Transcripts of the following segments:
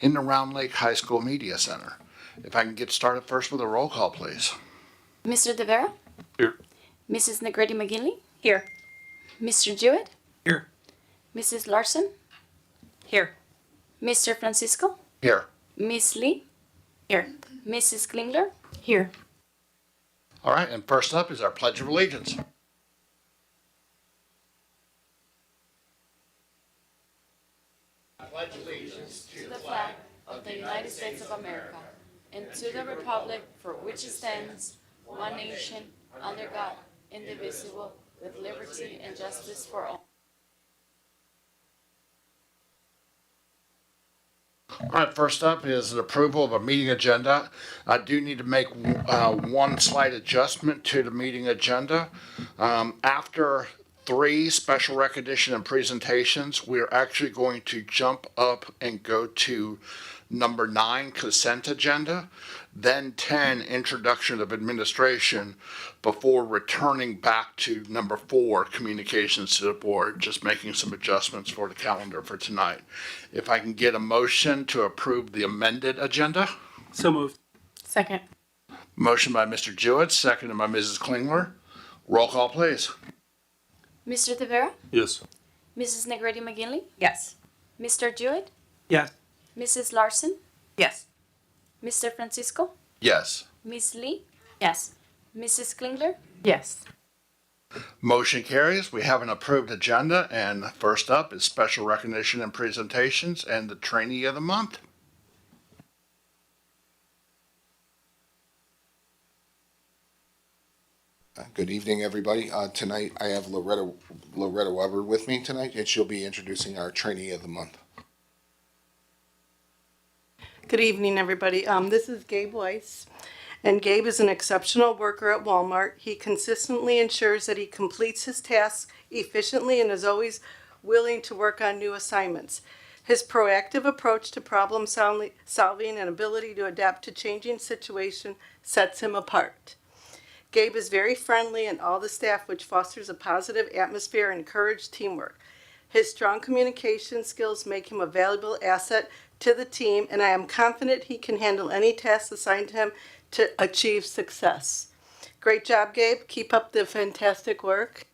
in the Round Lake High School Media Center. If I can get started first with a roll call, please. Mr. De Vera? Here. Mrs. Negrete McGinley? Here. Mr. Jewett? Here. Mrs. Larson? Here. Mr. Francisco? Here. Miss Lee? Here. Mrs. Klingler? Here. All right, and first up is our Pledge of Allegiance. I pledge allegiance to the flag of the United States of America and to the republic for which it stands, one nation, under God, indivisible, with liberty and justice for all. All right, first up is the approval of a meeting agenda. I do need to make one slight adjustment to the meeting agenda. After 3 special recognition and presentations, we're actually going to jump up and go to number 9, consent agenda, then 10, introduction of administration, before returning back to number 4, communications to the board, just making some adjustments for the calendar for tonight. If I can get a motion to approve the amended agenda. So moved. Second. Motion by Mr. Jewett, seconded by Mrs. Klingler. Roll call, please. Mr. De Vera? Yes. Mrs. Negrete McGinley? Yes. Mr. Jewett? Yes. Mrs. Larson? Yes. Mr. Francisco? Yes. Miss Lee? Yes. Mrs. Klingler? Yes. Motion carries. We have an approved agenda, and first up is special recognition and presentations and the trainee of the month. Good evening, everybody. Tonight I have Loretta Weber with me tonight, and she'll be introducing our trainee of the month. Good evening, everybody. This is Gabe Weiss, and Gabe is an exceptional worker at Walmart. He consistently ensures that he completes his tasks efficiently and is always willing to work on new assignments. His proactive approach to problem solving and ability to adapt to changing situations sets him apart. Gabe is very friendly and all the staff, which fosters a positive atmosphere and encourages teamwork. His strong communication skills make him a valuable asset to the team, and I am confident he can handle any tasks assigned to him to achieve success. Great job, Gabe. Keep up the fantastic work.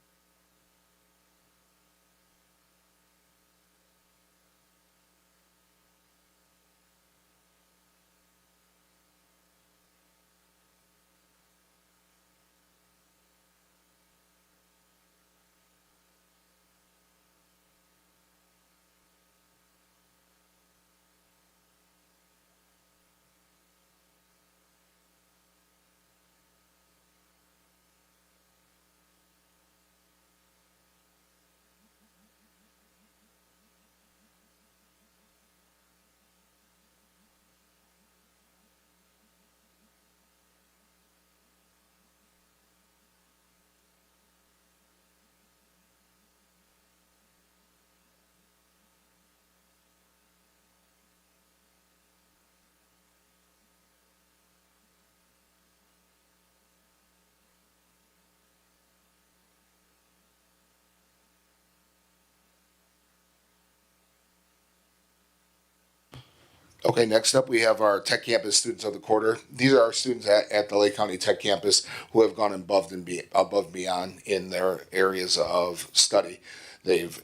Okay, next up we have our Tech Campus Students of the Quarter. These are our students at the Lake County Tech Campus who have gone above and beyond in their areas of study. They've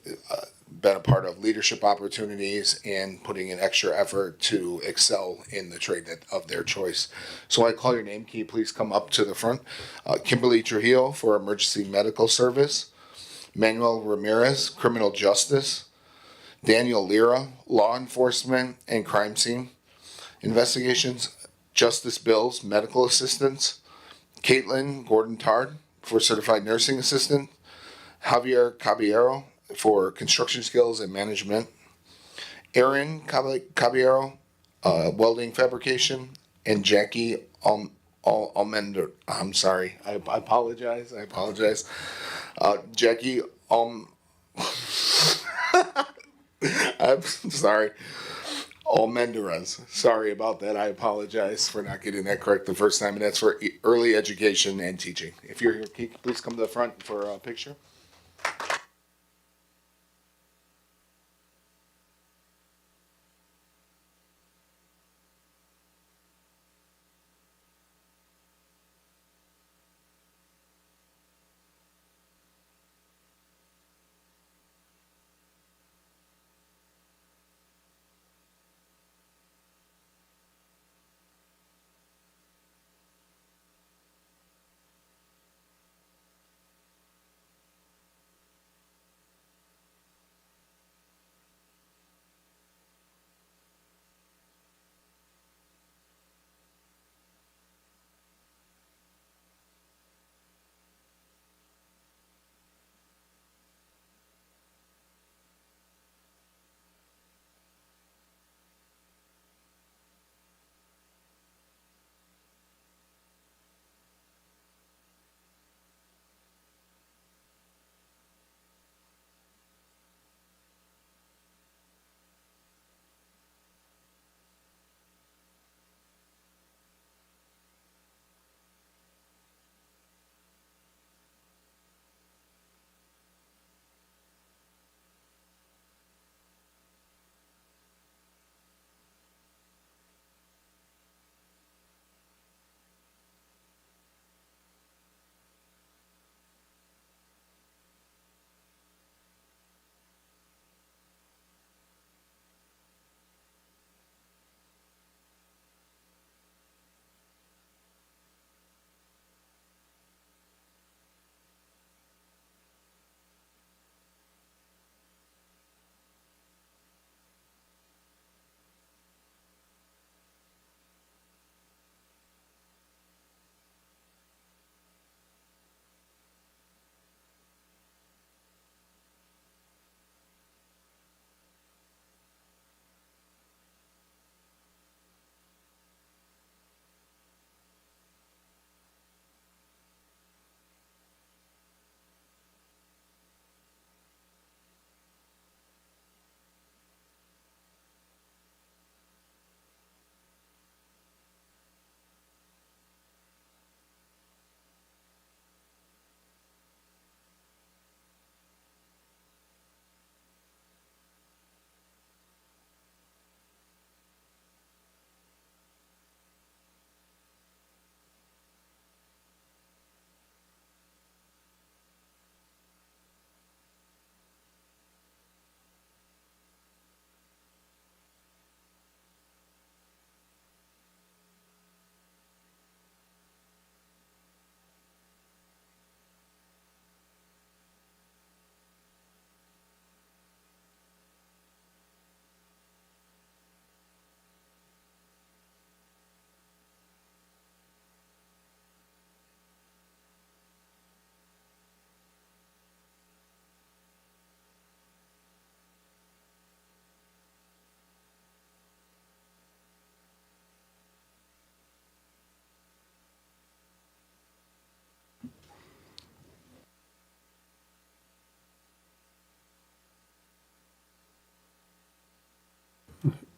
been a part of leadership opportunities and putting in extra effort to excel in the trade of their choice. So when I call your name, can you please come up to the front? Kimberly Trujillo for Emergency Medical Service, Manuel Ramirez, Criminal Justice, Daniel Lira, Law Enforcement and Crime Scene Investigations, Justice Bills, Medical Assistance, Caitlin Gordon-Tard for Certified Nursing Assistant, Javier Caballero for Construction Skills and Management, Aaron Caballero, Welding Fabrication, and Jackie Almender. I'm sorry, I apologize. Jackie I'm sorry. Almendarez. Sorry about that. I apologize for not getting that correct the first time. And that's for early education and teaching. If you're here, can you please come to the front for a picture?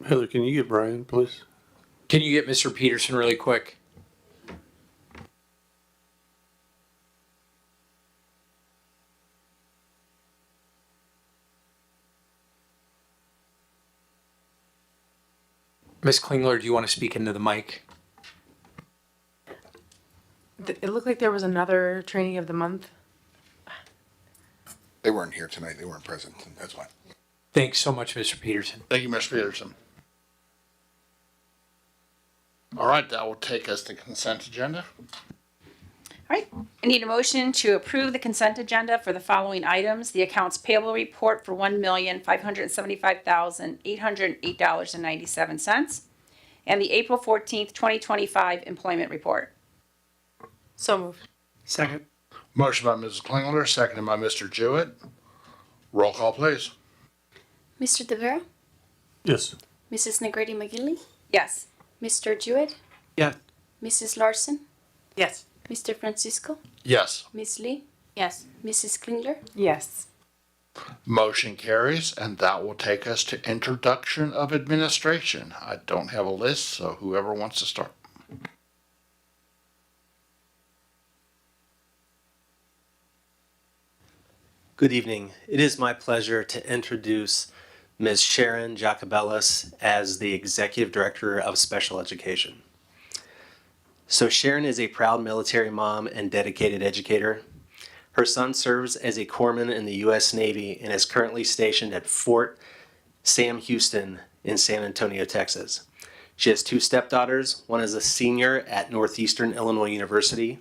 Heather, can you get Brian, please? Can you get Mr. Peterson really quick? Ms. Klingler, do you want to speak into the mic? It looked like there was another training of the month. They weren't here tonight. They weren't present. That's why. Thanks so much, Mr. Peterson. Thank you, Mr. Peterson. All right, that will take us to consent agenda. All right, I need a motion to approve the consent agenda for the following items. The accounts payable report for $1,575,808.97 and the April 14th, 2025 employment report. So moved. Second. Motion by Mrs. Klingler, seconded by Mr. Jewett. Roll call, please. Mr. Tavera? Yes. Mrs. Negrete McGinley? Yes. Mr. Jewett? Yeah. Mrs. Larson? Yes. Mr. Francisco? Yes. Ms. Lee? Yes. Mrs. Klingler? Yes. Motion carries, and that will take us to introduction of administration. I don't have a list, so whoever wants to start. Good evening. It is my pleasure to introduce Ms. Sharon Jacobellis as the Executive Director of Special Education. So Sharon is a proud military mom and dedicated educator. Her son serves as a corpsman in the U.S. Navy and is currently stationed at Fort Sam Houston in San Antonio, Texas. She has two stepdaughters. One is a senior at Northeastern Illinois University,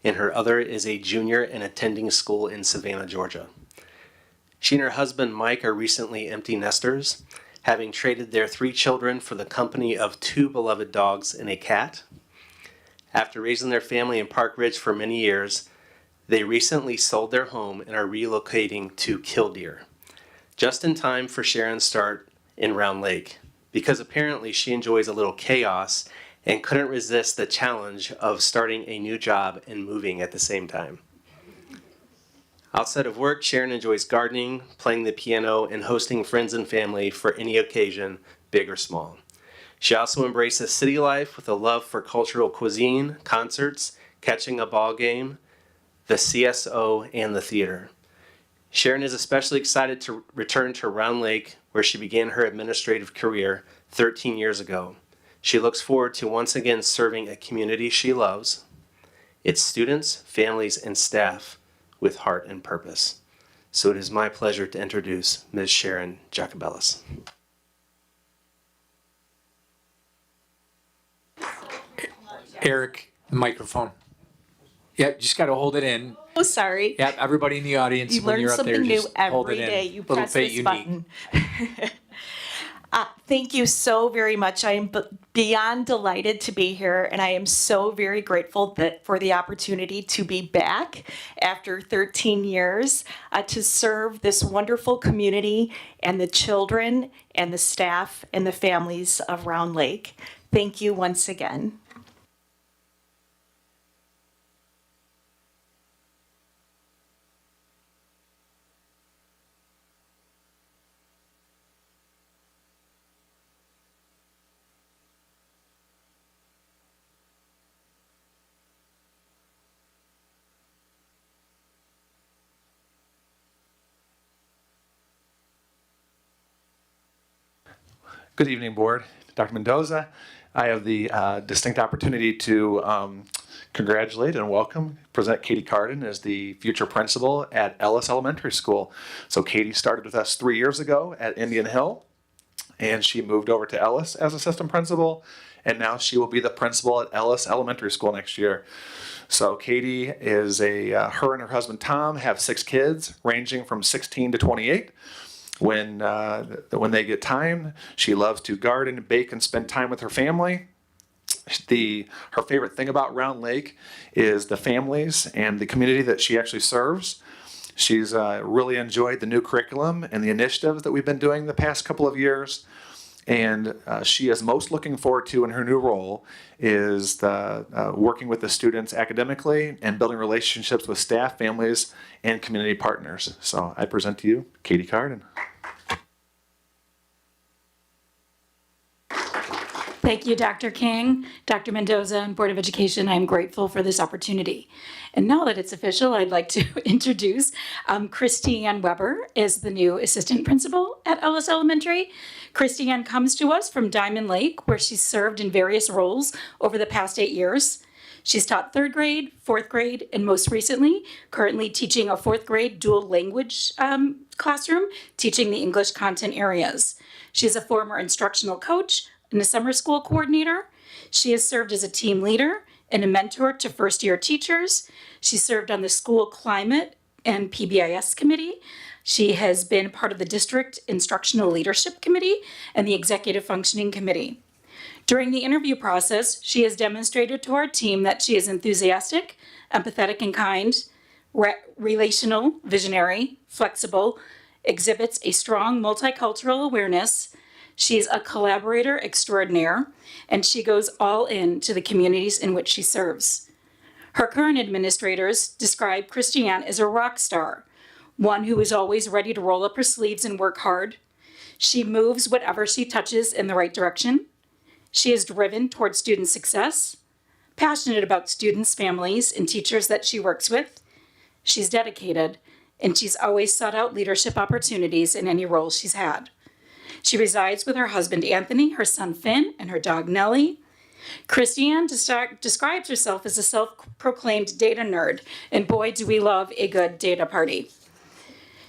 and her other is a junior and attending school in Savannah, Georgia. She and her husband, Mike, are recently empty nesters, having traded their 3 children for the company of 2 beloved dogs and a cat. After raising their family in Park Ridge for many years, they recently sold their home and are relocating to Killdeer, just in time for Sharon's start in Round Lake, because apparently she enjoys a little chaos and couldn't resist the challenge of starting a new job and moving at the same time. Outside of work, Sharon enjoys gardening, playing the piano, and hosting friends and family for any occasion, big or small. She also embraces city life with a love for cultural cuisine, concerts, catching a ball game, the CSO, and the theater. Sharon is especially excited to return to Round Lake, where she began her administrative career 13 years ago. She looks forward to once again serving a community she loves, its students, families, and staff with heart and purpose. So it is my pleasure to introduce Ms. Sharon Jacobellis. Eric, the microphone. Yep, just got to hold it in. Oh, sorry. Yep, everybody in the audience, You when learn you're up there, something new just hold it every in. day. You Little press bit this unique. button. Thank you so very much. I am beyond delighted to be here, and I am so very grateful for the opportunity to be back after 13 years to serve this wonderful community and the children and the staff and the families of Round Lake. Thank you once again. Good evening, Board. Dr. Mendoza. I have the distinct opportunity to congratulate and welcome, present Katie Carden as the future principal at Ellis Elementary School. So Katie started with us 3 years ago at Indian Hill, and she moved over to Ellis as assistant principal, and now she will be the principal at Ellis Elementary School next year. So Katie is her and her husband Tom have 6 kids, ranging from 16 to 28. When they get time, she loves to garden, bake, and spend time with her family. Her favorite thing about Round Lake is the families and the community that she actually serves. She's really enjoyed the new curriculum and the initiatives that we've been doing the past couple of years. And she is most looking forward to in her new role is working with the students academically and building relationships with staff, families, and community partners. So I present to you Katie Carden. Thank you, Dr. King, Dr. Mendoza, and Board of Education. I'm grateful for this opportunity. And now that it's official, I'd like to introduce Christiane Weber as the new assistant principal at Ellis Elementary. Christiane comes to us from Diamond Lake, where she's served in various roles over the past 8 years. She's taught 3rd grade, 4th grade, and most recently, currently teaching a 4th grade dual language classroom, teaching the English content areas. She's a former instructional coach and a summer school coordinator. She has served as a team leader and a mentor to first-year teachers. She served on the school climate and PBIS committee. She has been part of the district instructional leadership committee and the executive functioning committee. During the interview process, she has demonstrated to our team that she is enthusiastic, empathetic and kind, relational, visionary, flexible, exhibits a strong multicultural awareness. She's a collaborator extraordinaire, and she goes all in to the communities in which she serves. Her current administrators describe Christiane as a rock star, one who is always ready to roll up her sleeves and work hard. She moves whatever she touches in the right direction. She is driven toward student success, passionate about students, families, and teachers that she works with. She's dedicated, and she's always sought out leadership opportunities in any role she's had. She resides with her husband, Anthony, her son, Finn, and her dog, Nellie. Christiane describes herself as a self-proclaimed data nerd, and boy, do we love a good data party.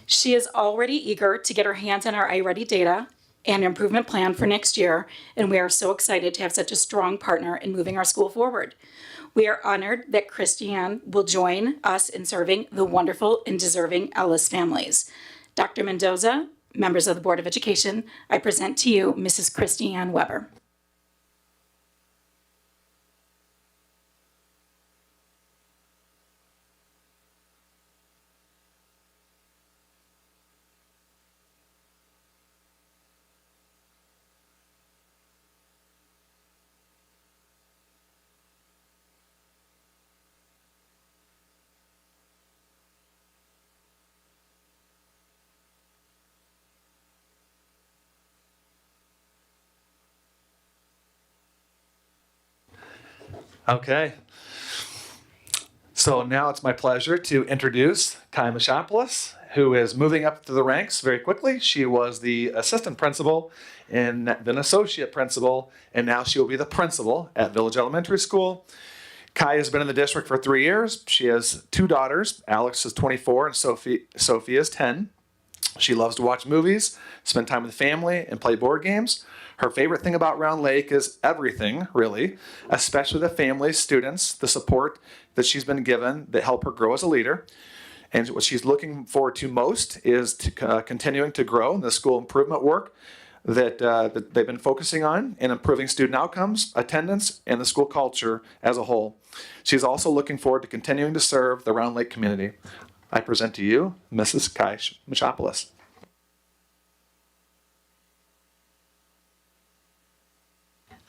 She is already eager to get her hands on our iReady data and improvement plan for next year, and we are so excited to have such a strong partner in moving our school forward. We are honored that Christiane will join us in serving the wonderful and deserving Ellis families. Dr. Mendoza, members of the Board of Education, I present to you Mrs. Christiane Weber. Okay. So now it's my pleasure to introduce Kai Machopoulos, who is moving up to the ranks very quickly. She was the assistant principal and then associate principal, and now she will be the principal at Village Elementary School. Kai has been in the district for 3 years. She has 2 daughters. Alex is 24 and Sophie is 10. She loves to watch movies, spend time with family, and play board games. Her favorite thing about Round Lake is everything, really, especially the families, students, the support that she's been given that help her grow as a leader. And what she's looking forward to most is to continuing to grow in the school improvement work that they've been focusing on in improving student outcomes, attendance, and the school culture as a whole. She's also looking forward to continuing to serve the Round Lake community. I present to you Mrs. Kai Machopoulos.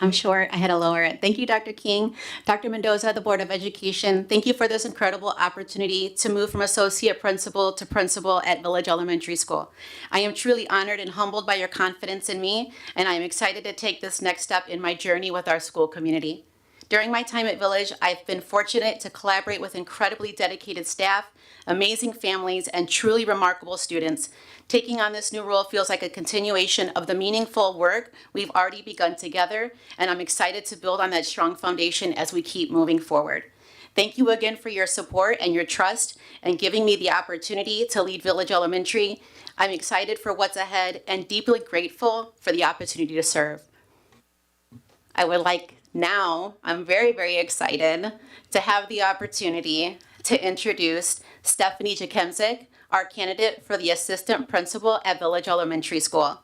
I'm sure I had to lower it. Thank you, Dr. King. Dr. Mendoza, the Board of Education, thank you for this incredible opportunity to move from associate principal to principal at Village Elementary School. I am truly honored and humbled by your confidence in me, and I am excited to take this next step in my journey with our school community. During my time at Village, I've been fortunate to collaborate with incredibly dedicated staff, amazing families, and truly remarkable students. Taking on this new role feels like a continuation of the meaningful work we've already begun together, and I'm excited to build on that strong foundation as we keep moving forward. Thank you again for your support and your trust and giving me the opportunity to lead Village Elementary. I'm excited for what's ahead and deeply grateful for the opportunity to serve. I'm very, very excited to have the opportunity to introduce Stephanie Jakemzik, our candidate for the assistant principal at Village Elementary School.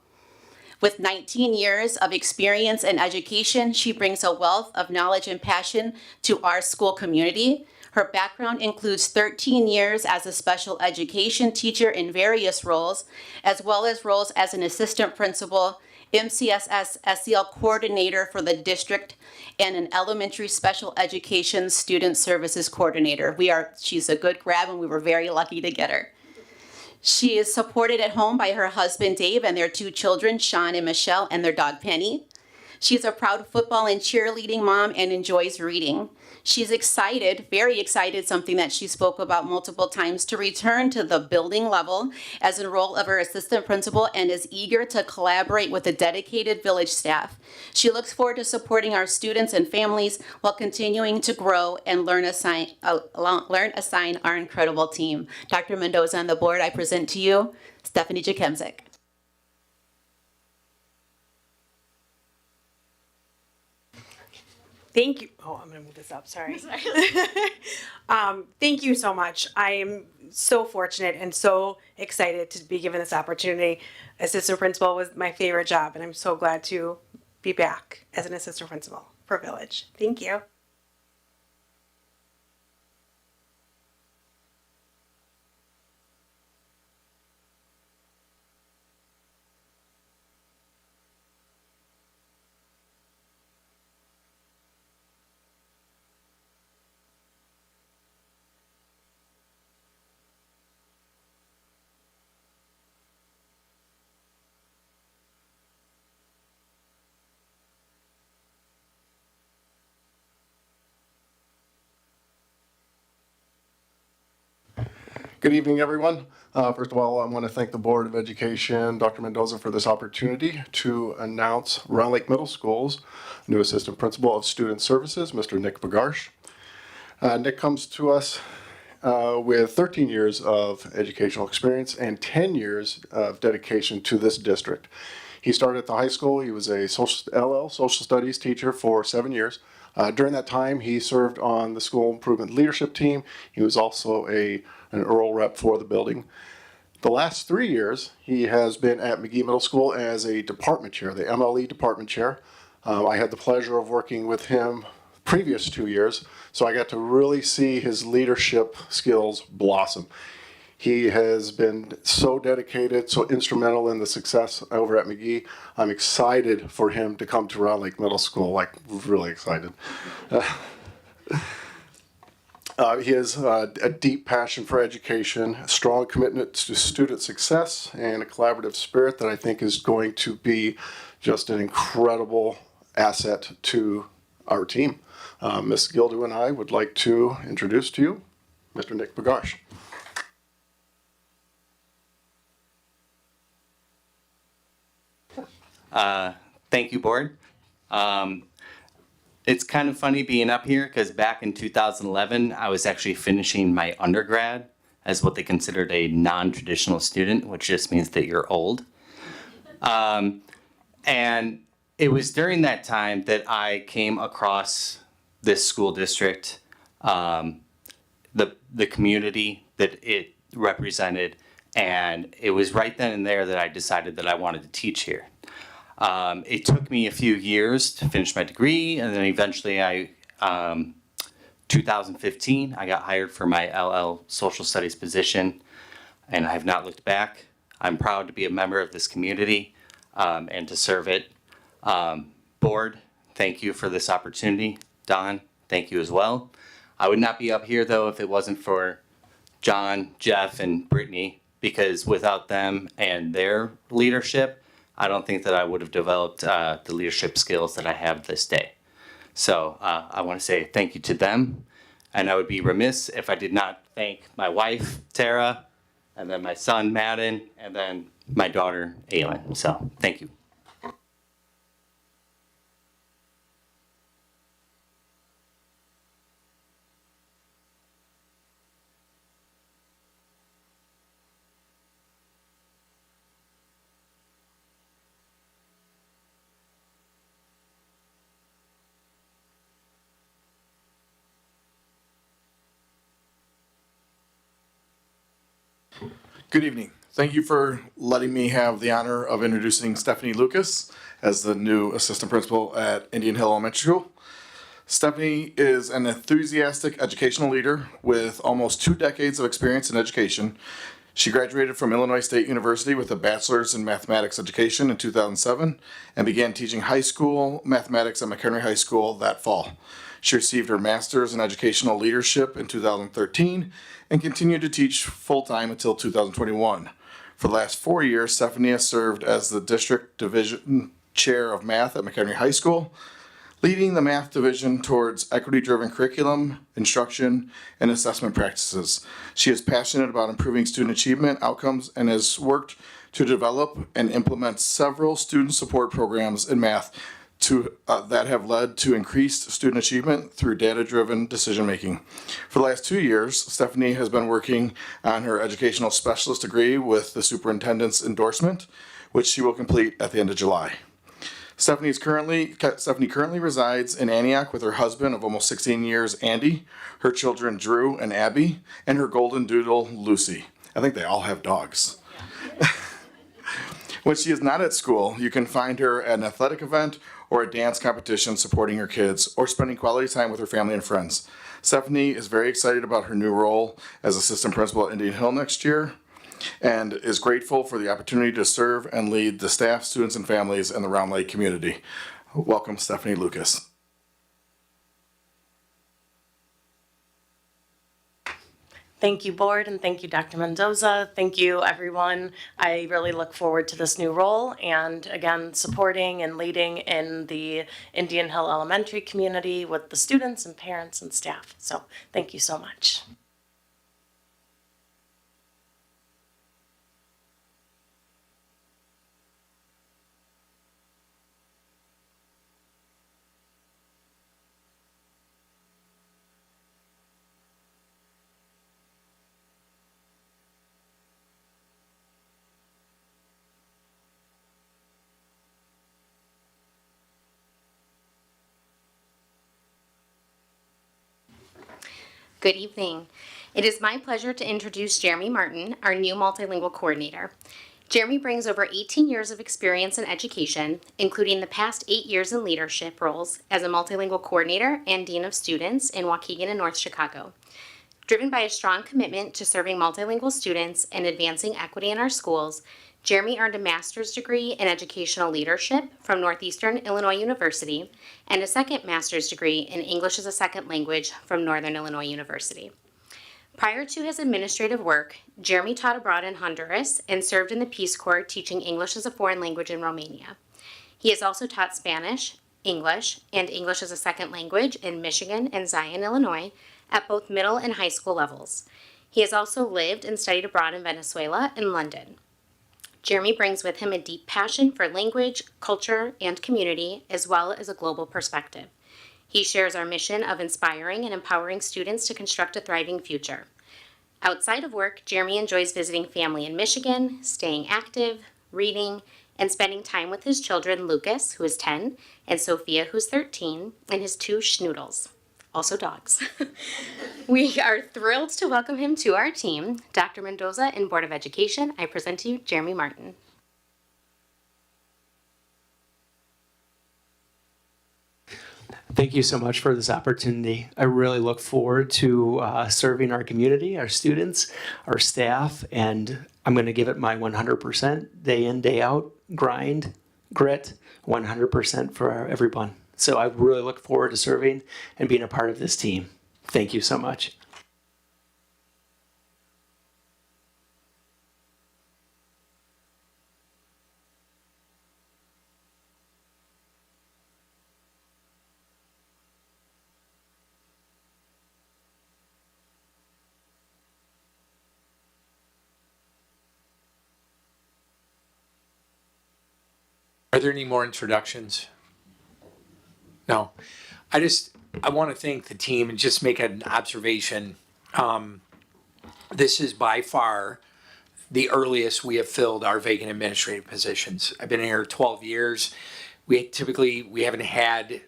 With 19 years of experience in education, she brings a wealth of knowledge and passion to our school community. Her background includes 13 years as a special education teacher in various roles, as well as roles as an assistant principal, MCSS SEL coordinator for the district, and an elementary special education student services coordinator. She's a good grab, and we were very lucky to get her. She is supported at home by her husband, Dave, and their 2 children, Sean and Michelle, and their dog, Penny. She's a proud football and cheerleading mom and enjoys reading. She's excited, very excited, something that she spoke about multiple times, to return to the building level as a role of her assistant principal and is eager to collaborate with the dedicated village staff. She looks forward to supporting our students and families while continuing to grow and assign our incredible team. Dr. Mendoza and the board, I present to you Stephanie Jakemzik. Thank you. Oh, I'm going to move this up. Sorry. Thank you so much. I am so fortunate and so excited to be given this opportunity. Assistant principal was my favorite job, and I'm so glad to be back as an assistant principal for Village. Thank you. Good evening, everyone. First of all, I want to thank the Board of Education, Dr. Mendoza, for this opportunity to announce Round Lake Middle School's new Assistant Principal of Student Services, Mr. Nick Bagarsh. Nick comes to us with 13 years of educational experience and 10 years of dedication to this district. He started at the high school. He was a social studies teacher for 7 years. During that time, he served on the school improvement leadership team. He was also an Earl rep for the building. The last 3 years, he has been at McGee Middle School as a department chair, the MLE department chair. I had the pleasure of working with him previous 2 years, so I got to really see his leadership skills blossom. He has been so dedicated, so instrumental in the success over at McGee. I'm excited for him to come to Round Lake Middle School, like really excited. He has a deep passion for education, a strong commitment to student success, and a collaborative spirit that I think is going to be just an incredible asset to our team. Ms. Gildu and I would like to introduce to you Mr. Nick Bagarsh. Thank you, board. It's kind of funny being up here because back in 2011, I was actually finishing my undergrad as what they considered a non-traditional student, which just means that you're old. And it was during that time that I came across this school district, the community that it represented, and it was right then and there that I decided that I wanted to teach here. It took me a few years to finish my degree, and then eventually 2015, I got hired for my LL Social Studies position, and I have not looked back. I'm proud to be a member of this community and to serve it. Board, thank you for this opportunity. Don, thank you as well. I would not be up here, though, if it wasn't for John, Jeff, and Brittany, because without them and their leadership, I don't think that I would have developed the leadership skills that I have this day. So I want to say thank you to them. And I would be remiss if I did not thank my wife, Tara, and then my son, Madden, and then my daughter, Aylin. So thank you. Good evening. Thank you for letting me have the honor of introducing Stephanie Lucas as the new assistant principal at Indian Hill Elementary School. Stephanie is an enthusiastic educational leader with almost 2 decades of experience in education. She graduated from Illinois State University with a bachelor's in mathematics education in 2007 and began teaching high school mathematics at McHenry High School that fall. She received her master's in educational leadership in 2013 and continued to teach full-time until 2021. For the last 4 years, Stephanie has served as the district division chair of math at McHenry High School, leading the math division towards equity-driven curriculum, instruction, and assessment practices. She is passionate about improving student achievement outcomes and has worked to develop and implement several student support programs in math that have led to increased student achievement through data-driven decision-making. For the last 2 years, Stephanie has been working on her educational specialist degree with the superintendent's endorsement, which she will complete at the end of July. Stephanie currently resides in Antioch with her husband of almost 16 years, Andy, her children Drew and Abby, and her golden doodle, Lucy. I think they all have dogs. When she is not at school, you can find her at an athletic event or a dance competition supporting her kids or spending quality time with her family and friends. Stephanie is very excited about her new role as assistant principal at Indian Hill next year and is grateful for the opportunity to serve and lead the staff, students, and families in the Round Lake community. Welcome, Stephanie Lucas. Thank you, board, and thank you, Dr. Mendoza. Thank you, everyone. I really look forward to this new role and, again, supporting and leading in the Indian Hill Elementary community with the students and parents and staff. So thank you so much. Good evening. It is my pleasure to introduce Jeremy Martin, our new multilingual coordinator. Jeremy brings over 18 years of experience in education, including the past 8 years in leadership roles as a multilingual coordinator and dean of students in Waukegan and North Chicago. Driven by a strong commitment to serving multilingual students and advancing equity in our schools, Jeremy earned a master's degree in educational leadership from Northeastern Illinois University and a second master's degree in English as a second language from Northern Illinois University. Prior to his administrative work, Jeremy taught abroad in Honduras and served in the Peace Corps teaching English as a foreign language in Romania. He has also taught Spanish, English, and English as a second language in Michigan and Zion, Illinois, at both middle and high school levels. He has also lived and studied abroad in Venezuela and London. Jeremy brings with him a deep passion for language, culture, and community, as well as a global perspective. He shares our mission of inspiring and empowering students to construct a thriving future. Outside of work, Jeremy enjoys visiting family in Michigan, staying active, reading, and spending time with his children, Lucas, who is 10, and Sophia, who's 13, and his 2 schnoodles, also dogs. We are thrilled to welcome him to our team. Dr. Mendoza and Board of Education, I present to you Jeremy Martin. Thank you so much for this opportunity. I really look forward to serving our community, our students, our staff, and I'm going to give it my 100% day in, day out, grind, grit, 100% for everyone. So I really look forward to serving and being a part of this team. Thank you so much. Are there any more introductions? No. I want to thank the team and just make an observation. This is by far the earliest we have filled our vacant administrative positions. I've been here 12 years. We haven't had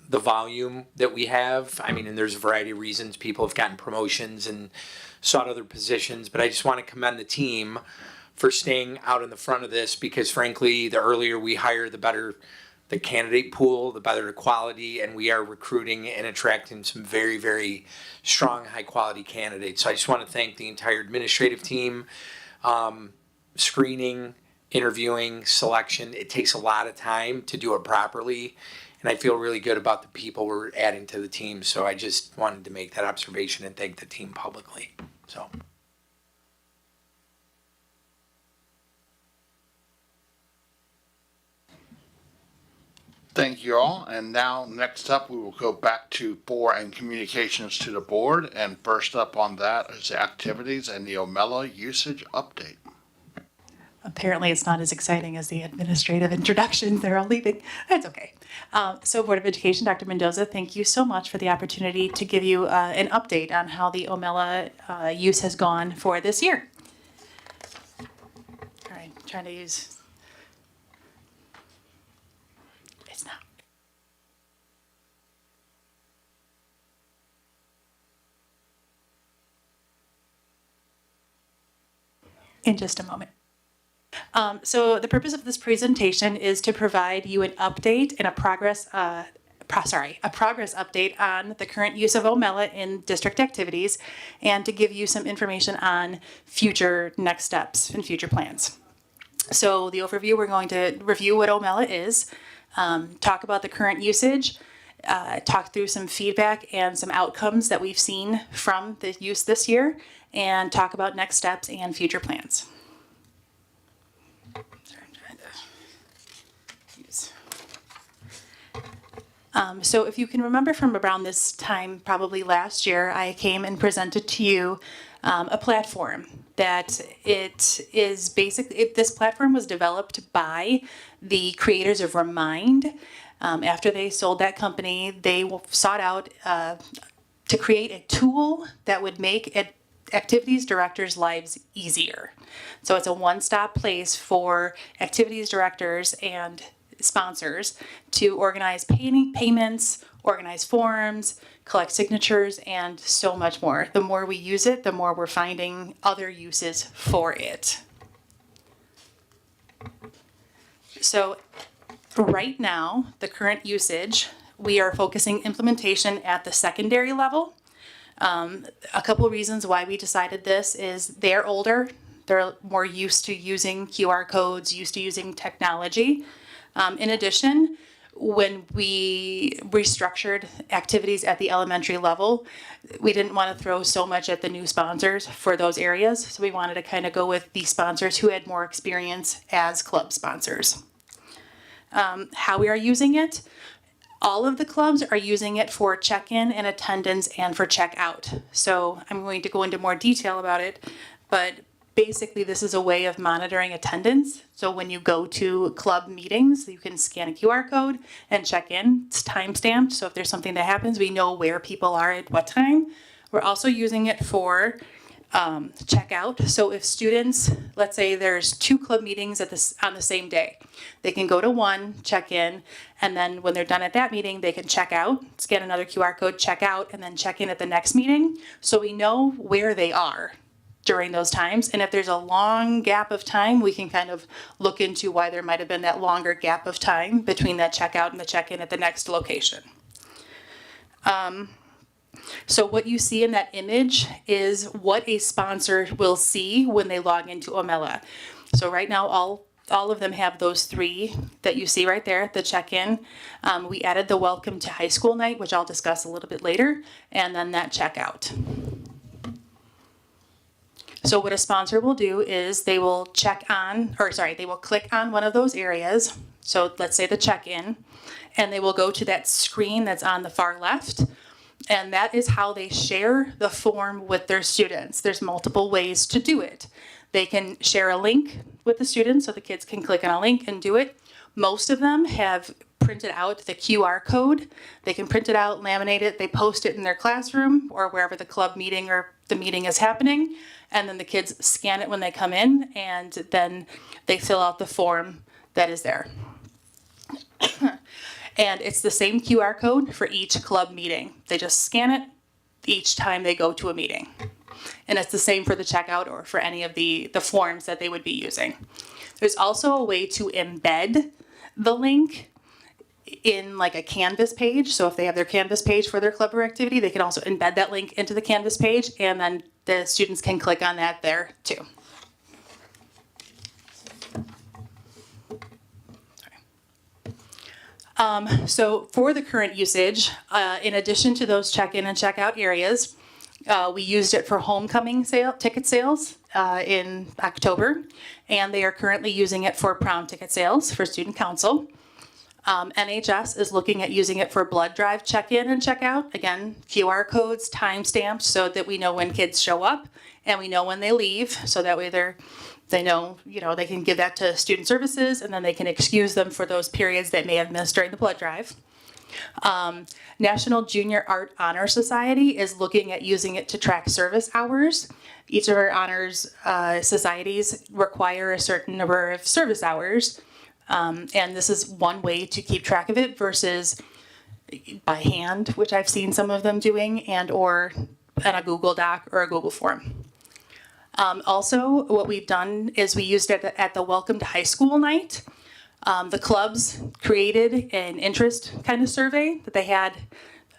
the volume that we have. I mean, and there's a variety of reasons. People have gotten promotions and sought other positions, but I just want to commend the team for staying out in the front of this, because frankly, the earlier we hire, the better the candidate pool, the better the quality, and we are recruiting and attracting some very, very strong, high quality candidates. So I just want to thank the entire administrative team. Screening, interviewing, selection, it takes a lot of time to do it properly, and I feel really good about the people we're adding to the team. So I just wanted to make that observation and thank the team publicly. So. Thank you all. And now, next up, we will go back to board and communications to the board. And first up on that is the activities and the Omela usage update. Apparently, it's not as exciting as the administrative introductions. They're all leaving. That's okay. So Board of Education, Dr. Mendoza, thank you so much for the opportunity to give you an update on how the Omela use has gone for this year. All right, trying to use, it's not. In just a moment. So the purpose of this presentation is to provide you an update and a progress update on the current use of Omela in district activities, and to give you some information on future next steps and future plans. So the overview, we're going to review what Omela is, talk about the current usage, talk through some feedback and some outcomes that we've seen from the use this year, and talk about next steps and future plans. So if you can remember from around this time, probably last year, I came and presented to you a platform that it is basically, this platform was developed by the creators of Remind. After they sold that company, they sought out to create a tool that would make activities directors' lives easier. So it's a one-stop place for activities directors and sponsors to organize payments, organize forms, collect signatures, and so much more. The more we use it, the more we're finding other uses for it. So right now, the current usage, we are focusing implementation at the secondary level. A couple of reasons why we decided this is they're older, they're more used to using QR codes, used to using technology. In addition, when we restructured activities at the elementary level, we didn't want to throw so much at the new sponsors for those areas. So we wanted to kind of go with the sponsors who had more experience as club sponsors. How we are using it, all of the clubs are using it for check-in and attendance and for check-out. So I'm going to go into more detail about it, but basically, this is a way of monitoring attendance. So when you go to club meetings, you can scan a QR code and check in. It's time-stamped, so if there's something that happens, we know where people are at what time. We're also using it for checkout. So if students, let's say there's 2 club meetings on the same day, they can go to one, check in, and then when they're done at that meeting, they can check out, scan another QR code, check out, and then check in at the next meeting. So we know where they are during those times. And if there's a long gap of time, we can kind of look into why there might have been that longer gap of time between that checkout and the check-in at the next location. So what you see in that image is what a sponsor will see when they log into Omela. So right now, all of them have those 3 that you see right there, the check-in. We added the welcome to high school night, which I'll discuss a little bit later, and then that checkout. So what a sponsor will do is they will click on one of those areas. So let's say the check-in, and they will go to that screen that's on the far left. And that is how they share the form with their students. There's multiple ways to do it. They can share a link with the students so the kids can click on a link and do it. Most of them have printed out the QR code. They can print it out, laminate it, they post it in their classroom or wherever the club meeting or the meeting is happening. And then the kids scan it when they come in, and then they fill out the form that is there. And it's the same QR code for each club meeting. They just scan it each time they go to a meeting. And it's the same for the checkout or for any of the forms that they would be using. There's also a way to embed the link in like a Canvas page. So if they have their Canvas page for their club or activity, they can also embed that link into the Canvas page, and then the students can click on that there too. So for the current usage, in addition to those check-in and check-out areas, we used it for homecoming ticket sales in October, and they are currently using it for prom ticket sales for student council. NHS is looking at using it for blood drive check-in and check-out. Again, QR codes, timestamps, so that we know when kids show up and we know when they leave. So that way they know, they can give that to student services and then they can excuse them for those periods they may have missed during the blood drive. National Junior Art Honor Society is looking at using it to track service hours. Each of our honors societies require a certain number of service hours. And this is one way to keep track of it versus by hand, which I've seen some of them doing, and or in a Google Doc or a Google form. Also, what we've done is we used it at the Welcome to High School night. The clubs created an interest kind of survey that they had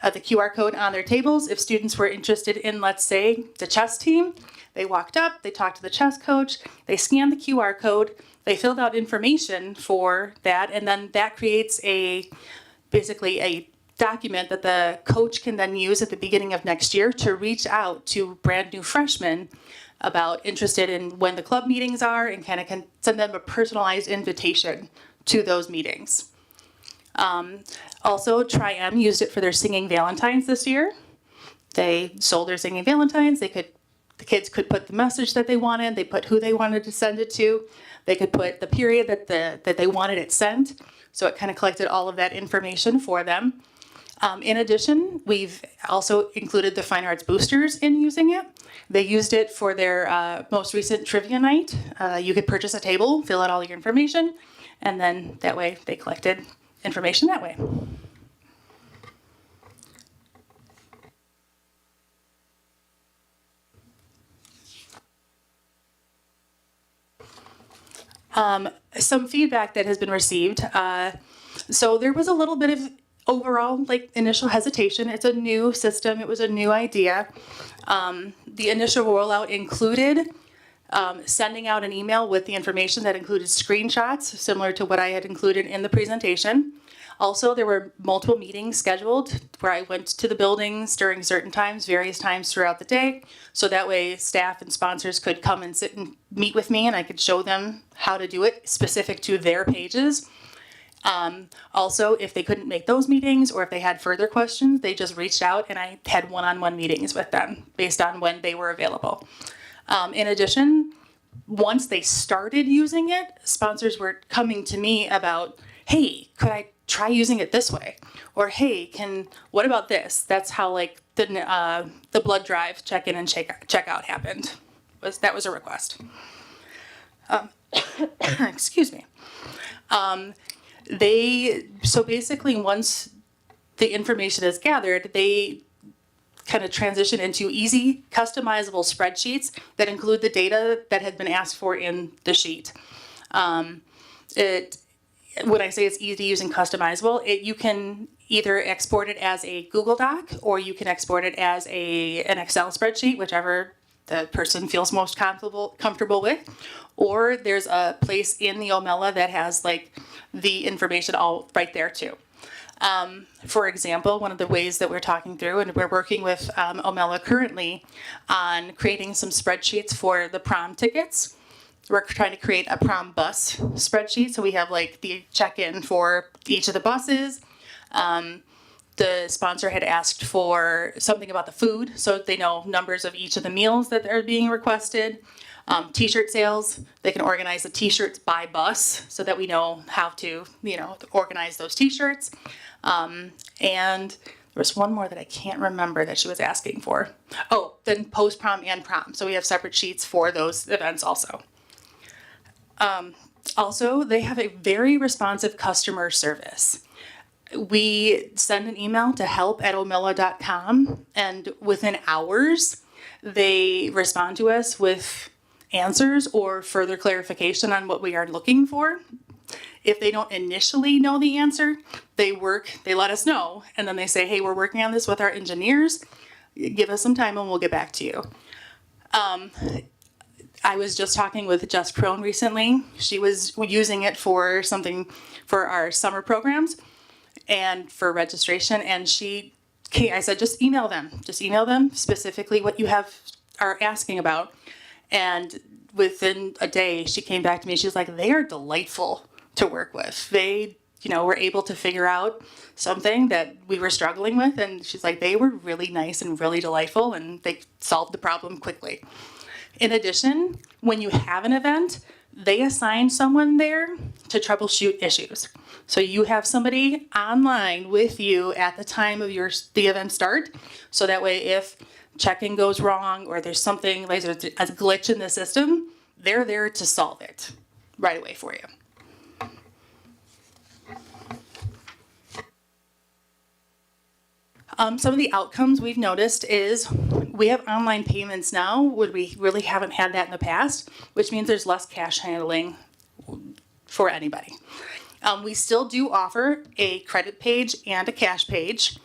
the QR code on their tables. If students were interested in, let's say, the chess team, they walked up, they talked to the chess coach, they scanned the QR code, they filled out information for that, and then that creates basically a document that the coach can then use at the beginning of next year to reach out to brand new freshmen about interested in when the club meetings are and kind of can send them a personalized invitation to those meetings. Also, Tri-M used it for their Singing Valentines this year. They sold their Singing Valentines. The kids could put the message that they wanted. They put who they wanted to send it to. They could put the period that they wanted it sent. So it kind of collected all of that information for them. In addition, we've also included the Fine Arts Boosters in using it. They used it for their most recent trivia night. You could purchase a table, fill out all your information, and then that way they collected information that way. Some feedback that has been received. So there was a little bit of overall initial hesitation. It's a new system. It was a new idea. The initial rollout included sending out an email with the information that included screenshots, similar to what I had included in the presentation. Also, there were multiple meetings scheduled where I went to the buildings during certain times, various times throughout the day. So that way staff and sponsors could come and sit and meet with me and I could show them how to do it specific to their pages. Also, if they couldn't make those meetings or if they had further questions, they just reached out and I had one-on-one meetings with them based on when they were available. In addition, once they started using it, sponsors were coming to me about, hey, could I try using it this way? Or hey, what about this? That's how the blood drive check-in and check-out happened. That was a request. Excuse me. So basically once the information is gathered, they kind of transition into easy customizable spreadsheets that include the data that had been asked for in the sheet. When I say it's easy to use and customizable, you can either export it as a Google Doc or you can export it as an Excel spreadsheet, whichever the person feels most comfortable with. Or there's a place in the Omella that has the information all right there too. For example, one of the ways that we're talking through, and we're working with Omella currently on creating some spreadsheets for the prom tickets. We're trying to create a prom bus spreadsheet. So we have the check-in for each of the buses. The sponsor had asked for something about the food, so they know numbers of each of the meals that are being requested. T-shirt sales, they can organize the T-shirts by bus so that we know how to, organize those T-shirts. And there was one more that I can't remember that she was asking for. Oh, then post-prom and prom. So we have separate sheets for those events also. Also, they have a very responsive customer service. We send an email to help@omella.com, and within hours, they respond to us with answers or further clarification on what we are looking for. If they don't initially know the answer, they let us know, and then they say, hey, we're working on this with our engineers. Give us some time and we'll get back to you. I was just talking with Jess Crone recently. She was using it for something for our summer programs and for registration. And I said, just email them. Just email them specifically what you are asking about. And within a day, she came back to me. She was like, they are delightful to work with. They, were able to figure out something that we were struggling with. And she's like, they were really nice and really delightful, and they solved the problem quickly. In addition, when you have an event, they assign someone there to troubleshoot issues. So you have somebody online with you at the time of the event start. So that way, if check-in goes wrong or there's something, like there's a glitch in the system, they're there to solve it right away for you. Some of the outcomes we've noticed is we have online payments now, where we really haven't had that in the past, which means there's less cash handling for anybody. We still do offer a credit page and a cash page.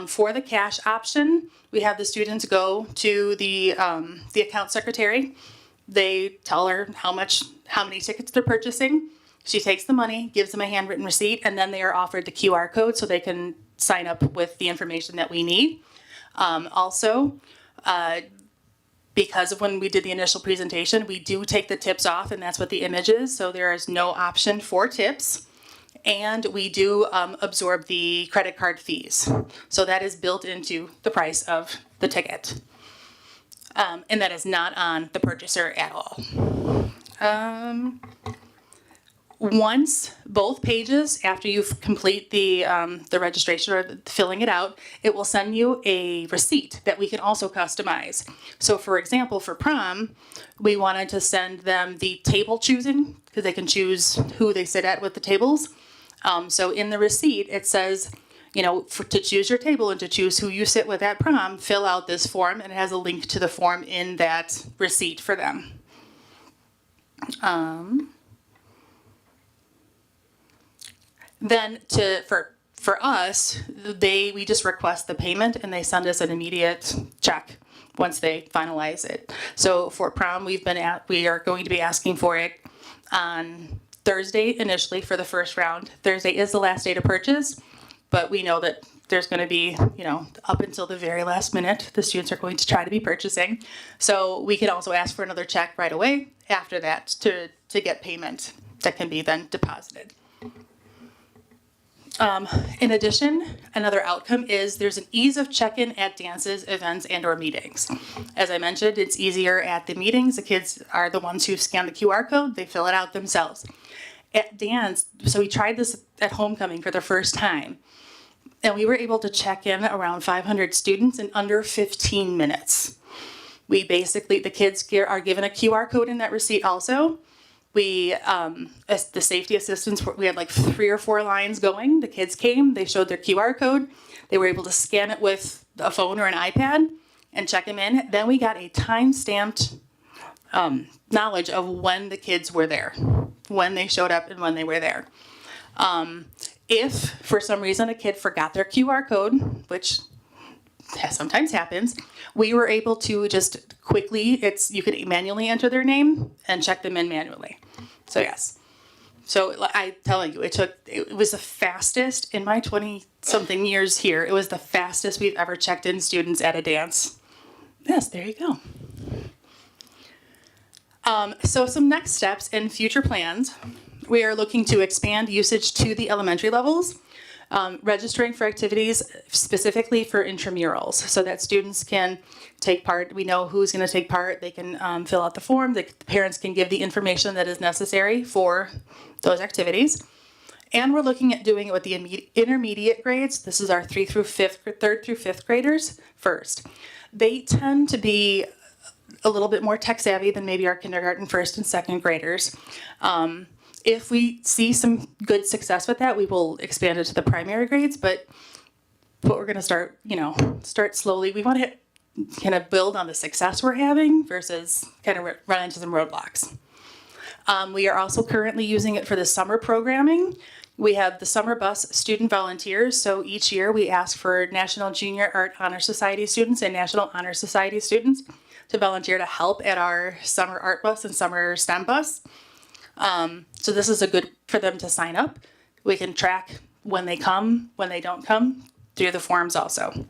For the cash option, we have the students go to the account secretary. They tell her how many tickets they're purchasing. She takes the money, gives them a handwritten receipt, and then they are offered the QR code so they can sign up with the information that we need. Also, because of when we did the initial presentation, we do take the tips off, and that's what the image is. So there is no option for tips. And we do absorb the credit card fees. So that is built into the price of the ticket. And that is not on the purchaser at all. Once both pages, after you complete the registration or filling it out, it will send you a receipt that we can also customize. So for example, for prom, we wanted to send them the table choosing, because they can choose who they sit at with the tables. So in the receipt, it says, to choose your table and to choose who you sit with at prom, fill out this form, and it has a link to the form in that receipt for them. Then for us, we just request the payment and they send us an immediate check once they finalize it. So for prom, we are going to be asking for it on Thursday initially for the first round. Thursday is the last day to purchase, but we know that there's going to be, up until the very last minute, the students are going to try to be purchasing. So we can also ask for another check right away after that to get payment that can be then deposited. In addition, another outcome is there's an ease of check-in at dances, events, and or meetings. As I mentioned, it's easier at the meetings. The kids are the ones who scan the QR code. They fill it out themselves. At dance, so we tried this at homecoming for the first time, and we were able to check in around 500 students in under 15 minutes. The kids are given a QR code in that receipt also. As the safety assistants, we had like 3 or 4 lines going. The kids came, they showed their QR code. They were able to scan it with a phone or an iPad and check them in. Then we got a time-stamped knowledge of when the kids were there, when they showed up and when they were there. If for some reason a kid forgot their QR code, which sometimes happens, we were able to just quickly, you could manually enter their name and check them in manually. So yes. So I'm telling you, it was the fastest in my 20-something years here. It was the fastest we've ever checked in students at a dance. Yes, there you go. So some next steps and future plans. We are looking to expand usage to the elementary levels. Registering for activities specifically for intramurals so that students can take part. We know who's going to take part. They can fill out the form. The parents can give the information that is necessary for those activities. And we're looking at doing it with the intermediate grades. This is our 3rd through 5th graders first. They tend to be a little bit more tech savvy than maybe our kindergarten 1st and 2nd graders. If we see some good success with that, we will expand it to the primary grades, but we're going to start slowly. We want to kind of build on the success we're having versus kind of run into some roadblocks. We are also currently using it for the summer programming. We have the summer bus student volunteers. So each year we ask for National Junior Art Honor Society students and National Honor Society students to volunteer to help at our summer art bus and summer STEM bus. So this is a good for them to sign up. We can track when they come, when they don't come, through the forms also.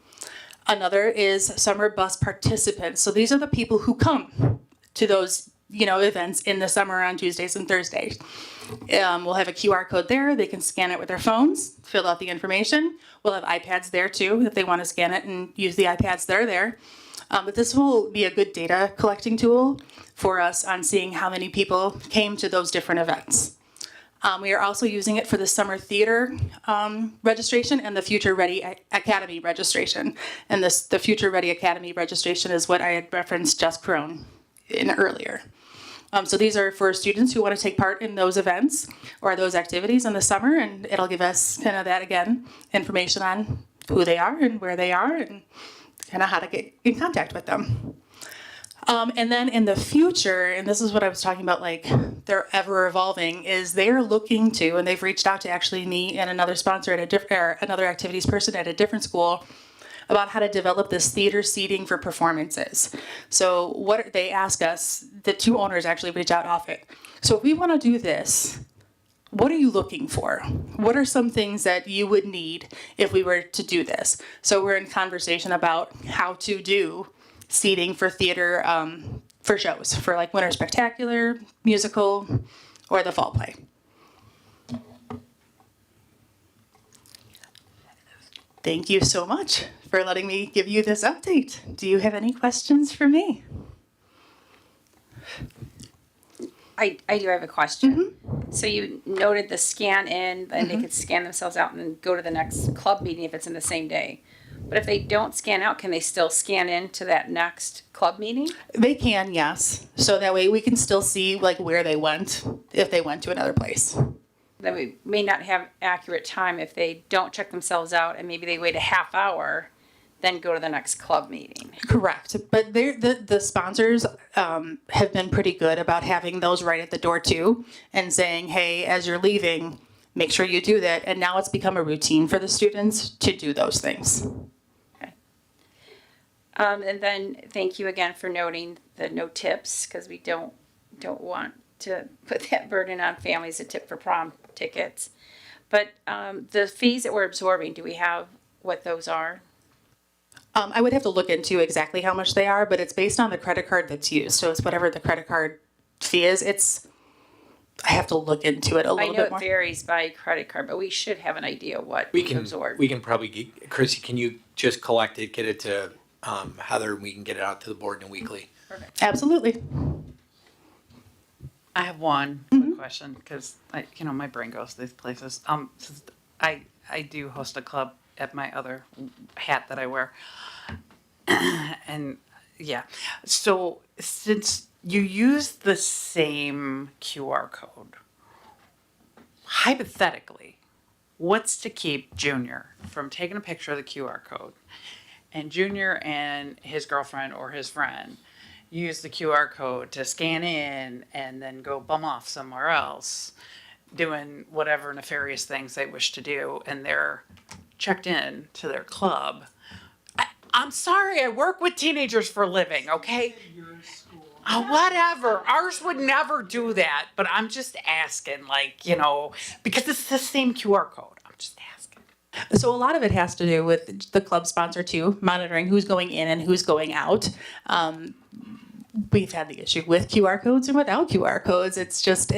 Another is summer bus participants. So these are the people who come to those, events in the summer on Tuesdays and Thursdays. We'll have a QR code there. They can scan it with their phones, fill out the information. We'll have iPads there too if they want to scan it and use the iPads that are there. But this will be a good data collecting tool for us on seeing how many people came to those different events. We are also using it for the summer theater registration and the Future Ready Academy registration. And the Future Ready Academy registration is what I had referenced just Crone in earlier. So these are for students who want to take part in those events or those activities in the summer, and it'll give us kind of that, again, information on who they are and where they are and kind of how to get in contact with them. And then in the future, and this is what I was talking about, like they're ever evolving, is they're looking to, and they've reached out to actually me and another sponsor at a different, another activities person at a different school about how to develop this theater seating for performances. So what they ask us, the two owners actually reach out off it. So if we want to do this, what are you looking for? What are some things that you would need if we were to do this? So we're in conversation about how to do seating for theater, for shows, for like Winter Spectacular, musical, or the fall play. Thank you so much for letting me give you this update. Do you have any questions for me? I do have a question. So you noted the scan in, and they could scan themselves out and then go to the next club meeting if it's in the same day. But if they don't scan out, can they still scan in to that next club meeting? They can, yes. So that way we can still see like where they went, if they went to another place. Then we may not have accurate time if they don't check themselves out and maybe they wait a half hour, then go to the next club meeting. Correct. But the sponsors have been pretty good about having those right at the door too and saying, hey, as you're leaving, make sure you do that. And now it's become a routine for the students to do those things. And then thank you again for noting the no tips, because we don't want to put that burden on families to tip for prom tickets. But the fees that we're absorbing, do we have what those are? I would have to look into exactly how much they are, but it's based on the credit card that's used. So it's whatever the credit card fee is. I have to look into it a little bit more. I know it varies by credit card, but we should have an idea what we absorb. We can probably get, Chrissy, can you just collect it, get it to Heather, and we can get it out to the board in a weekly? Perfect. Absolutely. I have one quick question because my brain goes these places. Since I do host a club at my other hat that I wear, and yeah. So since you use the same QR code, hypothetically, what's to keep Junior from taking a picture of the QR code, and Junior and his girlfriend or his friend use the QR code to scan in and then go bum off somewhere else, doing whatever nefarious things they wish to do, and they're checked in to their club. I'm sorry, I work with teenagers for a living, okay? Whatever. Ours would never do that, but I'm just asking, because it's the same QR code. I'm just asking. So a lot of it has to do with the club sponsor too, monitoring who's going in and who's going out. We've had the issue with QR codes and without QR codes. It's just,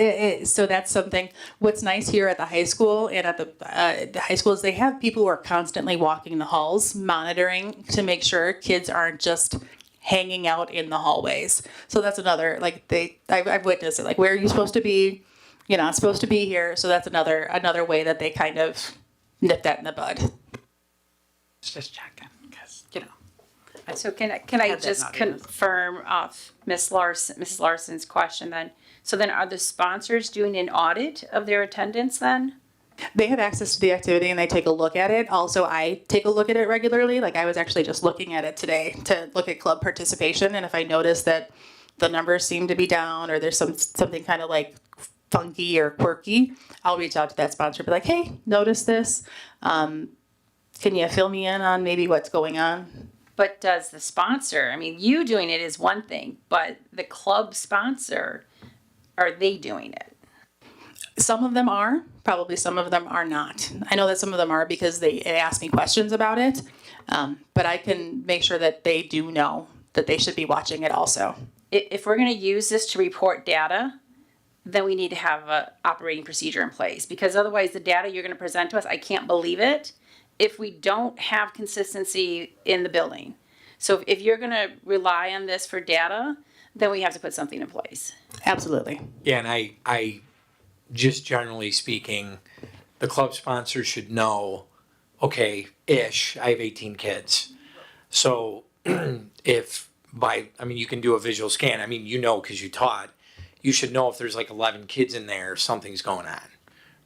so that's something. What's nice here at the high school and at the high schools, they have people who are constantly walking the halls, monitoring to make sure kids aren't just hanging out in the hallways. So that's another, I've witnessed it, where are you supposed to be? You're not supposed to be here. So that's another way that they kind of nip that in the bud. Just checking, because, So can I just confirm Mrs. Larson's question then? So then are the sponsors doing an audit of their attendance then? They have access to the activity and they take a look at it. Also, I take a look at it regularly. I was actually just looking at it today to look at club participation. And if I notice that the numbers seem to be down or there's something kind of funky or quirky, I'll reach out to that sponsor and be like, hey, notice this. Can you fill me in on maybe what's going on? But does the sponsor, you doing it is one thing, but the club sponsor, are they doing it? Some of them are, probably some of them are not. I know that some of them are because they ask me questions about it, but I can make sure that they do know that they should be watching it also. If we're going to use this to report data, then we need to have a operating procedure in place, because otherwise the data you're going to present to us, I can't believe it if we don't have consistency in the building. So if you're going to rely on this for data, then we have to put something in place. Absolutely. Yeah, and I just generally speaking, the club sponsor should know, okay, I have 18 kids. So if you can do a visual scan. I mean, because you taught, you should know if there's like 11 kids in there, something's going on,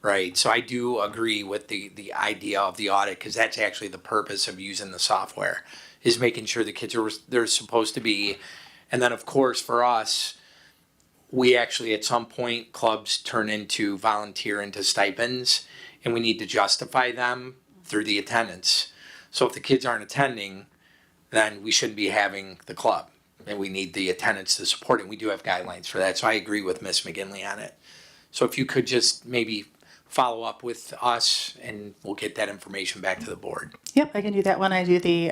right? So I do agree with the idea of the audit, because that's actually the purpose of using the software, is making sure the kids are where they're supposed to be. And then, of course, for us, we actually, at some point, clubs turn into volunteer into stipends, and we need to justify them through the attendance. So if the kids aren't attending, then we shouldn't be having the club, and we need the attendance to support it. We do have guidelines for that, so I agree with Ms. McGinley on it. So if you could just maybe follow up with us, and we'll get that information back to the board. Yep, I can do that when I do the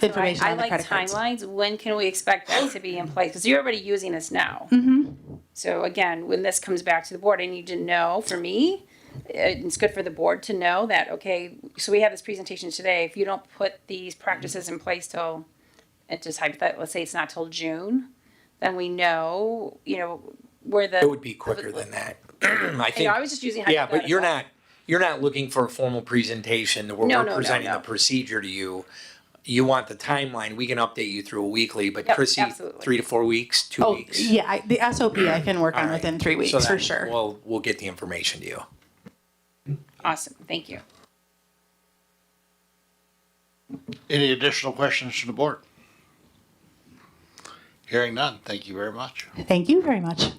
information I on the like credit cards. timelines. When can we expect that to be in place? Because you're already using us now. Mm-hmm. So again, when this comes back to the board, I need to know, for me, it's good for the board to know that, okay, so we have this presentation today. If you don't put these practices in place till, let's say it's not till June, then we know, where the. It would be quicker than that. I think. I was just using Yeah, but hypothetical. you're not looking for a formal presentation where No, we're no, presenting no. the procedure to you. You want the timeline. We can update you through a weekly, but Yep, Chrissy, absolutely. 3 to 4 weeks, 2 weeks. Yeah, the SOP I can work on All right. within 3 weeks So for then sure. We'll get the information to you. Awesome, thank you. Any additional questions from the board? Hearing none, thank you very much. Thank you very much.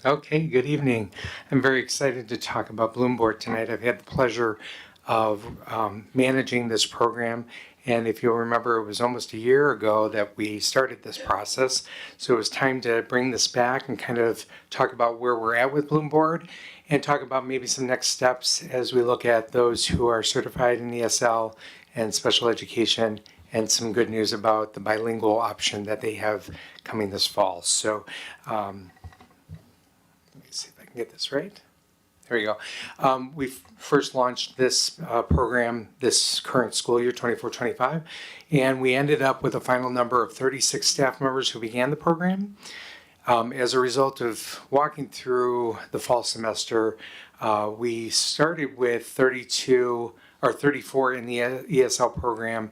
Okay, good evening. I'm very excited to talk about Bloom Board tonight. I've had the pleasure of managing this program. And if you'll remember, it was almost a year ago that we started this process. So it was time to bring this back and kind of talk about where we're at with Bloom Board and talk about maybe some next steps as we look at those who are certified in ESL and special education, and some good news about the bilingual option that they have coming this fall. So let me see if I can get this right. There you go. We first launched this program this current school year, 24-25, and we ended up with a final number of 36 staff members who began the program. As a result of walking through the fall semester, we started with 32 or 34 in the ESL program.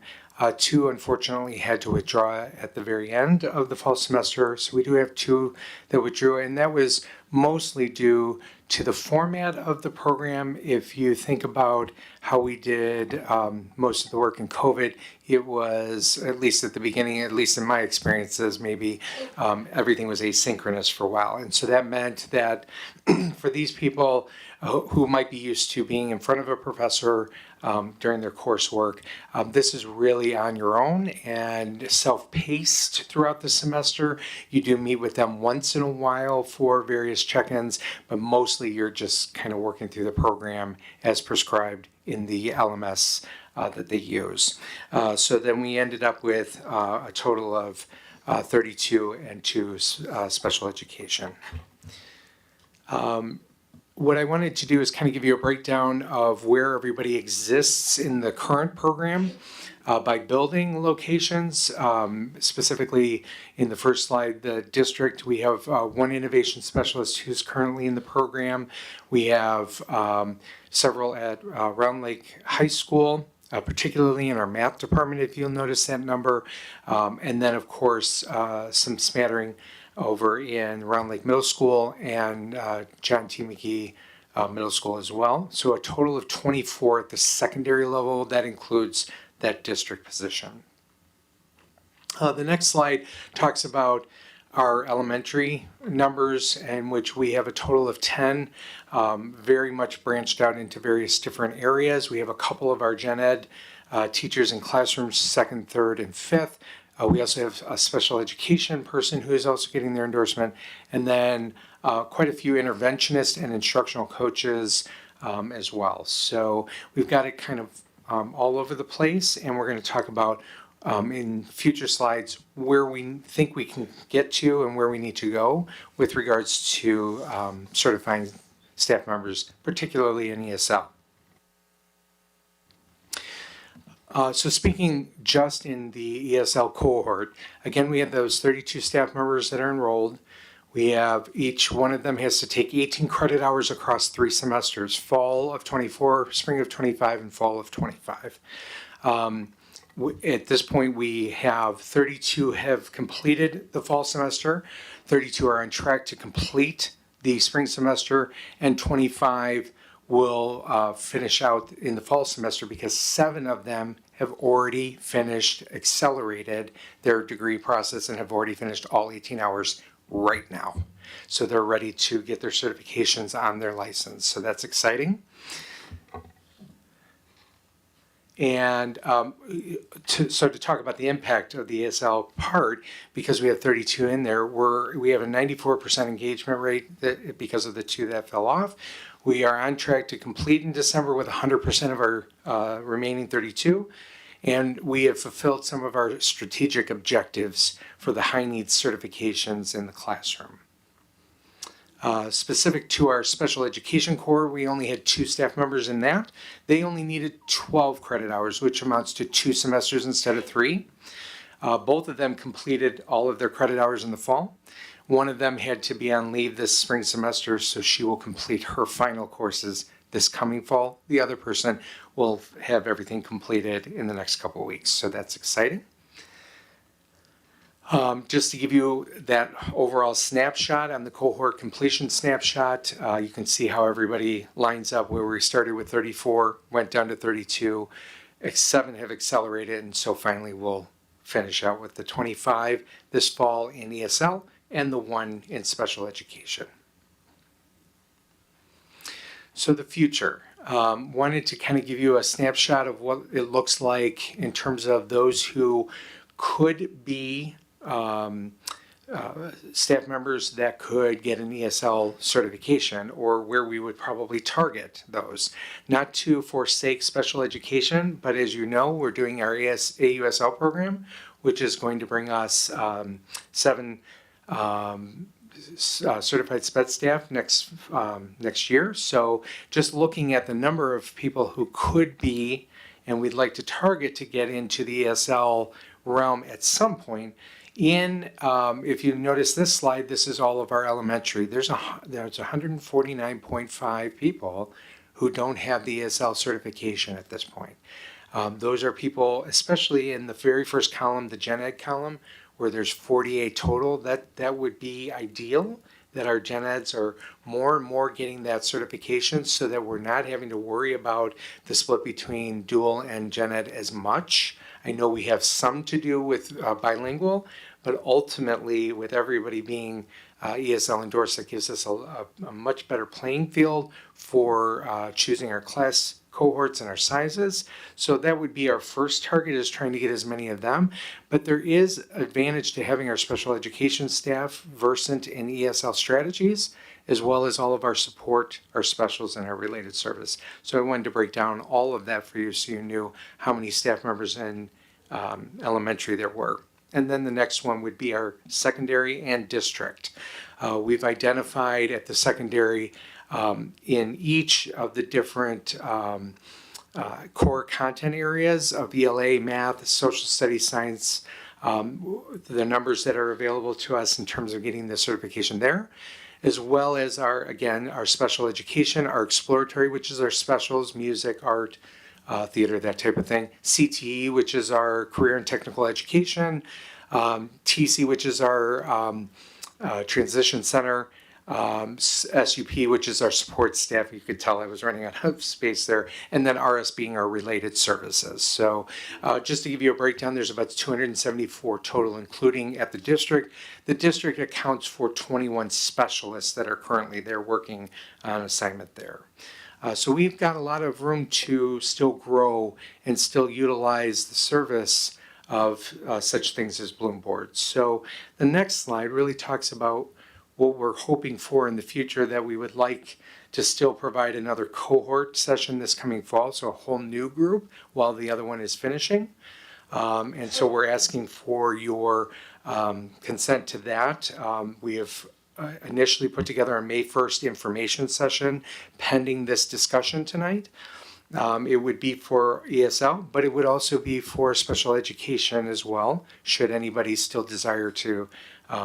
2 unfortunately had to withdraw at the very end of the fall semester, so we do have 2 that withdrew, and that was mostly due to the format of the program. If you think about how we did most of the work in COVID, it was, at least at the beginning, at least in my experiences, maybe everything was asynchronous for a while. And so that meant that for these people who might be used to being in front of a professor during their coursework, this is really on your own and self-paced throughout the semester. You do meet with them once in a while for various check-ins, but mostly you're just kind of working through the program as prescribed in the LMS that they use. So then we ended up with a total of 32 and 2 special education. What I wanted to do is kind of give you a breakdown of where everybody exists in the current program by building locations. Specifically in the first slide, the district, we have 1 innovation specialist who's currently in the program. We have several at Round Lake High School, particularly in our math department, if you'll notice that number. And then, of course, some smattering over in Round Lake Middle School and John T. McGee Middle School as well. So a total of 24 at the secondary level. That includes that district position. The next slide talks about our elementary numbers, in which we have a total of 10, very much branched out into various different areas. We have a couple of our gen ed teachers in classrooms 2nd, 3rd, and 5th. We also have a special education person who is also getting their endorsement, and then quite a few interventionists and instructional coaches as well. So we've got it kind of all over the place, and we're going to talk about in future slides where we think we can get to and where we need to go with regards to certifying staff members, particularly in ESL. So speaking just in the ESL cohort, again, we have those 32 staff members that are enrolled. We have each one of them has to take 18 credit hours across 3 semesters, fall of 24, spring of 25, and fall of 25. At this point, we have 32 have completed the fall semester, 32 are on track to complete the spring semester, and 25 will finish out in the fall semester because 7 of them have already finished, accelerated their degree process and have already finished all 18 hours right now. So they're ready to get their certifications on their license. So that's exciting. And to talk about the impact of the ESL part, because we have 32 in there, we have a 94% engagement rate because of the 2 that fell off. We are on track to complete in December with 100% of our remaining 32. And we have fulfilled some of our strategic objectives for the high needs certifications in the classroom. Specific to our special education core, we only had 2 staff members in that. They only needed 12 credit hours, which amounts to 2 semesters instead of 3. Both of them completed all of their credit hours in the fall. One of them had to be on leave this spring semester, so she will complete her final courses this coming fall. The other person will have everything completed in the next couple of weeks, so that's exciting. Just to give you that overall snapshot on the cohort completion snapshot, you can see how everybody lines up where we started with 34, went down to 32, 7 have accelerated, and so finally we'll finish out with the 25 this fall in ESL and the 1 in special education. So the future. Wanted to kind of give you a snapshot of what it looks like in terms of those who could be staff members that could get an ESL certification, or where we would probably target those. Not to forsake special education, but as you know, we're doing our AUSL program, which is going to bring us 7 certified SPED staff next year. So just looking at the number of people who could be, and we'd like to target to get into the ESL realm at some point. If you notice this slide, this is all of our elementary. There's 149.5 people who don't have the ESL certification at this point. Those are people, especially in the very first column, the Gen Ed column, where there's 48 total. That would be ideal, that our Gen Eds are more and more getting that certification so that we're not having to worry about the split between dual and Gen Ed as much. I know we have some to do with bilingual, but ultimately with everybody being ESL endorsed, that gives us a much better playing field for choosing our class cohorts and our sizes. So that would be our first target, is trying to get as many of them. But there is advantage to having our special education staff versant in ESL strategies, as well as all of our support, our specials, and our related service. So I wanted to break down all of that for you so you knew how many staff members in elementary there were. And then the next one would be our secondary and district. We've identified at the secondary in each of the different core content areas of ELA, math, social studies, science, the numbers that are available to us in terms of getting the certification there, as well as our special education, our exploratory, which is our specials, music, art, theater, that type of thing, CTE, which is our career and technical education, TC, which is our transition center, SUP, which is our support staff. You could tell I was running out of space there. And then RS being our related services. So just to give you a breakdown, there's about 274 total, including at the district. The district accounts for 21 specialists that are currently there working on assignment there. So we've got a lot of room to still grow and still utilize the service of such things as Bloom boards. So the next slide really talks about what we're hoping for in the future, that we would like to still provide another cohort session this coming fall, so a whole new group while the other one is finishing. And so we're asking for your consent to that. We have initially put together a May 1st information session pending this discussion tonight. It would be for ESL, but it would also be for special education as well, should anybody still desire to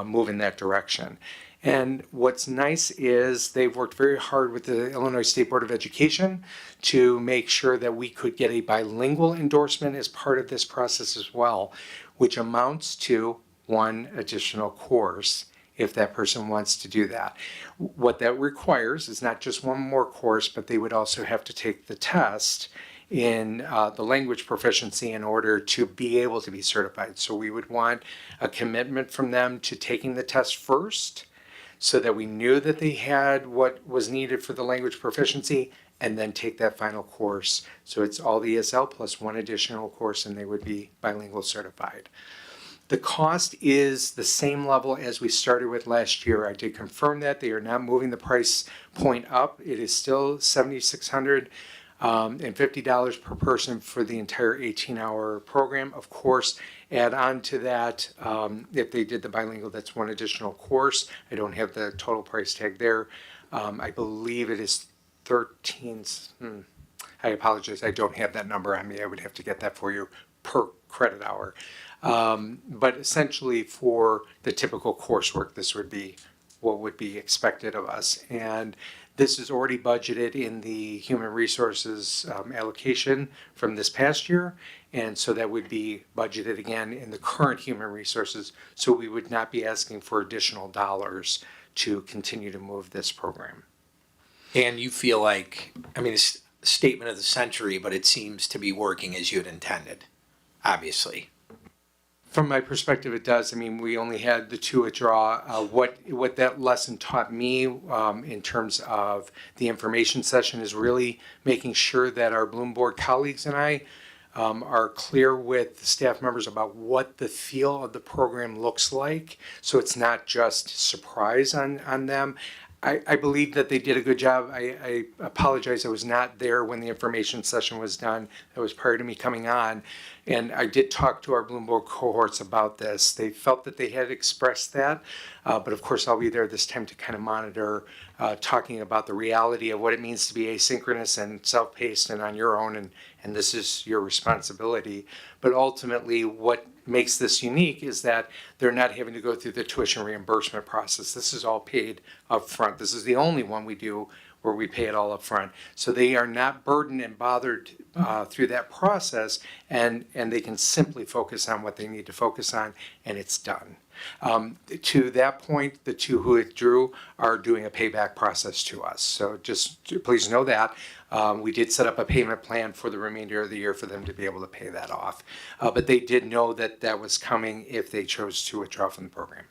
move in that direction. And what's nice is they've worked very hard with the Illinois State Board of Education to make sure that we could get a bilingual endorsement as part of this process as well, which amounts to one additional course if that person wants to do that. What that requires is not just one more course, but they would also have to take the test in the language proficiency in order to be able to be certified. So we would want a commitment from them to taking the test first, so that we knew that they had what was needed for the language proficiency, and then take that final course. So it's all the ESL plus one additional course, and they would be bilingual certified. The cost is the same level as we started with last year. I did confirm that. They are not moving the price point up. It is still $7,650 per person for the entire 18-hour program. Of course, add on to that, if they did the bilingual, that's one additional course. I don't have the total price tag there. I believe it is 13. I apologize. I don't have that number on me. I would have to get that for you per credit hour. But essentially for the typical coursework, this would be what would be expected of us. And this is already budgeted in the human resources allocation from this past year. And so that would be budgeted again in the current human resources. So we would not be asking for additional dollars to continue to move this program. And you feel like, I mean, it's a statement of the century, but it seems to be working as you had intended, obviously. From my perspective, it does. I mean, we only had the two withdraw. What that lesson taught me in terms of the information session is really making sure that our Bloom Board colleagues and I are clear with the staff members about what the feel of the program looks like. So it's not just surprise on them. I believe that they did a good job. I apologize, I was not there when the information session was done. That was prior to me coming on. And I did talk to our Bloom Board cohorts about this. They felt that they had expressed that, but of course I'll be there this time to kind of monitor, talking about the reality of what it means to be asynchronous and self-paced and on your own, and this is your responsibility. But ultimately what makes this unique is that they're not having to go through the tuition reimbursement process. This is all paid up front. This is the only one we do where we pay it all up front. So they are not burdened and bothered through that process, and they can simply focus on what they need to focus on, and it's done. To that point, the two who withdrew are doing a payback process to us. So just please know that. We did set up a payment plan for the remainder of the year for them to be able to pay that off. But they did know that that was coming if they chose to withdraw from the program.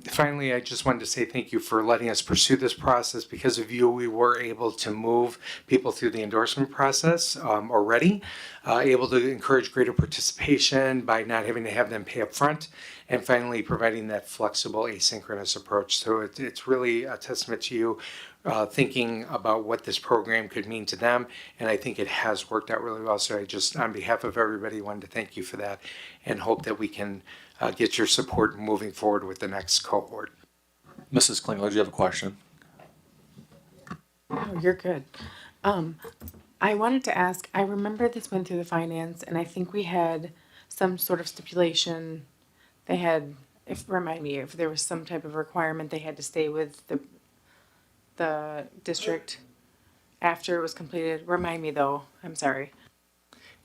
Finally, I just wanted to say thank you for letting us pursue this process. Because of you, we were able to move people through the endorsement process already, able to encourage greater participation by not having to have them pay up front, and finally providing that flexible asynchronous approach. So it's really a testament to you thinking about what this program could mean to them, and I think it has worked out really well. So I just, on behalf of everybody, wanted to thank you for that and hope that we can get your support moving forward with the next cohort. Mrs. Klingler, do you have a question? Oh, you're good. I wanted to ask, I remember this went through the finance, and I think we had some sort of stipulation. They had, remind me, if there was some type of requirement, they had to stay with the district after it was completed. Remind me though, I'm sorry.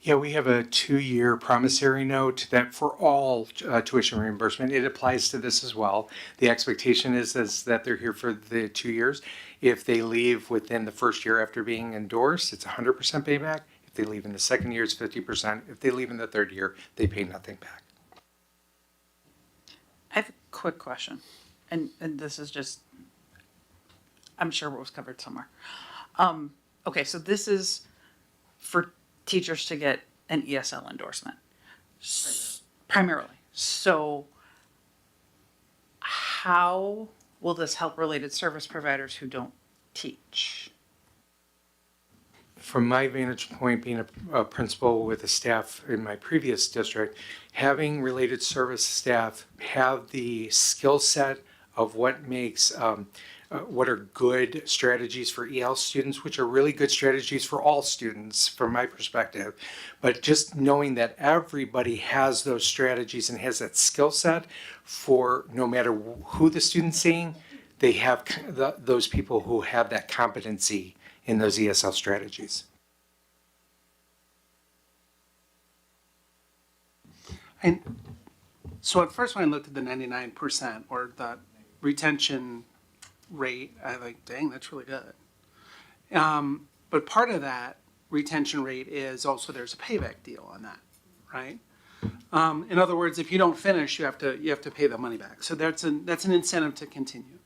Yeah, we have a 2-year promissory note that for all tuition reimbursement, it applies to this as well. The expectation is that they're here for the 2 years. If they leave within the first year after being endorsed, it's 100% payback. If they leave in the second year, it's 50%. If they leave in the third year, they pay nothing back. I have a quick question, and this is just, I'm sure it was covered somewhere. Okay, so this is for teachers to get an ESL endorsement, primarily. So how will this help related service providers who don't teach? From my vantage point, being a principal with a staff in my previous district, having related service staff have the skill set of what makes, what are good strategies for EL students, which are really good strategies for all students from my perspective. But just knowing that everybody has those strategies and has that skill set for no matter who the student's seeing, they have those people who have that competency in those ESL strategies. And so at first when I looked at the 99% or the retention rate, I like, dang, that's really good. But part of that retention rate is also there's a payback deal on that, right? In other words, if you don't finish, you have to pay the money back. So that's an incentive to continue.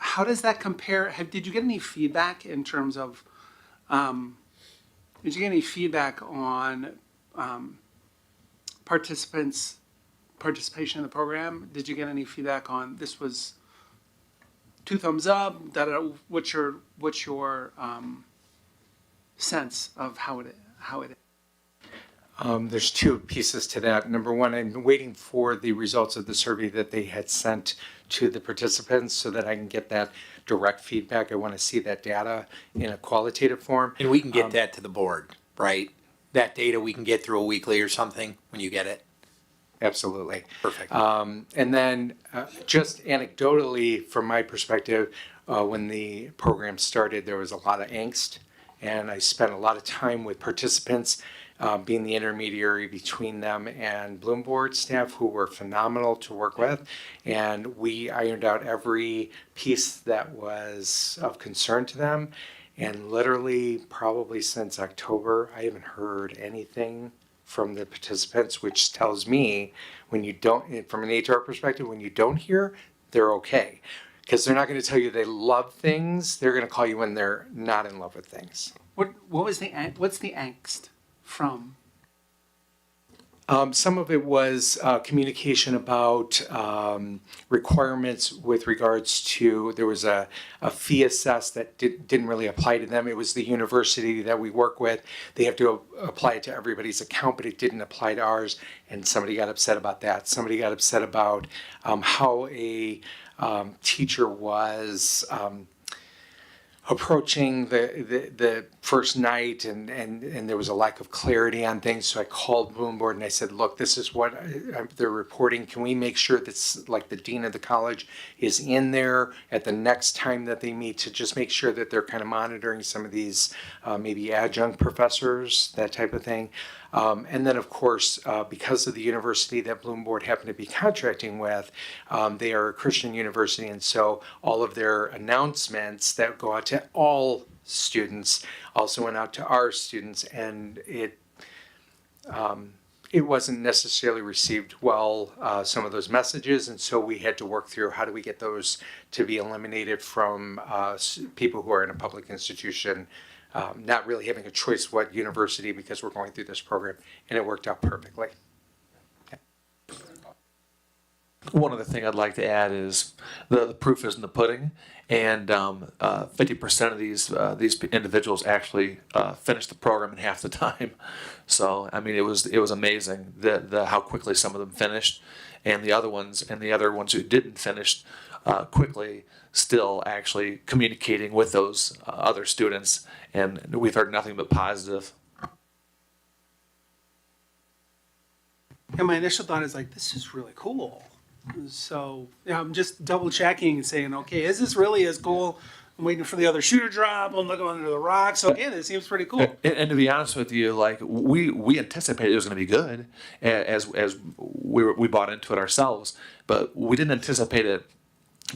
How does that compare? Did you get any feedback in terms of, did you get any feedback on participation in the program? Did you get any feedback on this was 2 thumbs up? What's your sense of how it is? There's 2 pieces to that. Number one, I'm waiting for the results of the survey that they had sent to the participants so that I can get that direct feedback. I want to see that data in a qualitative form. And we can get that to the board, right? That data we can get through a weekly or something when you get it. Absolutely. Perfect. And then just anecdotally, from my perspective, when the program started, there was a lot of angst. And I spent a lot of time with participants, being the intermediary between them and Bloom Board staff who were phenomenal to work with. And we ironed out every piece that was of concern to them. And literally, probably since October, I haven't heard anything from the participants, which tells me when you don't, from an HR perspective, when you don't hear, they're okay. Because they're not going to tell you they love things. They're going to call you when they're not in love with things. What's the angst from? Some of it was communication about requirements with regards to, there was a fee assessed that didn't really apply to them. It was the university that we work with. They have to apply it to everybody's account, but it didn't apply to ours. And somebody got upset about that. Somebody got upset about how a teacher was approaching the first night and there was a lack of clarity on things. So I called Bloom Board and I said, look, this is what they're reporting. Can we make sure that's like the dean of the college is in there at the next time that they meet to just make sure that they're kind of monitoring some of these maybe adjunct professors, that type of thing. And then, of course, because of the university that Bloom Board happened to be contracting with, they are a Christian university, and so all of their announcements that go out to all students also went out to our students, and it wasn't necessarily received well, some of those messages, and so we had to work through how do we get those to be eliminated from people who are in a public institution. Not really having a choice what university because we're going through this program, and it worked out perfectly. One other thing I'd like to add is the proof is in the pudding, and 50% of these individuals actually finished the program in half the time. So I mean, it was amazing how quickly some of them finished, and the other ones who didn't finish quickly still actually communicating with those other students, and we've heard nothing but positive. And my initial thought is like, this is really cool. So I'm just double checking and saying, okay, is this really as cool? I'm waiting for the other shoe to drop. I'm looking under the rock. So again, it seems pretty cool. And to be honest with you, like we anticipated it was going to be good as we bought into it ourselves, but we didn't anticipate it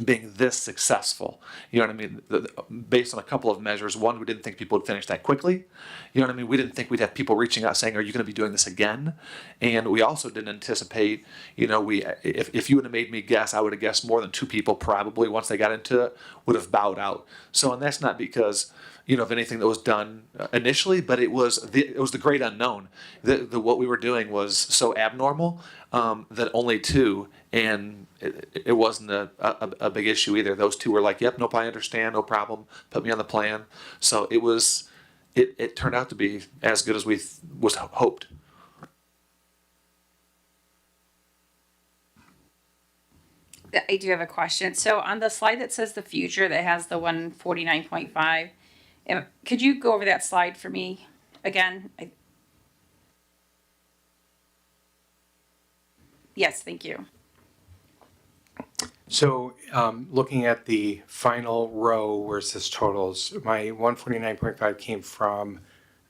being this successful. You know what I mean? Based on a couple of measures. One, we didn't think people would finish that quickly. You know what I mean? We didn't think we'd have people reaching out saying, are you going to be doing this again? And we also didn't anticipate, if you would have made me guess, I would have guessed more than 2 people probably once they got into it would have bowed out. So, and that's not because, of anything that was done initially, but it was the great unknown. What we were doing was so abnormal that only 2 and it wasn't a big issue either. Those two were like, "Yep, nope, I understand, no problem. Put me on the plan." So it turned out to be as good as we was hoped. I do have a question. So on the slide that says the future that has the 149.5, could you go over that slide for me again? Yes, thank you. So, looking at the final row where it says totals, my 149.5 came from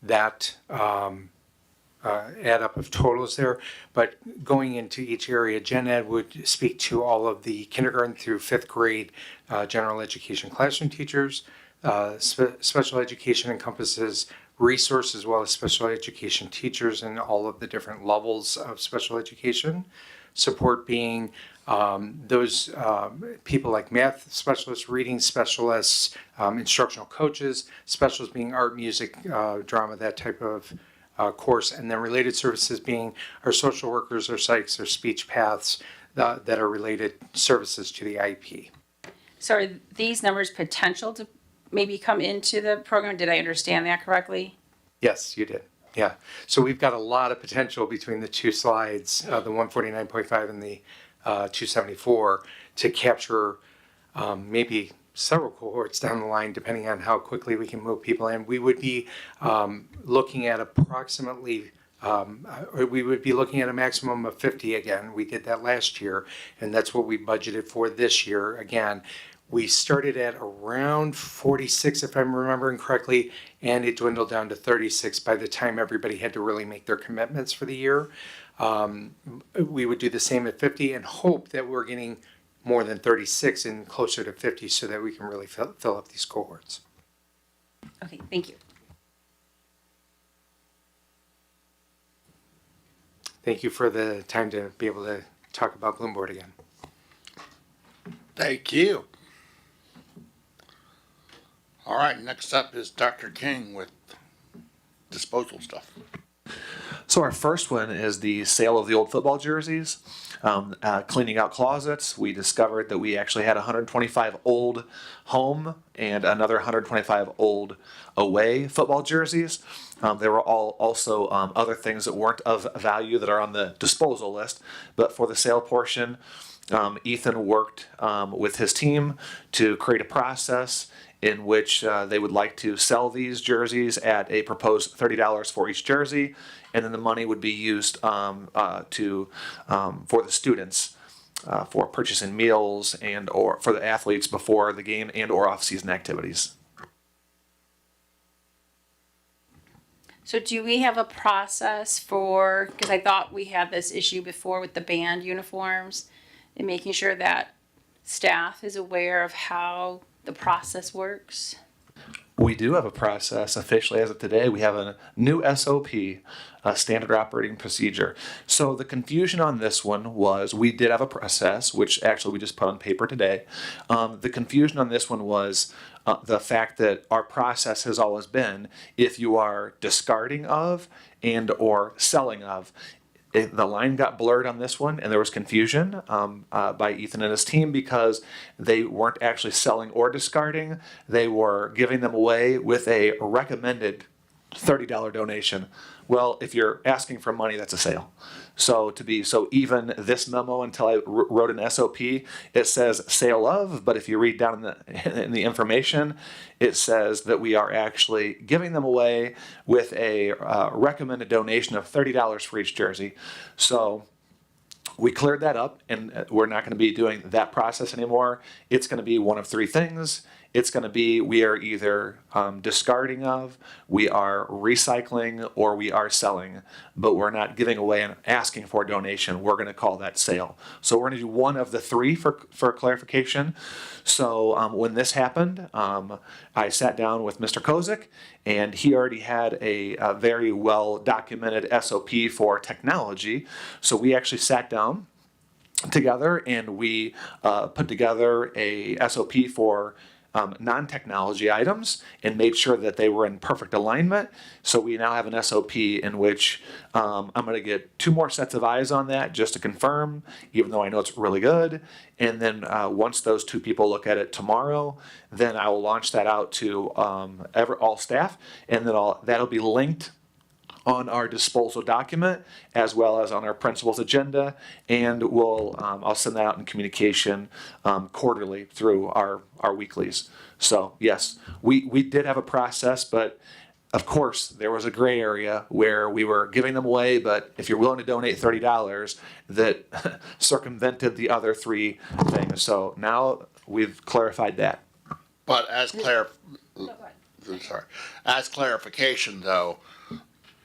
that add up of totals there. But going into each area, Gen Ed would speak to all of the kindergarten through fifth grade general education classroom teachers. Special education encompasses resource as well as special education teachers and all of the different levels of special education. Support being those people like math specialists, reading specialists, instructional coaches, specialists being art, music, drama, that type of course, and then related services being our social workers, our psychs, our speech paths that are related services to the IEP. So are these numbers potential to maybe come into the program? Did I understand that correctly? Yes, you did. Yeah. So we've got a lot of potential between the two slides, the 149.5 and the 274, to capture maybe several cohorts down the line, depending on how quickly we can move people in. We would be looking at approximately, we would be looking at a maximum of 50 again. We did that last year, and that's what we budgeted for this year. Again, we started at around 46, if I'm remembering correctly, and it dwindled down to 36 by the time everybody had to really make their commitments for the year. We would do the same at 50 and hope that we're getting more than 36 and closer to 50 so that we can really fill up these cohorts. Okay, thank you. Thank you for the time to be able to talk about Bloom Board again. Thank you. All right, next up is Dr. King with disposal stuff. So our first one is the sale of the old football jerseys. Cleaning out closets, we discovered that we actually had 125 old home and another 125 old away football jerseys. There were also other things that weren't of value that are on the disposal list, but for the sale portion, Ethan worked with his team to create a process in which they would like to sell these jerseys at a proposed $30 for each jersey, and then the money would be used for the students for purchasing meals and or for the athletes before the game and or off-season activities. So do we have a process for, because I thought we had this issue before with the band uniforms and making sure that staff is aware of how the process works? We do have a process officially as of today. We have a new SOP, a standard operating procedure. So the confusion on this one was we did have a process, which actually we just put on paper today. The confusion on this one was the fact that our process has always been if you are discarding of and or selling of. The line got blurred on this one, and there was confusion by Ethan and his team because they weren't actually selling or discarding. They were giving them away with a recommended $30 donation. Well, if you're asking for money, that's a sale. So even this memo, until I wrote an SOP, it says sale of, but if you read down in the information, it says that we are actually giving them away with a recommended donation of $30 for each jersey. So we cleared that up, and we're not going to be doing that process anymore. It's going to be one of three things. It's going to be we are either discarding of, we are recycling, or we are selling, but we're not giving away and asking for a donation. We're going to call that sale. So we're going to do one of the three for clarification. So when this happened, I sat down with Mr. Kozik, and he already had a very well documented SOP for technology. So we actually sat down together and we put together a SOP for non-technology items and made sure that they were in perfect alignment. So we now have an SOP in which I'm going to get 2 more sets of eyes on that just to confirm, even though I know it's really good. And then once those 2 people look at it tomorrow, then I will launch that out to all staff, and then that'll be linked on our disposal document as well as on our principal's agenda, and I'll send that out in communication quarterly through our weeklies. So yes, we did have a process, but of course there was a gray area where we were giving them away, but if you're willing to donate $30, that circumvented the other 3 things. So now we've clarified that. But as clarification though,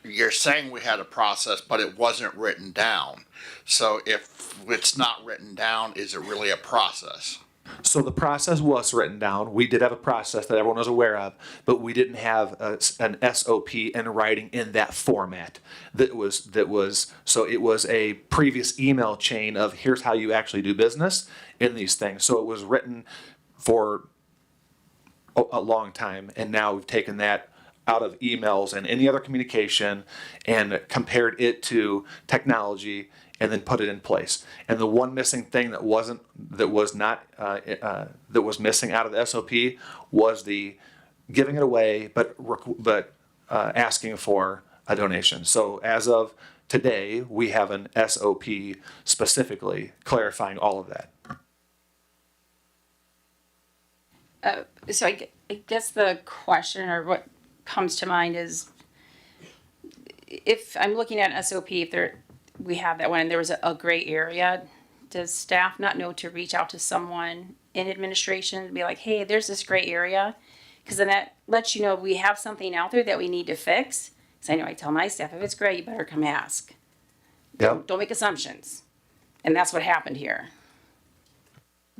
you're saying we had a process, but it wasn't written down. So if it's not written down, is it really a process? So the process was written down. We did have a process that everyone was aware of, but we didn't have an SOP in writing in that format. So it was a previous email chain of here's how you actually do business in these things. So it was written for a long time, and now we've taken that out of emails and any other communication and compared it to technology and then put it in place. And the one missing thing that was missing out of the SOP was the giving it away, but asking for a donation. So as of today, we have an SOP specifically clarifying all of that. So I guess the question or what comes to mind is if I'm looking at SOP, we have that one and there was a gray area, does staff not know to reach out to someone in administration and be like, hey, there's this gray area? Because then that lets you know we have something out there that we need to fix. Because I know I tell my staff, if it's gray, you better come ask. Yep. Don't make assumptions. And that's what happened here.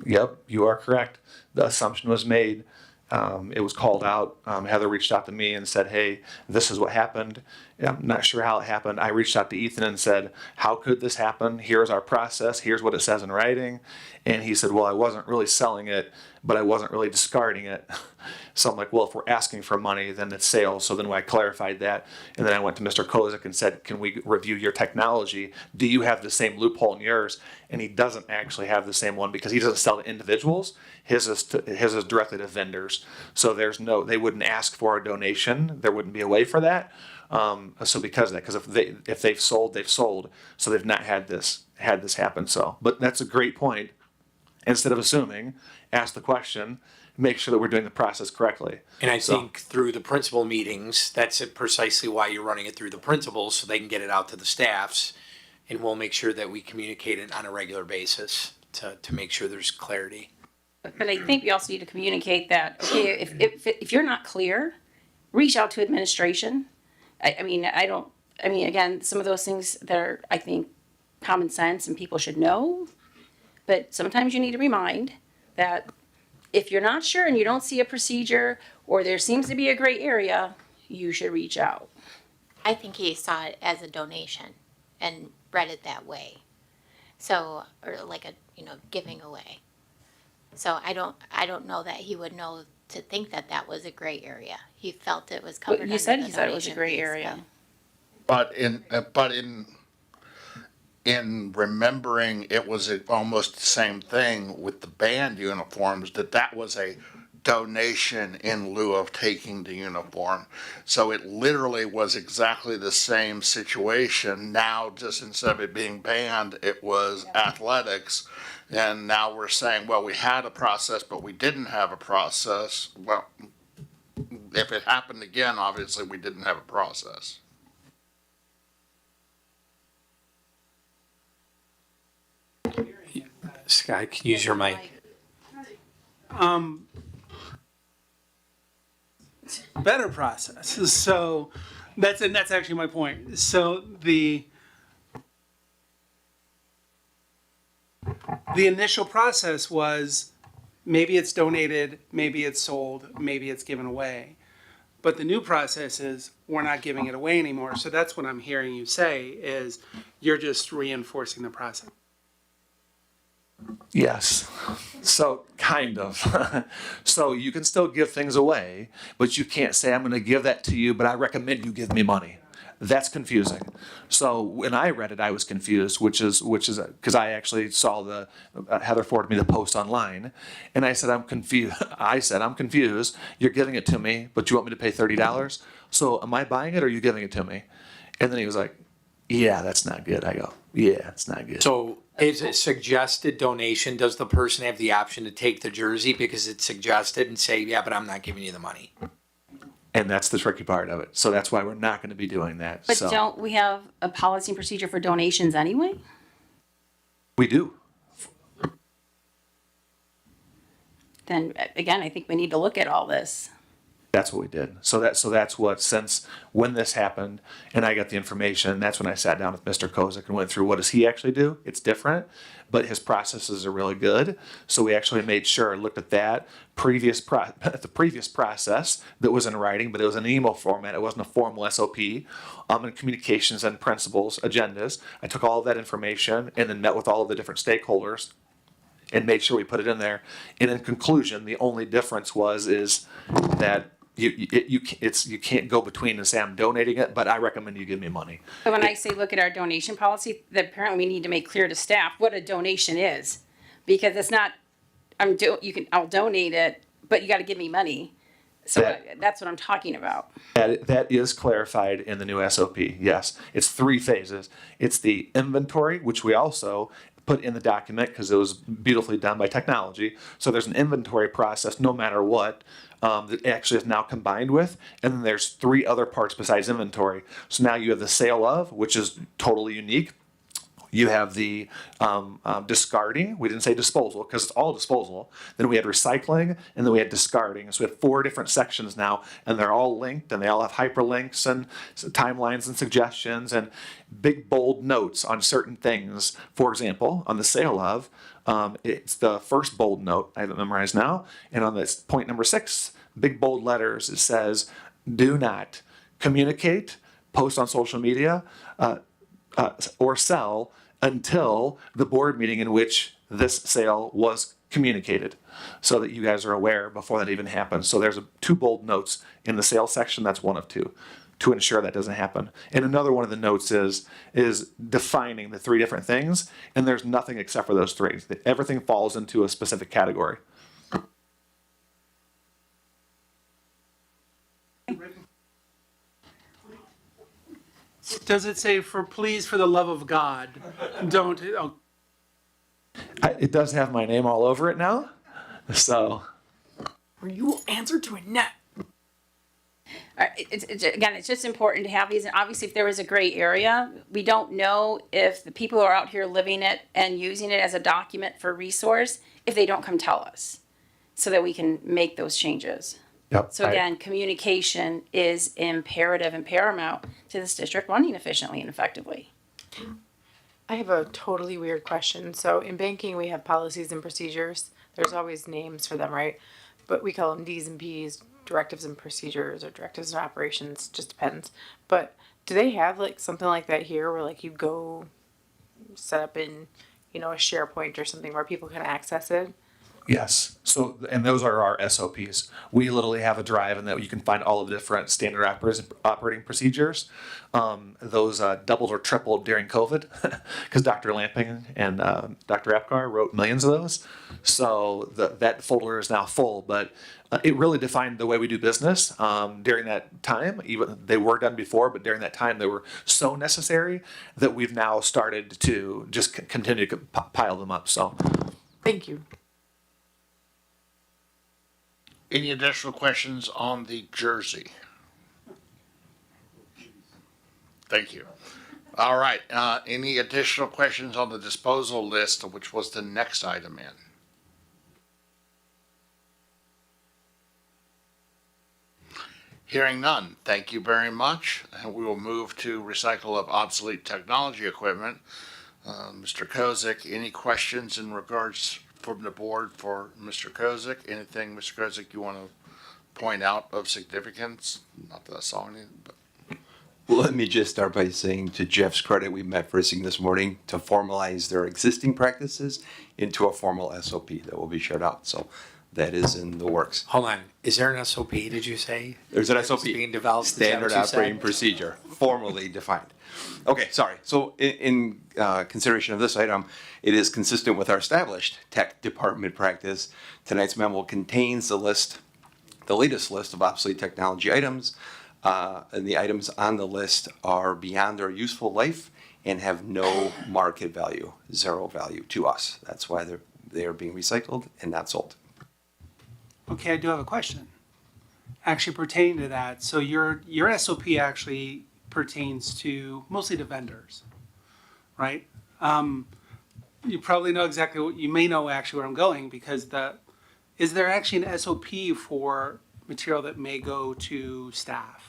Yep, you are correct. The assumption was made. It was called out. Heather reached out to me and said, hey, this is what happened. I'm not sure how it happened. I reached out to Ethan and said, how could this happen? Here's our process. Here's what it says in writing. And he said, well, I wasn't really selling it, but I wasn't really discarding it. So I'm like, well, if we're asking for money, then it's sales. So then I clarified that. And then I went to Mr. Kozik and said, can we review your technology? Do you have the same loophole in yours? And he doesn't actually have the same one because he doesn't sell to individuals. His is directly to vendors. So they wouldn't ask for a donation. There wouldn't be a way for that. So because of that, because if they've sold, they've sold. So they've not had this happen. So, but that's a great point. Instead of assuming, ask the question, make sure that we're doing the process correctly. And I think through the principal meetings, that's precisely why you're running it through the principals, so they can get it out to the staffs. And we'll make sure that we communicate it on a regular basis to make sure there's clarity. But I think we also need to communicate that, okay, if you're not clear, reach out to administration. I mean, again, some of those things that are, I think, common sense and people should know. But sometimes you need to remind that if you're not sure and you don't see a procedure or there seems to be a gray area, you should reach out. I think he saw it as a donation and read it that way. So, or like a, giving away. So I don't know that he would know to think that that was a gray area. He felt it was covered. But you said he thought it was a gray area. But in remembering, it was almost the same thing with the band uniforms, that was a donation in lieu of taking the uniform. So it literally was exactly the same situation. Now, just instead of it being band, it was athletics. And now we're saying, well, we had a process, but we didn't have a process. Well, if it happened again, obviously we didn't have a process. Scott, can you use your mic? Better process. So that's actually my point. So the initial process was maybe it's donated, maybe it's sold, maybe it's given away. But the new process is we're not giving it away anymore. So that's what I'm hearing you say is you're just reinforcing the process. Yes. So, kind of. So, you can still give things away, but you can't say, I'm going to give that to you, but I recommend you give me money. That's confusing. So, when I read it, I was confused, which is because I actually saw Heather forwarded me the post online, and I said, I'm confused. I said, I'm confused. You're giving it to me, but you want me to pay $30? So, am I buying it or are you giving it to me? And then he was like, yeah, that's not good. I go, yeah, it's not good. So is it suggested donation? Does the person have the option to take the jersey because it's suggested and say, yeah, but I'm not giving you the money? And that's the tricky part of it. So that's why we're not going to be doing that. But So don't we have a policy and procedure for donations anyway? we do. Then again, I think we need to look at all this. That's what we did. So that's what, since when this happened and I got the information, that's when I sat down with Mr. Kozik and went through what does he actually do? It's different, but his processes are really good. So we actually made sure, looked at that the previous process that was in writing, but it was an email format. It wasn't a formal SOP, and communications and principles, agendas. I took all of that information and then met with all of the different stakeholders and made sure we put it in there. And in conclusion, the only difference is that you can't go between and say I'm donating it, but I recommend you give me money. But when I say look at our donation policy, that apparently we need to make clear to staff what a donation is, because it's not I'll donate it, but you got to give me money. So that's what I'm talking about. That is clarified in the new SOP. Yes, it's 3 phases. It's the inventory, which we also put in the document because it was beautifully done by technology. So there's an inventory process no matter what that actually is now combined with. And then there's 3 other parts besides inventory. So now you have the sale of, which is totally unique. You have the discarding. We didn't say disposal because it's all disposal. Then we had recycling, and then we had discarding. So we have 4 different sections now, and they're all linked, and they all have hyperlinks and timelines and suggestions and big bold notes on certain things. For example, on the sale of, it's the first bold note. I have it memorized now. And on this point number 6, big bold letters, it says, do not communicate, post on social media, or sell until the board meeting in which this sale was communicated, so that you guys are aware before that even happens. So there's 2 bold notes in the sales section. That's one of 2 to ensure that doesn't happen. And another one of the notes is defining the 3 different things, and there's nothing except for those 3. Everything falls into a specific category. Does it say please, for the love of God, don't, oh. It does have my name all over it now, so. Or you will answer to a net. It's just important to have these. And obviously, if there is a gray area, we don't know if the people who are out here living it and using it as a document for resource, if they don't come tell us, so that we can make those changes. Yep. So again, communication is imperative and paramount to this district running efficiently and effectively. I have a totally weird question. So in banking, we have policies and procedures. There's always names for them, right? But we call them Ds and Ps, directives and procedures, or directives and operations, just depends. But do they have like something like that here where like you go set up in, a SharePoint or something where people can access it? Yes. So, and those are our SOPs. We literally have a drive in that you can find all of the different standard operating procedures. Those doubled or tripled during COVID because Dr. Lamping and Dr. Apgar wrote millions of those. So that folder is now full, but it really defined the way we do business during that time. Even they were done before, but during that time they were so necessary that we've now started to just continue to pile them up. So, thank you. Any additional questions on the jersey? Thank you. All right. Any additional questions on the disposal list, which was the next item in? Hearing none, thank you very much. And we will move to recycle of obsolete technology equipment. Mr. Kozik, any questions in regards from the board for Mr. Kozik? Anything, Mr. Kozik, you want to point out of significance? Not that I saw any, but. Well, let me just start by saying, to Jeff's credit, we met first thing this morning to formalize their existing practices into a formal SOP that will be shared out. So that is in the works. Hold on. Is there an SOP, did you say? There's an SOP. It's being developed. Is that Standard what you said? operating procedure, formally defined. Okay, sorry. So in consideration of this item, it is consistent with our established tech department practice. Tonight's memo contains the latest list of obsolete technology items. And the items on the list are beyond their useful life and have no market value, zero value to us. That's why they're being recycled and not sold. Okay, I do have a question. Actually pertaining to that, so your SOP actually pertains to mostly to vendors, right? You probably know exactly what, you may know actually where I'm going, because is there actually an SOP for material that may go to staff?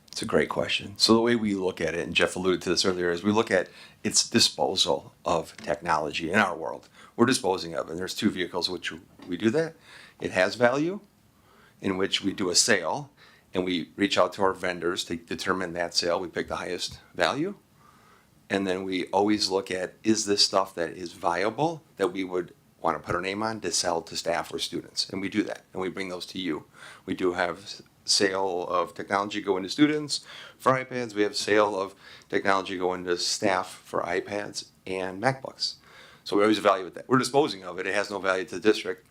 It's a great question. So the way we look at it, and Jeff alluded to this earlier, is we look at its disposal of technology in our world. We're disposing of, and there's two vehicles which we do that. It has value, in which we do a sale, and we reach out to our vendors to determine that sale. We pick the highest value. And then we always look at, is this stuff that is viable that we would want to put our name on to sell to staff or students? And we do that, and we bring those to you. We do have sale of technology going to students for iPads. We have sale of technology going to staff for iPads and MacBooks. So we always evaluate that. We're disposing of it. It has no value to the district,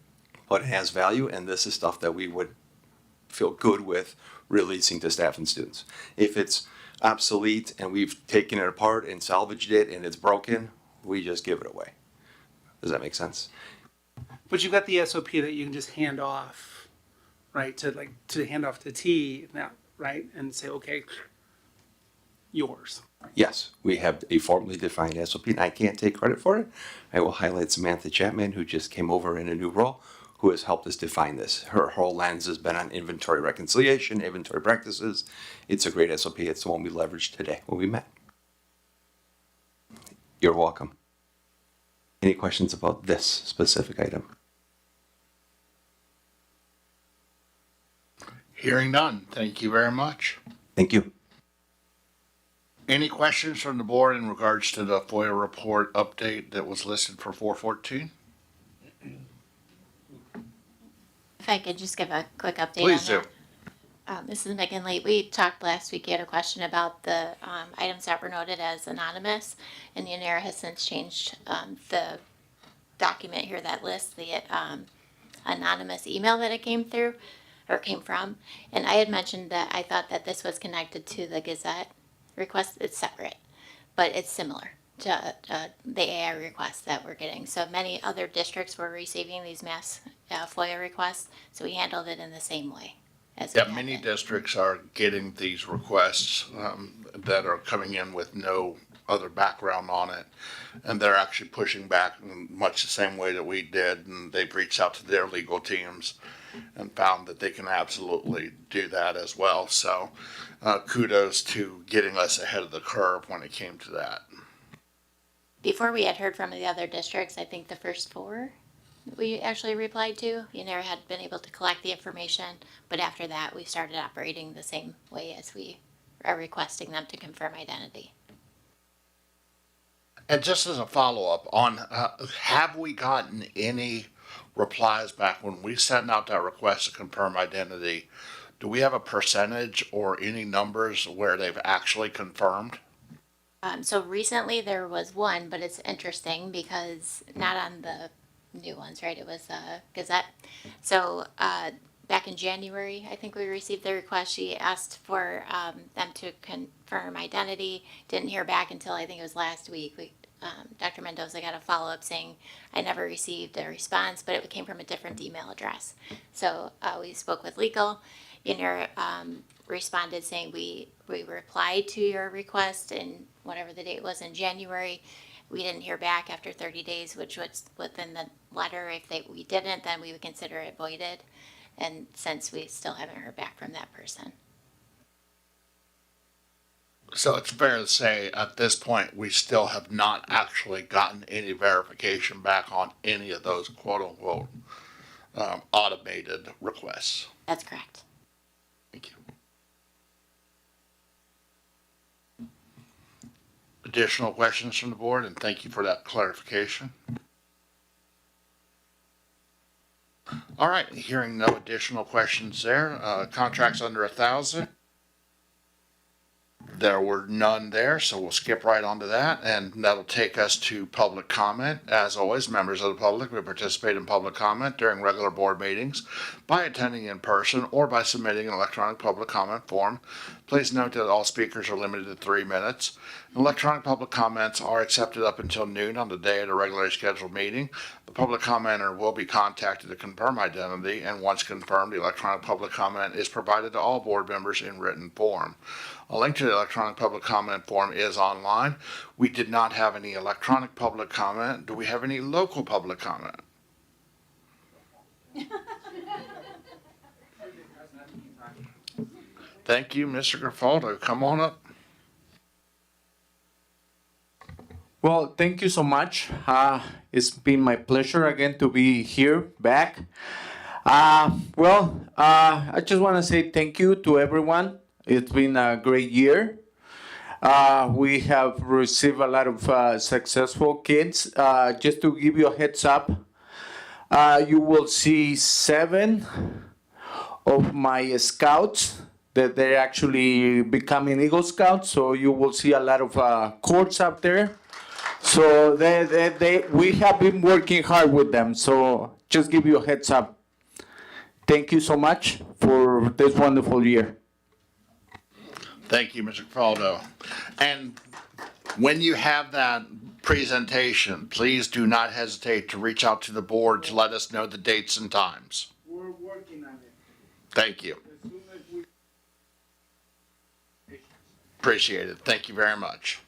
but it has value, and this is stuff that we would feel good with releasing to staff and students. If it's obsolete and we've taken it apart and salvaged it and it's broken, we just give it away. Does that make sense? But you've got the SOP that you can just hand off, right? To hand off to T now, right? And say, okay, yours. Yes, we have a formally defined SOP, and I can't take credit for it. I will highlight Samantha Chapman, who just came over in a new role, who has helped us define this. Her whole lens has been on inventory reconciliation, inventory practices. It's a great SOP. It's the one we leveraged today when we met. You're welcome. Any questions about this specific item? Hearing none, thank you very much. Thank you. Any questions from the board in regards to the FOIA report update that was listed for 414? If I could just give a quick update Please on do. that. This is Megan Lee. We talked last week, you had a question about the items that were noted as anonymous, and UNERA has since changed the document here that lists the anonymous email that it came through, or came from. And I had mentioned that I thought that this was connected to the Gazette request. It's separate, but it's similar to the AI requests that we're getting. So many other districts were receiving these mass FOIA requests, so we handled it in the same way. Yeah, many districts are getting these requests that are coming in with no other background on it. And they're actually pushing back in much the same way that we did. And they've reached out to their legal teams and found that they can absolutely do that as well. So kudos to getting us ahead of the curve when it came to that. Before we had heard from the other districts, I think the first 4 we actually replied to, UNERA had been able to collect the information, but after that we started operating the same way as we are requesting them to confirm identity. And just as a follow-up on, have we gotten any replies back when we sent out that request to confirm identity? Do we have a percentage or any numbers where they've actually confirmed? So recently there was one, but it's interesting because not on the new ones, right? It was Gazette. So back in January, I think we received the request. She asked for them to confirm identity. Didn't hear back until I think it was last week. Dr. Mendoza got a follow-up saying, I never received a response, but it came from a different email address. So we spoke with legal. UNERA responded saying we replied to your request in whatever the date was in January. We didn't hear back after 30 days, which was within the letter. If we didn't, then we would consider it voided. And since we still haven't heard back from that person. So it's fair to say at this point, we still have not actually gotten any verification back on any of those quote-unquote automated requests. That's correct. Thank you. additional questions from the board, and thank you for that clarification. All right, hearing no additional questions there, contracts under 1,000. There were none there, so we'll skip right on to that, and that'll take us to public comment. As always, members of the public will participate in public comment during regular board meetings by attending in person or by submitting an electronic public comment form. Please note that all speakers are limited to 3 minutes. Electronic public comments are accepted up until noon on the day of the regularly scheduled meeting. The public commenter will be contacted to confirm identity, and once confirmed, the electronic public comment is provided to all board members in written form. A link to the electronic public comment form is online. We did not have any electronic public comment. Do we have any local public comment? Thank you, Mr. Grafaldo. Come on up. Well, thank you so much. It's been my pleasure again to be here back. I just want to say thank you to everyone. It's been a great year. We have received a lot of successful kids. Just to give you a heads up, you will see 7 of my scouts that they're actually becoming Eagle Scouts. So you will see a lot of courts out there. So we have been working hard with them. So just give you a heads up. Thank you so much for this wonderful year. Thank you, Mr. Grafaldo. And when you have that presentation, please do not hesitate to reach out to the board to let us know the dates and times. We're working on it. Thank you. As soon as we... Appreciate it. Thank you very much.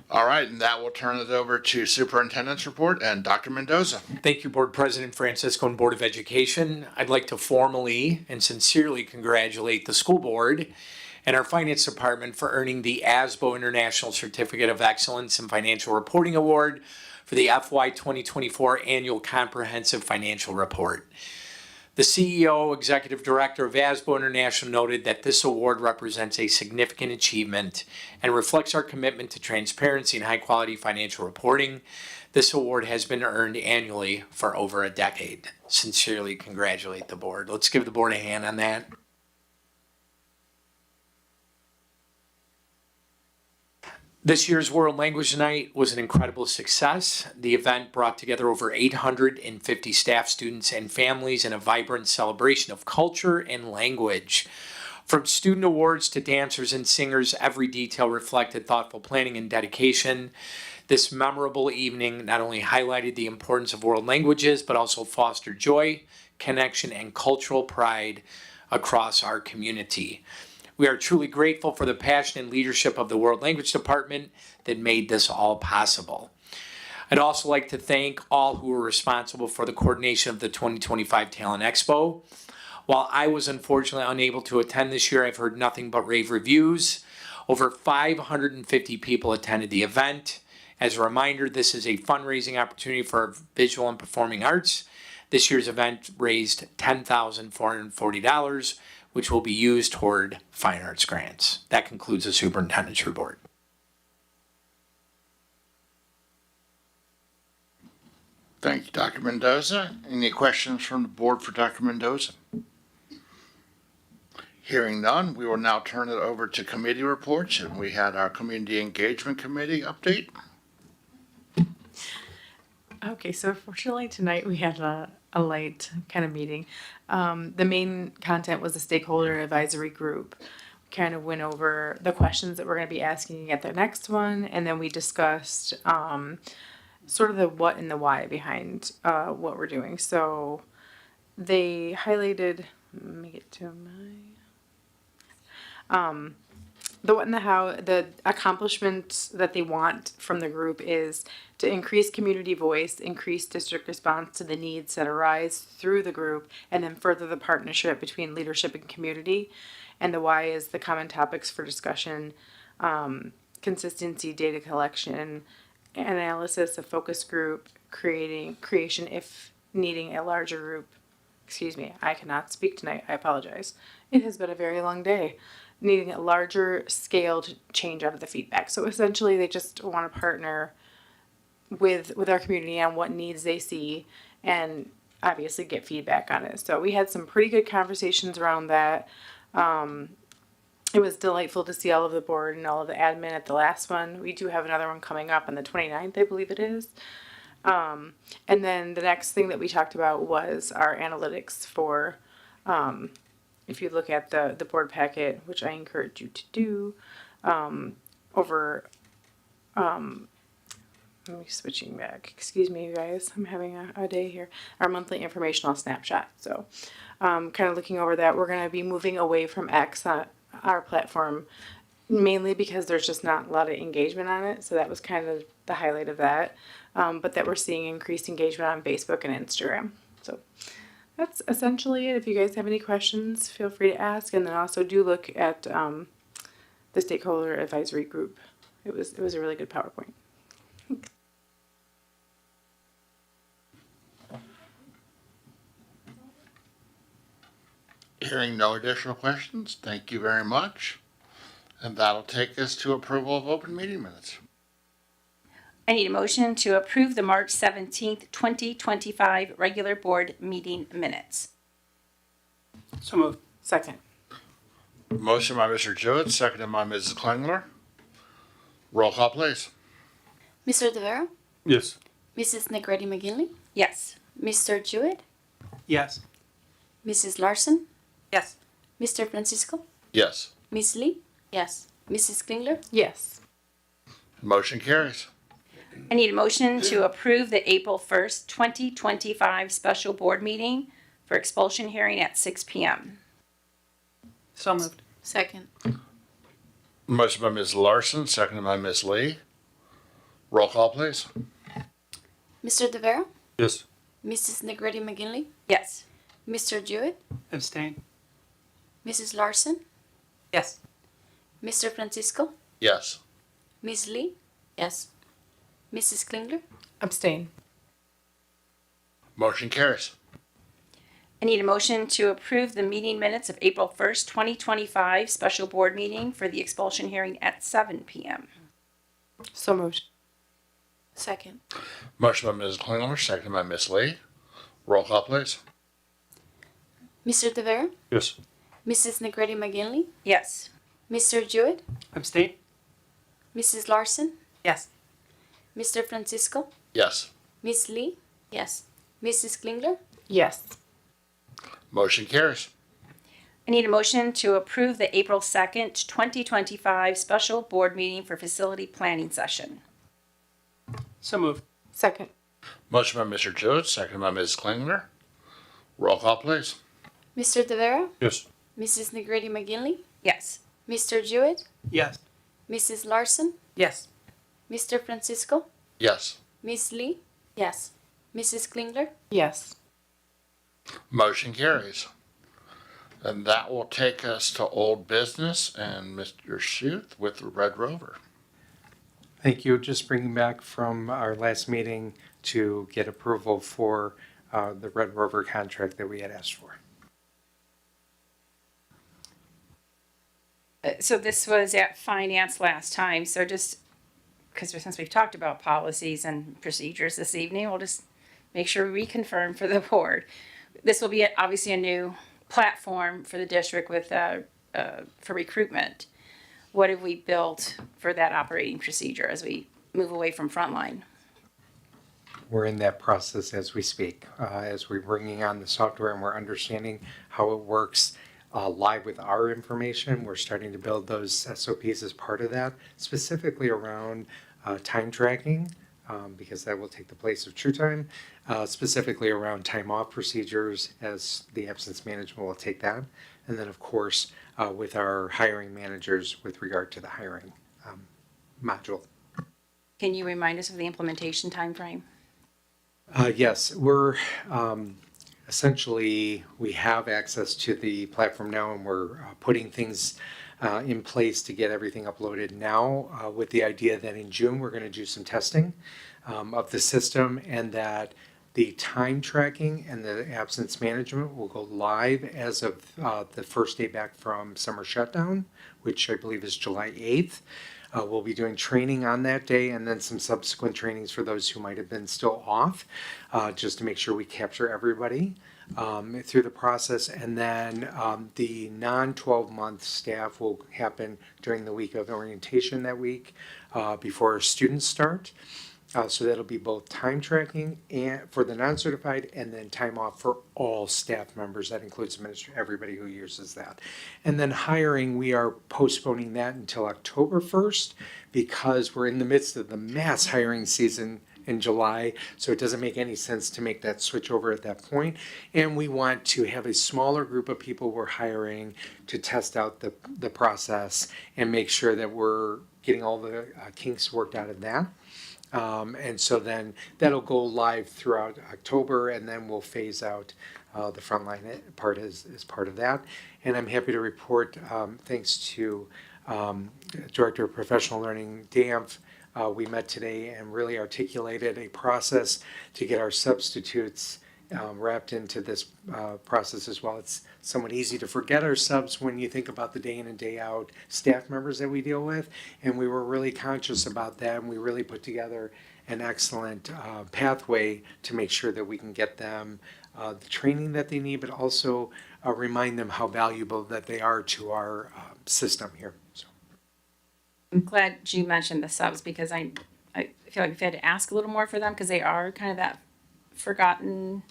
All right, and that will turn it over to Superintendent's report and Dr. Mendoza. Thank you, Board President Francisco and Board of Education. I'd like to formally and sincerely congratulate the school board and our finance department for earning the ASBO International Certificate of Excellence in Financial Reporting Award for the FY 2024 Annual Comprehensive Financial Report. The CEO, Executive Director of ASBO International noted that this award represents a significant achievement and reflects our commitment to transparency and high-quality financial reporting. This award has been earned annually for over a decade. Sincerely congratulate the board. Let's give the board a hand on that. This year's World Language Night was an incredible success. The event brought together over 850 staff, students, and families in a vibrant celebration of culture and language. From student awards to dancers and singers, every detail reflected thoughtful planning and dedication. This memorable evening not only highlighted the importance of world languages, but also fostered joy, connection, and cultural pride across our community. We are truly grateful for the passion and leadership of the World Language Department that made this all possible. I'd also like to thank all who were responsible for the coordination of the 2025 Talent Expo. While I was unfortunately unable to attend this year, I've heard nothing but rave reviews. Over 550 people attended the event. As a reminder, this is a fundraising opportunity for visual and performing arts. This year's event raised $10,440, which will be used toward fine arts grants. That concludes the superintendent's report. Thank you, Dr. Mendoza. Any questions from the board for Dr. Mendoza? Hearing none, we will now turn it over to committee reports, and we had our Community Engagement Committee update. Okay, so fortunately tonight we had a light kind of meeting. The main content was the stakeholder advisory group. Kind of went over the questions that we're going to be asking at the next one, and then we discussed sort of the what and the why behind what we're doing. So they highlighted, let me get to my, the what and the how. The accomplishment that they want from the group is to increase community voice, increase district response to the needs that arise through the group, and then further the partnership between leadership and community. And the why is the common topics for discussion, consistency, data collection, analysis, a focus group, creation if needing a larger group. Excuse me, I cannot speak tonight. I apologize. It has been a very long day. needing a larger scale to change out of the feedback. So essentially, they just want to partner with our community on what needs they see and obviously get feedback on it. So we had some pretty good conversations around that. It was delightful to see all of the board and all of the admin at the last one. We do have another one coming up on the 29th, I believe it is. And then the next thing that we talked about was our analytics for, if you look at the board packet, which I encourage you to do, over, let me switching back. Excuse me, you guys. I'm having a day here. Our monthly informational snapshot. So, kind of looking over that, we're going to be moving away from X, our platform, mainly because there's just not a lot of engagement on it. So that was kind of the highlight of that. But that we're seeing increased engagement on Facebook and Instagram. So that's essentially it. If you guys have any questions, feel free to ask. And then also do look at the stakeholder advisory group. It was a really good PowerPoint. Hearing no additional questions, thank you very much. And that'll take us to approval of open meeting minutes. I need a motion to approve the March 17th, 2025 regular board meeting minutes. So moved. Second. Motion by Mr. Jewett, seconded by Mrs. Klingler. Roll call, please. Mr. DeVero? Yes. Mrs. Negretti McGinley? Yes. Mr. Jewett? Yes. Mrs. Larson? Yes. Mr. Francisco? Yes. Miss Lee? Yes. Mrs. Klingler? Yes. Motion carries. I need a motion to approve the April 1st, 2025 special board meeting for expulsion hearing at 6 p.m. So moved. Second. Motion by Ms. Larson, seconded by Ms. Lee. Roll call, please. Mr. DeVero? Yes. Mrs. Negretti McGinley? Yes. Mr. Jewett? Abstain. Mrs. Larson? Yes. Mr. Francisco? Yes. Miss Lee? Yes. Mrs. Klingler? Abstain. Motion carries. I need a motion to approve the meeting minutes of April 1st, 2025 special board meeting for the expulsion hearing at 7 p.m. So moved. Second. Motion by Ms. Klingler, seconded by Ms. Lee. Roll call, please. Mr. DeVero? Yes. Mrs. Negretti McGinley? Yes. Mr. Jewett? Abstain. Mrs. Larson? Yes. Mr. Francisco? Yes. Miss Lee? Yes. Mrs. Klingler? Yes. Motion carries. I need a motion to approve the April 2nd, 2025 special board meeting for facility planning session. So moved. Second. Motion by Mr. Jewett, seconded by Ms. Klingler. Roll call, please. Mr. DeVero? Yes. Mrs. Negretti McGinley? Yes. Mr. Jewett? Yes. Mrs. Larson? Yes. Mr. Francisco? Yes. Miss Lee? Yes. Mrs. Klingler? Yes. Motion carries. And that will take us to old business and Mr. Schuth with Red Rover. Thank you. Just bringing back from our last meeting to get approval for the Red Rover contract that we had asked for. So this was at finance last time, so just, because since we've talked about policies and procedures this evening, we'll just make sure we reconfirm for the board. This will be obviously a new platform for the district with, for recruitment. What have we built for that operating procedure as we move away from frontline? We're in that process as we speak, as we're bringing on the software and we're understanding how it works live with our information. We're starting to build those SOPs as part of that, specifically around time tracking, because that will take the place of true time, specifically around time off procedures as the absence management will take that. And then, of course, with our hiring managers with regard to the hiring module. Can you remind us of the implementation timeframe? Yes, we're essentially, we have access to the platform now and we're putting things in place to get everything uploaded now with the idea that in June we're going to do some testing of the system and that The time tracking and the absence management will go live as of the first day back from summer shutdown, which I believe is July 8th. We'll be doing training on that day and then some subsequent trainings for those who might have been still off, just to make sure we capture everybody through the process. And then the non-12-month staff will happen during the week of orientation that week before our students start. So that'll be both time tracking and for the non-certified and then time off for all staff members. That includes everybody who uses that. And then hiring, we are postponing that until October 1st because we're in the midst of the mass hiring season in July. So it doesn't make any sense to make that switch over at that point. And we want to have a smaller group of people we're hiring to test out the process and make sure that we're getting all the kinks worked out of that. And so then that'll go live throughout October, and then we'll phase out the frontline part as part of that. And I'm happy to report, thanks to Director of Professional Learning, Danf, we met today and really articulated a process to get our substitutes wrapped into this process as well. It's somewhat easy to forget our subs when you think about the day in and day out staff members that we deal with, and we were really conscious about that, and we really put together an excellent pathway to make sure that we can get them the training that they need, but also remind them how valuable that they are to our system here. So. I'm glad you mentioned the subs because I feel like I've had to ask a little more for them because they are kind of that forgotten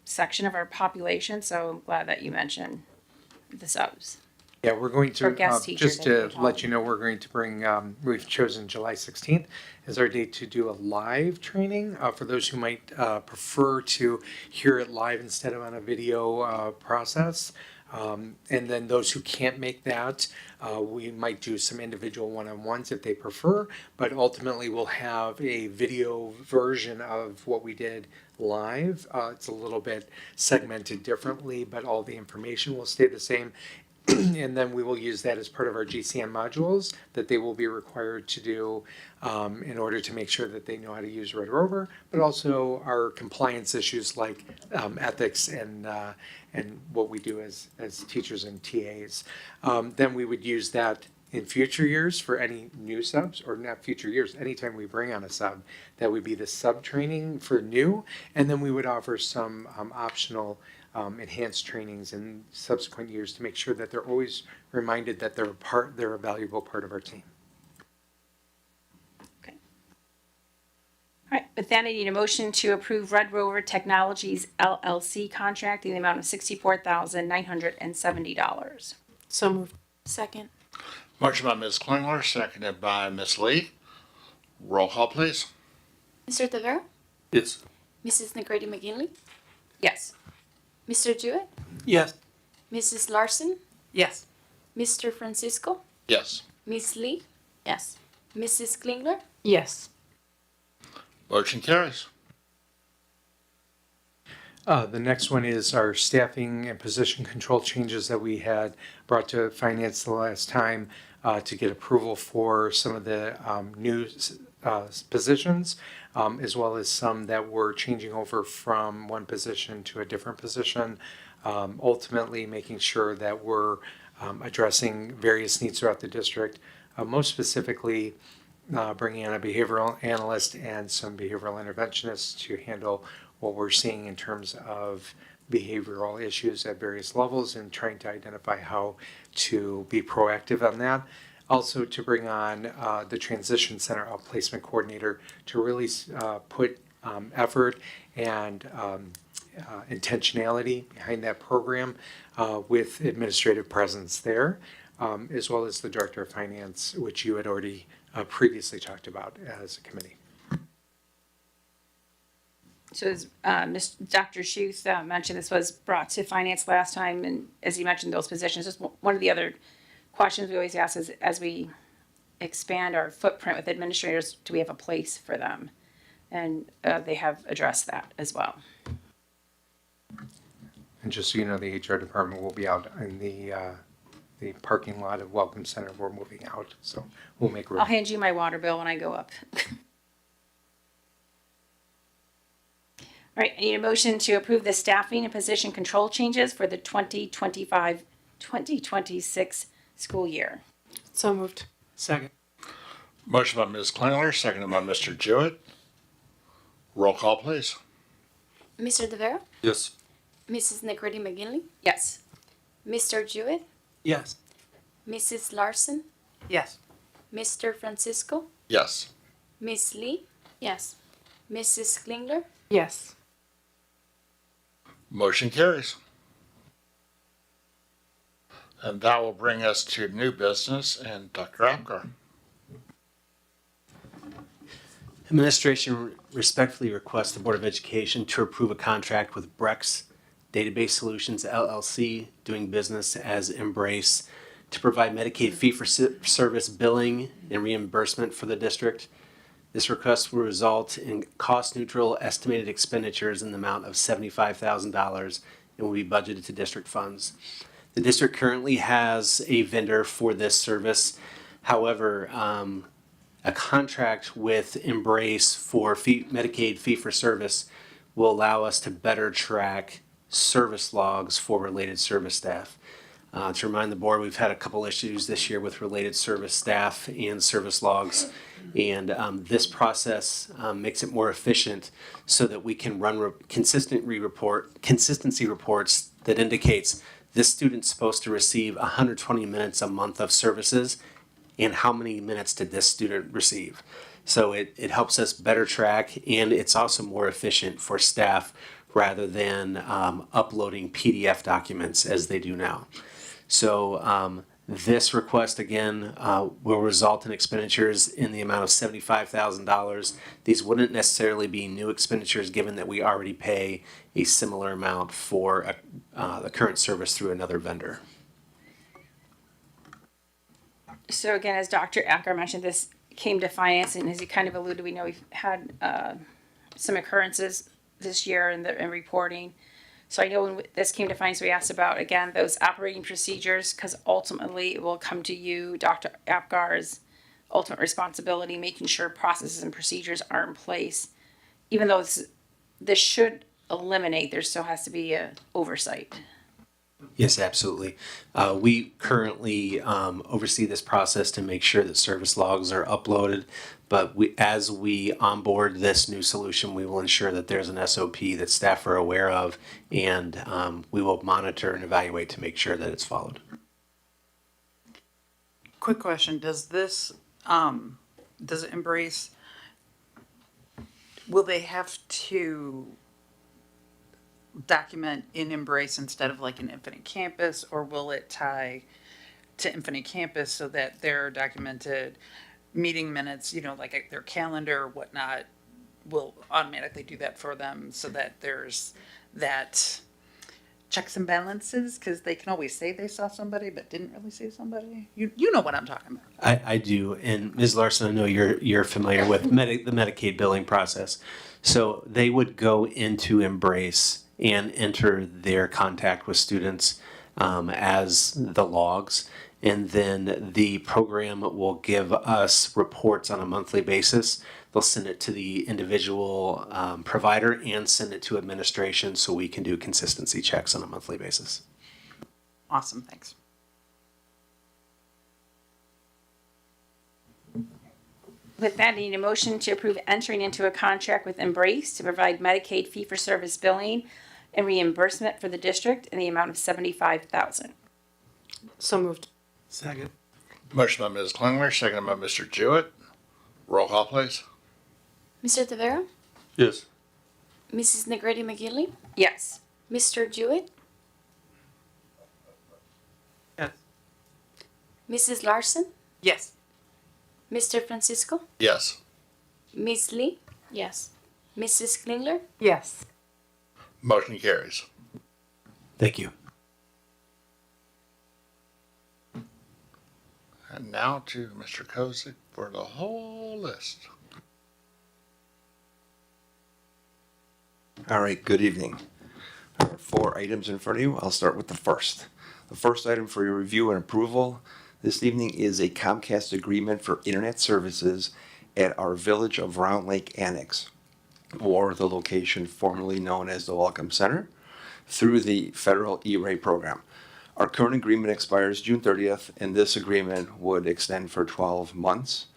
section of our population. So I'm glad that you mentioned the subs. Yeah, we're going to, just to that let you know, we're going to bring, we've chosen July 16th as our date to do a live training for those who might prefer to hear it live instead of on a video process. And then those who can't make that, we might do some individual one-on-ones if they prefer, but ultimately we'll have a video version of what we did live. It's a little bit segmented differently, but all the information will stay the same. And then we will use that as part of our GCN modules that they will be required to do in order to make sure that they know how to use Red Rover, but also our compliance issues like ethics and what we do as teachers and TAs. Then we would use that in future years for any new subs, or not future years, anytime we bring on a sub, that would be the sub training for new, and then we would offer some optional enhanced trainings in subsequent years to make sure that they're always reminded that they're a valuable part of our team. Okay. All right, with that, I need a motion to approve Red Rover Technologies LLC contract in the amount of $64,970. So moved. Second. Motion by Ms. Klingler, seconded by Ms. Lee. Roll call, please. Mr. Tavera? Yes. Mrs. Negrete McGinley? Yes. Mr. Jewett? Yes. Mrs. Larson? Yes. Mr. Francisco? Yes. Miss Lee? Yes. Mrs. Klingler? Yes. Motion carries. The next one is our staffing and position control changes that we had brought to finance the last time to get approval for some of the new positions, as well as some that were changing over from one position to a different position. Ultimately, making sure that we're addressing various needs throughout the district, most specifically bringing in a behavioral analyst and some behavioral interventionists to handle what we're seeing in terms of behavioral issues at various levels and trying to identify how to be proactive on that. Also to bring on the Transition Center Outplacement Coordinator to really put effort and intentionality behind that program with administrative presence there, as well as the Director of Finance, which you had already previously talked about as a committee. So as Dr. Schuth mentioned, this was brought to finance last time, and as you mentioned, those positions, just one of the other questions we always ask is, as we expand our footprint with administrators, do we have a place for them? And they have addressed that as well. And just so you know, the HR department will be out in the parking lot of Welcome Center. We're moving out, so we'll make room. I'll hand you my water bill when I go up. All right, I need a motion to approve the staffing and position control changes for the 2025-2026 school year. So moved. Second. Motion by Ms. Klingler, seconded by Mr. Jewett. Roll call, please. Mr. DeVero? Yes. Mrs. Negretti McGinley? Yes. Mr. Jewett? Yes. Mrs. Larson? Yes. Mr. Francisco? Yes. Miss Lee? Yes. Mrs. Klingler? Yes. Motion carries. And that will bring us to new business and Dr. Apgar. Administration respectfully requests the Board of Education to approve a contract with Brex Database Solutions LLC, doing business as Embrace, to provide Medicaid fee-for-service billing and reimbursement for the district. This request will result in cost-neutral estimated expenditures in the amount of $75,000 and will be budgeted to district funds. The district currently has a vendor for this service. However, a contract with Embrace for Medicaid fee-for-service will allow us to better track service logs for related service staff. To remind the board, we've had a couple issues this year with related service staff and service logs, and this process makes it more efficient so that we can run consistency reports that indicates this student's supposed to receive 120 minutes a month of services, and how many minutes did this student receive. So it helps us better track, and it's also more efficient for staff rather than uploading PDF documents as they do now. So this request, again, will result in expenditures in the amount of $75,000. These wouldn't necessarily be new expenditures given that we already pay a similar amount for the current service through another vendor. So again, as Dr. Acker mentioned, this came to finance, and as he kind of alluded, we know we've had some occurrences this year in reporting. So I know when this came to finance, we asked about, again, those operating procedures, because ultimately it will come to you, Dr. Apgar's ultimate responsibility, making sure processes and procedures are in place. Even though this should eliminate, there still has to be a oversight. Yes, absolutely. We currently oversee this process to make sure that service logs are uploaded, but as we onboard this new solution, we will ensure that there's an SOP that staff are aware of, and we will monitor and evaluate to make sure that it's followed. Quick question, does it embrace, will they have to document in Embrace instead of like an Infinite Campus, or will it tie to Infinite Campus so that their documented meeting minutes, like their calendar or whatnot, will automatically do that for them so that there's that checks and balances, because they can always say they saw somebody but didn't really see somebody. You know what I'm talking about. I do, and Ms. Larson, I know you're familiar with the Medicaid billing process. So they would go into Embrace and enter their contact with students as the logs. And then the program will give us reports on a monthly basis. They'll send it to the individual provider and send it to administration so we can do consistency checks on a monthly basis. Awesome, thanks. With that, I need a motion to approve entering into a contract with Embrace to provide Medicaid fee-for-service billing and reimbursement for the district in the amount of $75,000. So moved. Second. Motion by Ms. Klingler, seconded by Mr. Jewett. Roll call, please. Mr. DeVero? Yes. Mrs. Negretti McGinley? Yes. Mr. Jewett? Yes. Mrs. Larson? Yes. Mr. Francisco? Yes. Miss Lee? Yes. Mrs. Klingler? Yes. Motion carries. Thank you. And now to Mr. Kozik for the whole list. All right, good evening. There are 4 items in front of you. I'll start with the first. The first item for your review and approval this evening is a Comcast agreement for internet services at our Village of Round Lake Annex. or the location formerly known as the Welcome Center, through the federal E-rate program. Our current agreement expires June 30th, and this agreement would extend for 12 months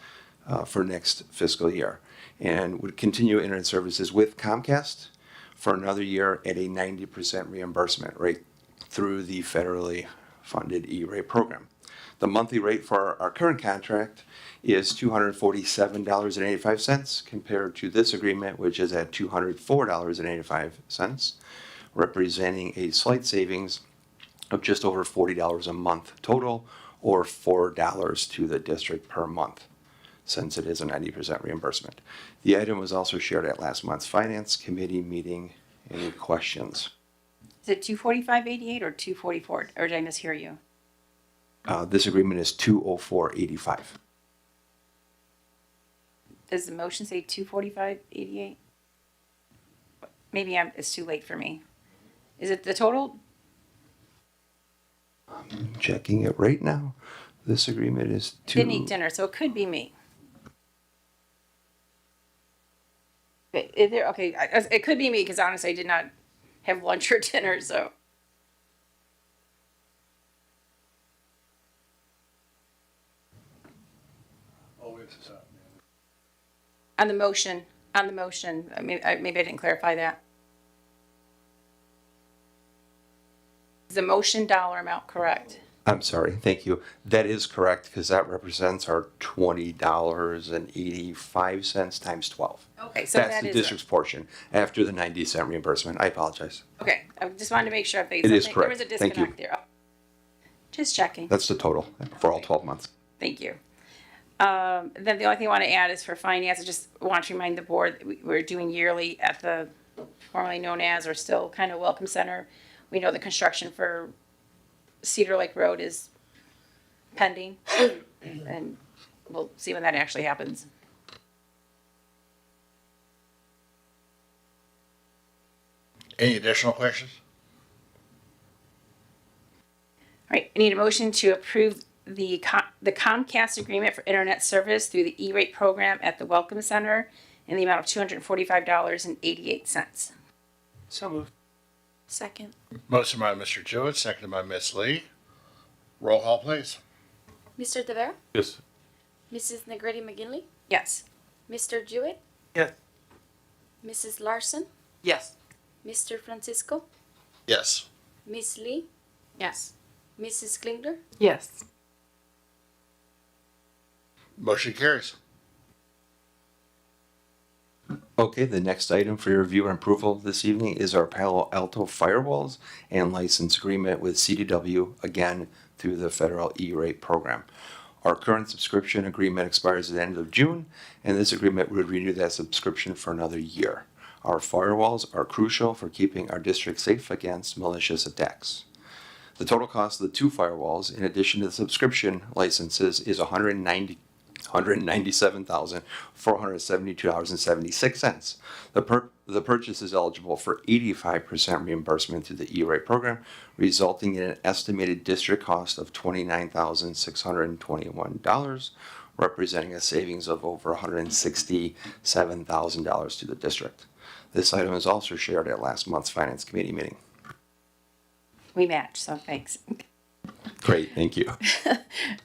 for next fiscal year, and would continue internet services with Comcast for another year at a 90% reimbursement rate through the federally funded E-rate program. The monthly rate for our current contract is $247.85 compared to this agreement, which is at $204.85, representing a slight savings of just over $40 a month total, or $4 to the district per month, since it is a 90% reimbursement. The item was also shared at last month's Finance Committee meeting. Any questions? Is it 245.88 or 244? Or did I mishear you? This agreement is 204.85. Does the motion say 245.88? Maybe it's too late for me. Is it the total? Checking it right now. This agreement is Didn't eat dinner, so it could be me. Okay, it could be me because honestly, I did not have lunch or dinner, so. On the motion, maybe I didn't clarify that. Is the motion dollar amount correct? I'm sorry, thank you. That is correct, because that represents our $20.85 times 12. Okay, so That's that the is district's portion after the 90-cent reimbursement. I apologize. Okay, I just wanted to make sure if they It is there correct. was a Thank you. disconnect there. Just checking. That's the total for all 12 months. Thank you. Then the only thing I want to add is for finance, I just want to remind the board, that we're doing yearly at the formerly known as, or still kind of Welcome Center. We know the construction for Cedar Lake Road is pending, and we'll see when that actually happens. Any additional questions? All right, I need a motion to approve the Comcast agreement for internet service through the E-rate program at the Welcome Center in the amount of $245.88. So moved. Second. Motion by Mr. Jewett, seconded by Ms. Lee. Roll call, please. Mr. Tavera? Yes. Mrs. Negretti McGinley? Yes. Mr. Jewett? Yes. Mrs. Larson? Yes. Mr. Francisco? Yes. Miss Lee? Yes. Mrs. Klingler? Yes. Motion carries. Okay, the next item for your review and approval this evening is our Palo Alto firewalls and license agreement with CDW, again through the federal E-rate program. Our current subscription agreement expires at the end of June, and this agreement would renew that subscription for another year. Our firewalls are crucial for keeping our district safe against malicious attacks. The total cost of the two firewalls, in addition to the subscription licenses, is $197,472.76. The purchase is eligible for 85% reimbursement through the E-rate program, resulting in an estimated district cost of $29,621, representing a savings of over $167,000 to the district. This item is also shared at last month's Finance Committee meeting. We match, so thanks. Great, thank you.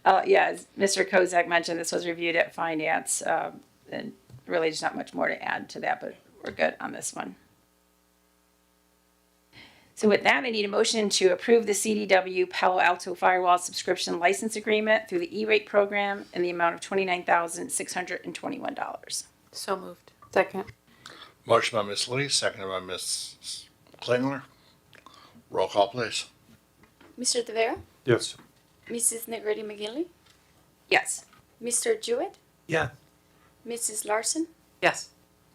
Yeah, as Mr. Kozak mentioned, this was reviewed at Finance, and really there's not much more to add to that, but we're good on this one. So with that, I need a motion to approve the CDW Palo Alto Firewall Subscription License Agreement through the E-rate program in the amount of $29,621. So moved. Second. Motion by Ms. Lee, seconded by Ms. Klingler. Roll call, please. Mr. Tavera? Yes. Mrs. Negretti McGinley? Yes. Mr. Jewett? Yeah. Mrs. Larson? Yes.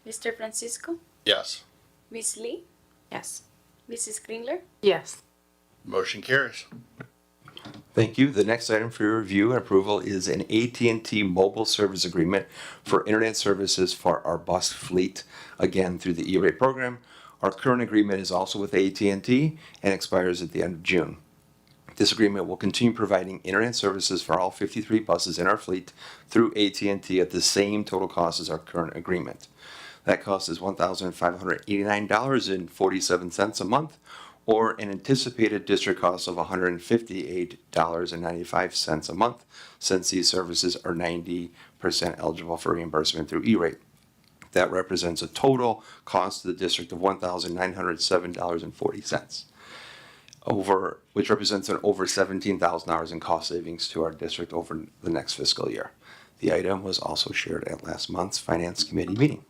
Mr. Francisco? Yes. Miss Lee? Yes. Mrs. Klingler? Yes. Motion carries. Thank you. The next item for your review and approval is an AT&T mobile service agreement for internet services for our bus fleet, again through the E-rate program. Our current agreement is also with AT&T and expires at the end of June. This agreement will continue providing internet services for all 53 buses in our fleet through AT&T at the same total cost as our current agreement. That cost is $1,589.47 a month, or an anticipated district cost of $158.95 a month, since these services are 90% eligible for reimbursement through E-rate. That represents a total cost to the district of $1,907.40, which represents an over $17,000 in cost savings to our district over the next fiscal year. The item was also shared at last month's Finance Committee meeting.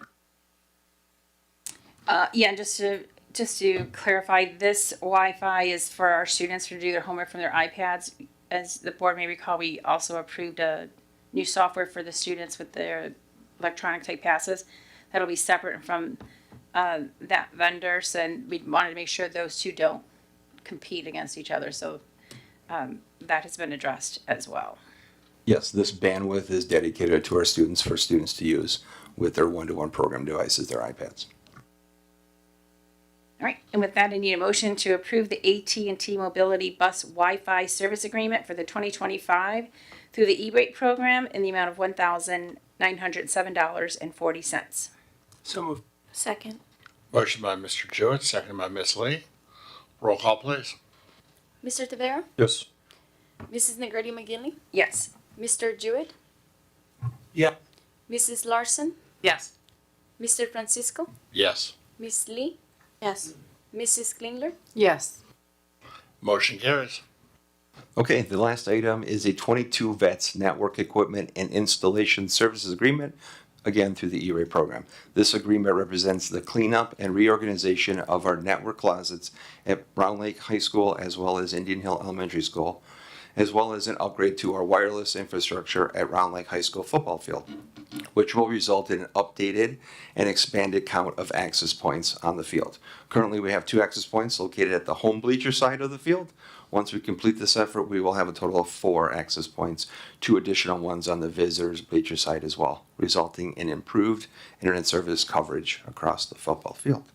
Yeah, and just to clarify, this Wi-Fi is for our students to do their homework from their iPads. As the board may recall, we also approved a new software for the students with their electronic type passes. That'll be separate from that vendor, so we wanted to make sure those two don't compete against each other. So that has been addressed as well. Yes, this bandwidth is dedicated to our students for students to use with their one-to-one program devices, their iPads. All right, and with that, I need a motion to approve the AT&T Mobility Bus Wi-Fi service agreement for the 2025 through the E-rate program in the amount of $1,907.40. So moved. Second. Motion by Mr. Jewett, seconded by Ms. Lee. Roll call, please. Mr. Tavera? Yes. Mrs. Negretti McGinley? Yes. Mr. Jewett? Yeah. Mrs. Larson? Yes. Mr. Francisco? Yes. Miss Lee? Yes. Mrs. Klingler? Yes. Motion carries. Okay, the last item is a 22 vets network equipment and installation services agreement, again through the E-rate program. This agreement represents the cleanup and reorganization of our network closets at Round Lake High School as well as Indian Hill Elementary School, as well as an upgrade to our wireless infrastructure at Round Lake High School football field, which will result in an updated and expanded count of access points on the field. Currently, we have 2 access points located at the home bleacher side of the field. Once we complete this effort, we will have a total of 4 access points, 2 additional ones on the visitors bleacher side as well, resulting in improved internet service coverage across the football field.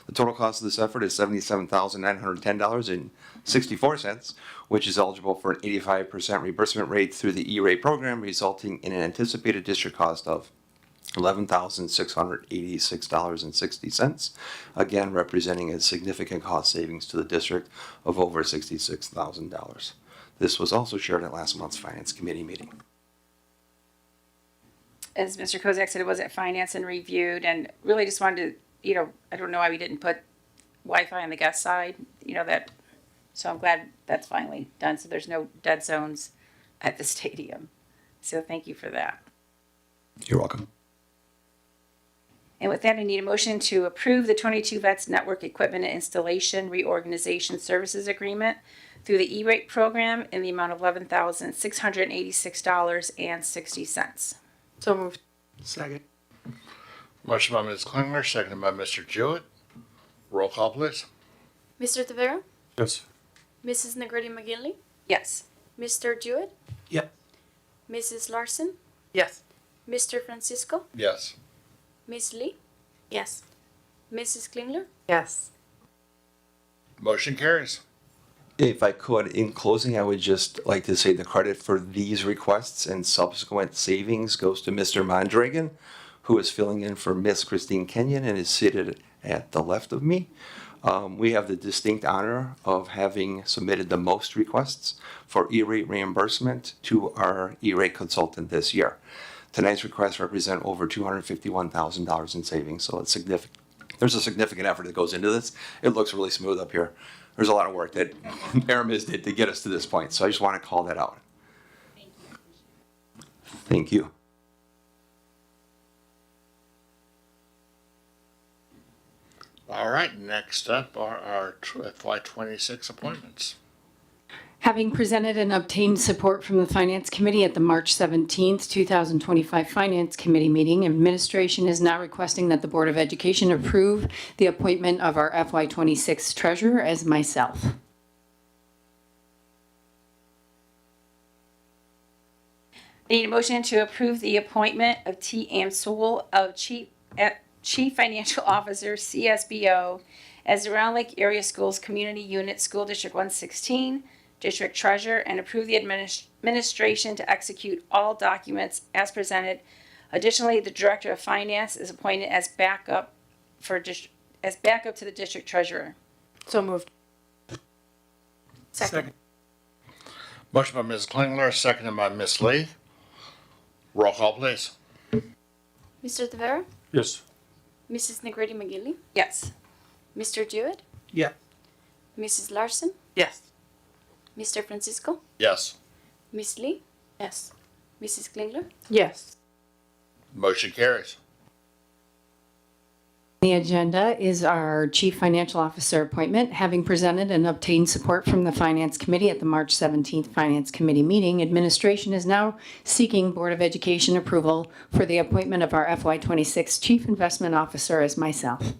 The total cost of this effort is $77,910.64, which is eligible for an 85% reimbursement rate through the E-rate program, resulting in an anticipated district cost of $11,686.60, again representing a significant cost savings to the district of over $66,000. This was also shared at last month's Finance Committee meeting. As Mr. Kozak said, it was at finance and reviewed, and really just wanted to, I don't know why we didn't put Wi-Fi on the guest side, so I'm glad that's finally done, so there's no dead zones at the stadium. So thank you for that. You're welcome. And with that, I need a motion to approve the 22 Vets Network Equipment and Installation Reorganization Services Agreement through the E-rate program in the amount of $11,686.60. So moved. Second. Motion by Ms. Klingler, seconded by Mr. Jewett. Roll call, please. Mr. Tavera? Yes. Mrs. Negretti McGinley? Yes. Mr. Jewett? Yep. Mrs. Larson? Yes. Mr. Francisco? Yes. Miss Lee? Yes. Mrs. Klingler? Yes. Motion carries. If I could, in closing, I would just like to say the credit for these requests and subsequent savings goes to Mr. Mondragon, who is filling in for Miss Christine Kenyon and is seated at the left of me. We have the distinct honor of having submitted the most requests for E-rate reimbursement to our E-rate consultant this year. Tonight's requests represent over $251,000 in savings, so it's significant. There's a significant effort that goes into this. It looks really smooth up here. There's a lot of work that Aramis did to get us to this point, so I just want to call that out. Thank you. All right, next up are our FY26 appointments. Having presented and obtained support from the Finance Committee at the March 17th, 2025 Finance Committee meeting, administration is now requesting that the Board of Education approve the appointment of our FY26 treasurer as myself. I need a motion to approve the appointment of T. Am Sewell of Chief Financial Officer, CSBO, as the Round Lake Area Schools Community Unit School District 116, District Treasurer, and approve the administration to execute all documents as presented Additionally, the Director of Finance is appointed as backup to the District Treasurer. So moved. Second. Motion by Ms. Klingler, seconded by Ms. Lee. Roll call, please. Mr. Tavera? Yes. Mrs. Negretti McGinley? Yes. Mr. Jewett? Yeah. Mrs. Larson? Yes. Mr. Francisco? Yes. Miss Lee? Yes. Mrs. Klingler? Yes. Motion carries. The agenda is our Chief Financial Officer appointment. Having presented and obtained support from the Finance Committee at the March 17th Finance Committee meeting, administration is now seeking Board of Education approval for the appointment of our FY26 Chief Investment Officer as myself.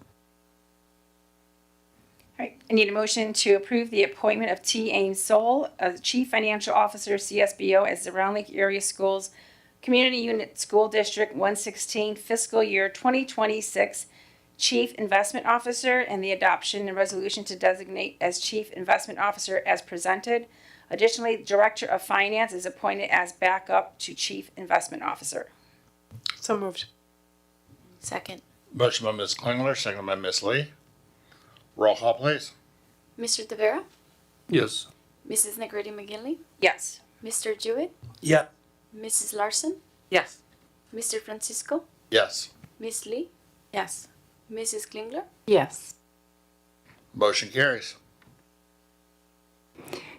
All right, I need a motion to approve the appointment of T. Ames Soul as Chief Financial Officer, CSBO, as the Round Lake Area Schools Community Unit School District 116 Fiscal Year 2026 Chief Investment Officer, and the adoption and resolution to designate as Chief Investment Officer as presented. Additionally, Director of Finance is appointed as backup to Chief Investment Officer. So moved. Second. Motion by Ms. Klingler, seconded by Ms. Lee. Roll call, please. Mr. Tavera? Yes. Mrs. Negretti McGinley? Yes. Mr. Jewett? Yeah. Mrs. Larson? Yes. Mr. Francisco? Yes. Miss Lee? Yes. Mrs. Klingler? Yes. Motion carries.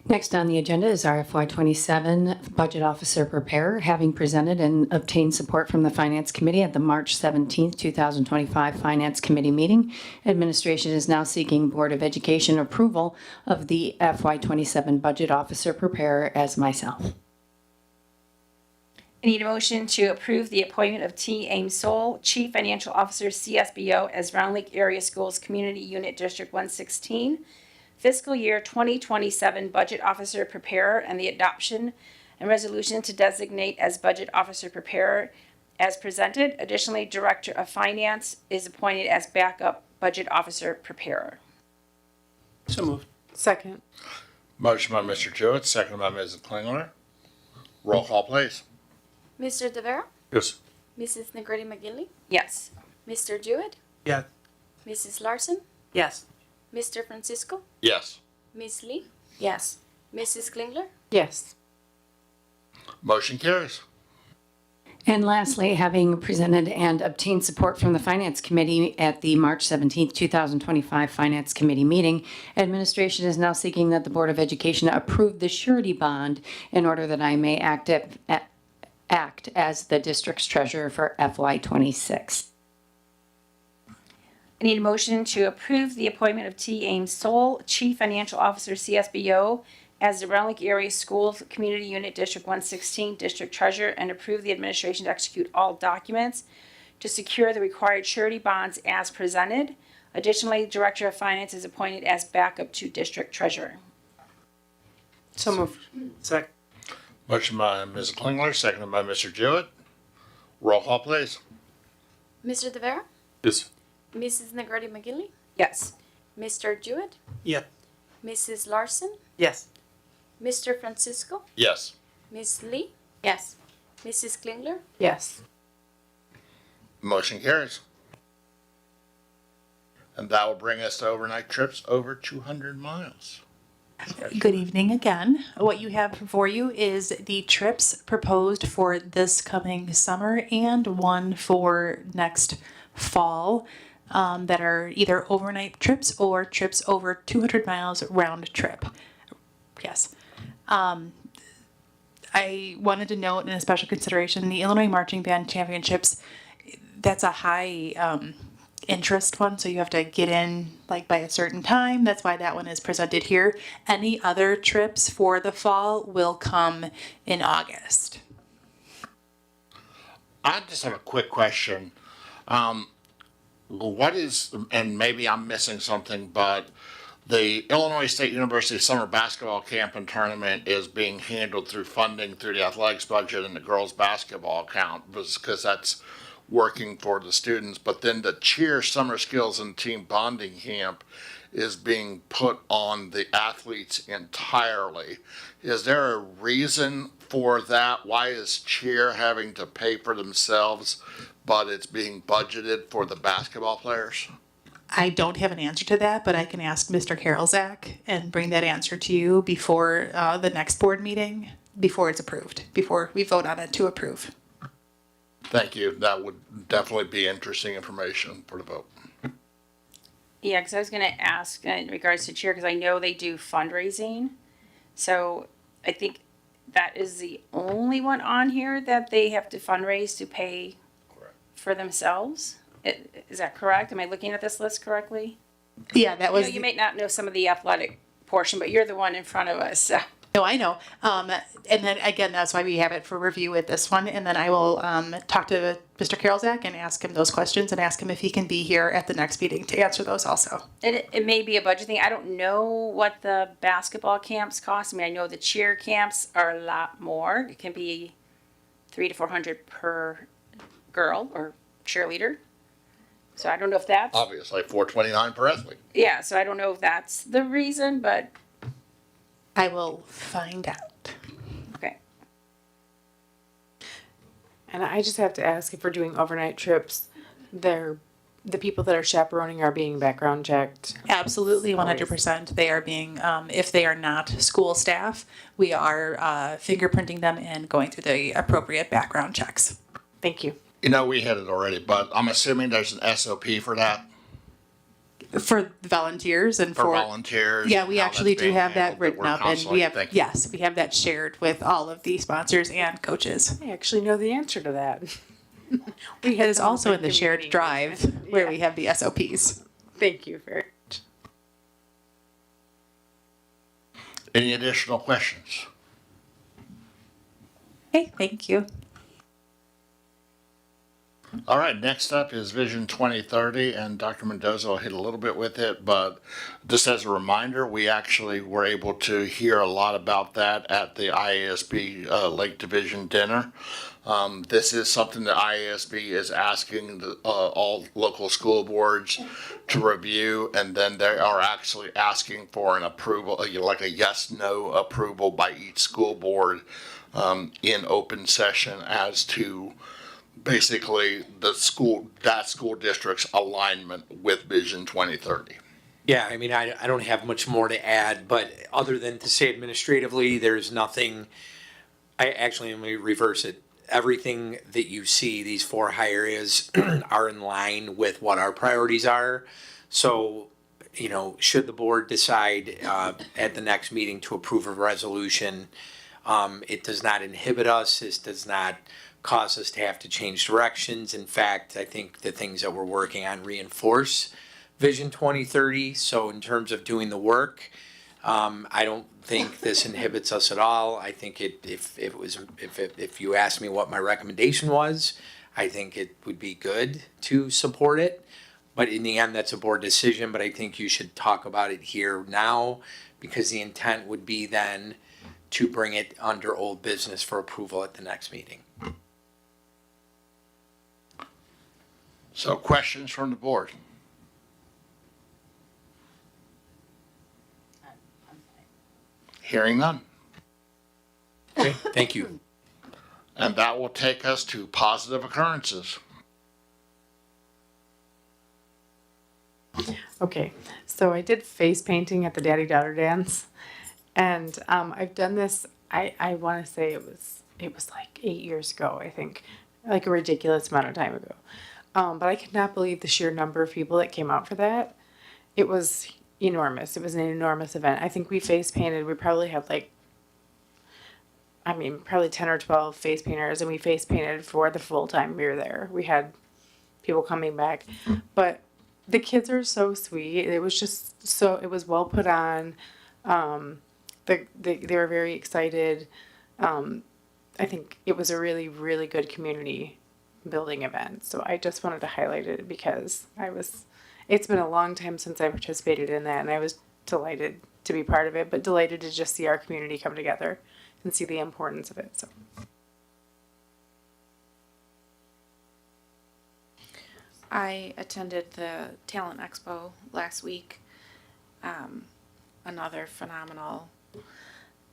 Next on the agenda is our FY27 Budget Officer Preparer. Having presented and obtained support from the Finance Committee at the March 17th, 2025 Finance Committee meeting, administration is now seeking Board of Education approval of the FY27 Budget Officer Preparer as myself. I need a motion to approve the appointment of T. Ames Soul, Chief Financial Officer, CSBO, as Round Lake Area Schools Community Unit District 116, Fiscal Year 2027 Budget Officer Preparer, and the adoption and resolution to designate as Budget Officer Preparer as presented. Additionally, Director of Finance is appointed as backup Budget Officer Preparer. So moved. Second. Motion by Mr. Jewett, seconded by Ms. Klingler. Roll call, please. Mr. Tavera? Yes. Mrs. Negretti McGinley? Yes. Mr. Jewett? Yeah. Mrs. Larson? Yes. Mr. Francisco? Yes. Miss Lee? Yes. Mrs. Klingler? Yes. Motion carries. And lastly, having presented and obtained support from the Finance Committee at the March 17th, 2025 Finance Committee meeting, administration is now seeking that the Board of Education approve the surety bond in order that I may act as the district's treasurer for FY26. I need a motion to approve the appointment of T. Ames Soul, Chief Financial Officer, CSBO, as the Round Lake Area Schools Community Unit District 116 District Treasurer, and approve the administration to execute all documents to secure the required surety bonds as presented. Additionally, Director of Finance is appointed as backup to District Treasurer. So moved. Second. Motion by Ms. Klingler, seconded by Mr. Jewett. Roll call, please. Mr. Tavera? Yes. Mrs. Negretti McGinley? Yes. Mr. Jewett? Yeah. Mrs. Larson? Yes. Mr. Francisco? Yes. Miss Lee? Yes. Mrs. Klingler? Yes. Motion carries. And that will bring us to overnight trips over 200 miles. Good evening again. What you have before you is the trips proposed for this coming summer and one for next fall that are either overnight trips or trips over 200 miles round trip. Yes. I wanted to note in a special consideration, the Illinois Marching Band Championships, that's a high interest one, so you have to get in like by a certain time. That's why that one is presented here. Any other trips for the fall will come in August. I just have a quick question. What is, and maybe I'm missing something, but the Illinois State University Summer Basketball Camp and Tournament is being handled through funding through the athletics budget and the girls' basketball account because that's working for the students. But then the cheer, summer skills, and team bonding camp is being put on the athletes entirely. Is there a reason for that? Why is cheer having to pay for themselves, but it's being budgeted for the basketball players? I don't have an answer to that, but I can ask Mr. Karolzak and bring that answer to you before the next board meeting, before it's approved, before we vote on it to approve. Thank you. That would definitely be interesting information for the vote. Yeah, because I was going to ask in regards to cheer, because I know they do fundraising. So I think that is the only one on here that they have to fundraise to pay for themselves. Is that correct? Am I looking at this list correctly? Yeah, that was. You may not know some of the athletic portion, but you're the one in front of us. So. No, I know. And then again, that's why we have it for review with this one. And then I will talk to Mr. Karolzak and ask him those questions and ask him if he can be here at the next meeting to answer those also. It may be a budget thing. I don't know what the basketball camps cost. I mean, I know the cheer camps are a lot more. It can be $300 to $400 per girl or cheerleader. So I don't know if that's Obviously, $429 per athlete. yeah. So I don't know if that's the reason, but I will find out. Okay. And I just have to ask, if we're doing overnight trips, the people that are chaperoning are being background checked. Absolutely, 100%. They are being, if they are not school staff, we are fingerprinting them and going through the appropriate background checks. Thank you. You know, we had it already, but I'm assuming there's an SOP for that. For volunteers and For volunteers. Yeah, we how actually that's do being have that handled, written we're up, and constantly we have thinking. yes, we have that shared with all of the sponsors and coaches. I actually know the answer to that. It is also in the shared meeting. drive where we have the SOPs. Thank you very much. Any additional questions? Okay, thank you. All right, next up is Vision 2030, and Dr. Mendoza will hit a little bit with it, but just as a reminder, we actually were able to hear a lot about that at the IASB Lake Division dinner. This is something that IASB is asking all local school boards to review, and then they are actually asking for an approval, like a yes/no approval by each school board in open session as to basically that school district's alignment with Vision 2030. Yeah, I mean, I don't have much more to add, but other than to say administratively, there's nothing. Let me reverse it. Everything that you see, these 4 high areas are in line with what our priorities are. So, should the board decide at the next meeting to approve a resolution, it does not inhibit us. This does not cause us to have to change directions. In fact, I think the things that we're working on reinforce Vision 2030. So in terms of doing the work, I don't think this inhibits us at all. I think if you asked me what my recommendation was, I think it would be good to support it. But in the end, that's a board decision. But I think you should talk about it here now, because the intent would be then to bring it under old business for approval at the next meeting. So questions from the board? Hearing none. Okay, thank you. And that will take us to positive occurrences. Okay, so I did face painting at the daddy-daughter dance, and I've done this. I want to say it was like 8 years ago. I think, like a ridiculous amount of time ago. But I could not believe the sheer number of people that came out for that. It was enormous. It was an enormous event. I think we face painted. We probably had probably 10 or 12 face painters, and we face painted for the full time we were there. We had people coming back, but the kids are so sweet. It was just it was well put on. They were very excited. I think it was a really, really good community building event. So I just wanted to highlight it because it's been a long time since I participated in that, and I was delighted to be part of it, but delighted to just see our community come together and see the importance of it. So. I attended the Talent Expo last week, Another phenomenal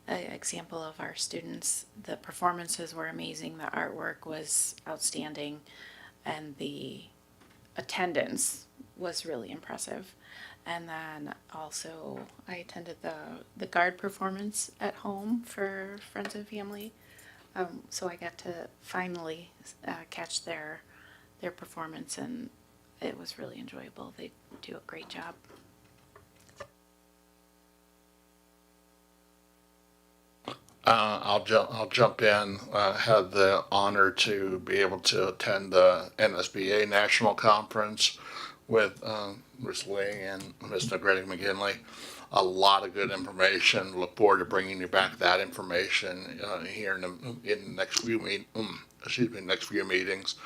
example of our students. The performances were amazing, the artwork was outstanding, and the attendance was really impressive. And then also I attended the guard performance at home for friends and family. So I got to finally catch their performance, and it was really enjoyable. They do a great job. I'll jump in. Had the honor to be able to attend the NSBA National Conference with Ms. Lee and Ms. Negretti McGinley. A lot of good information. Look forward to bringing you back that information here in the next few next few meetings.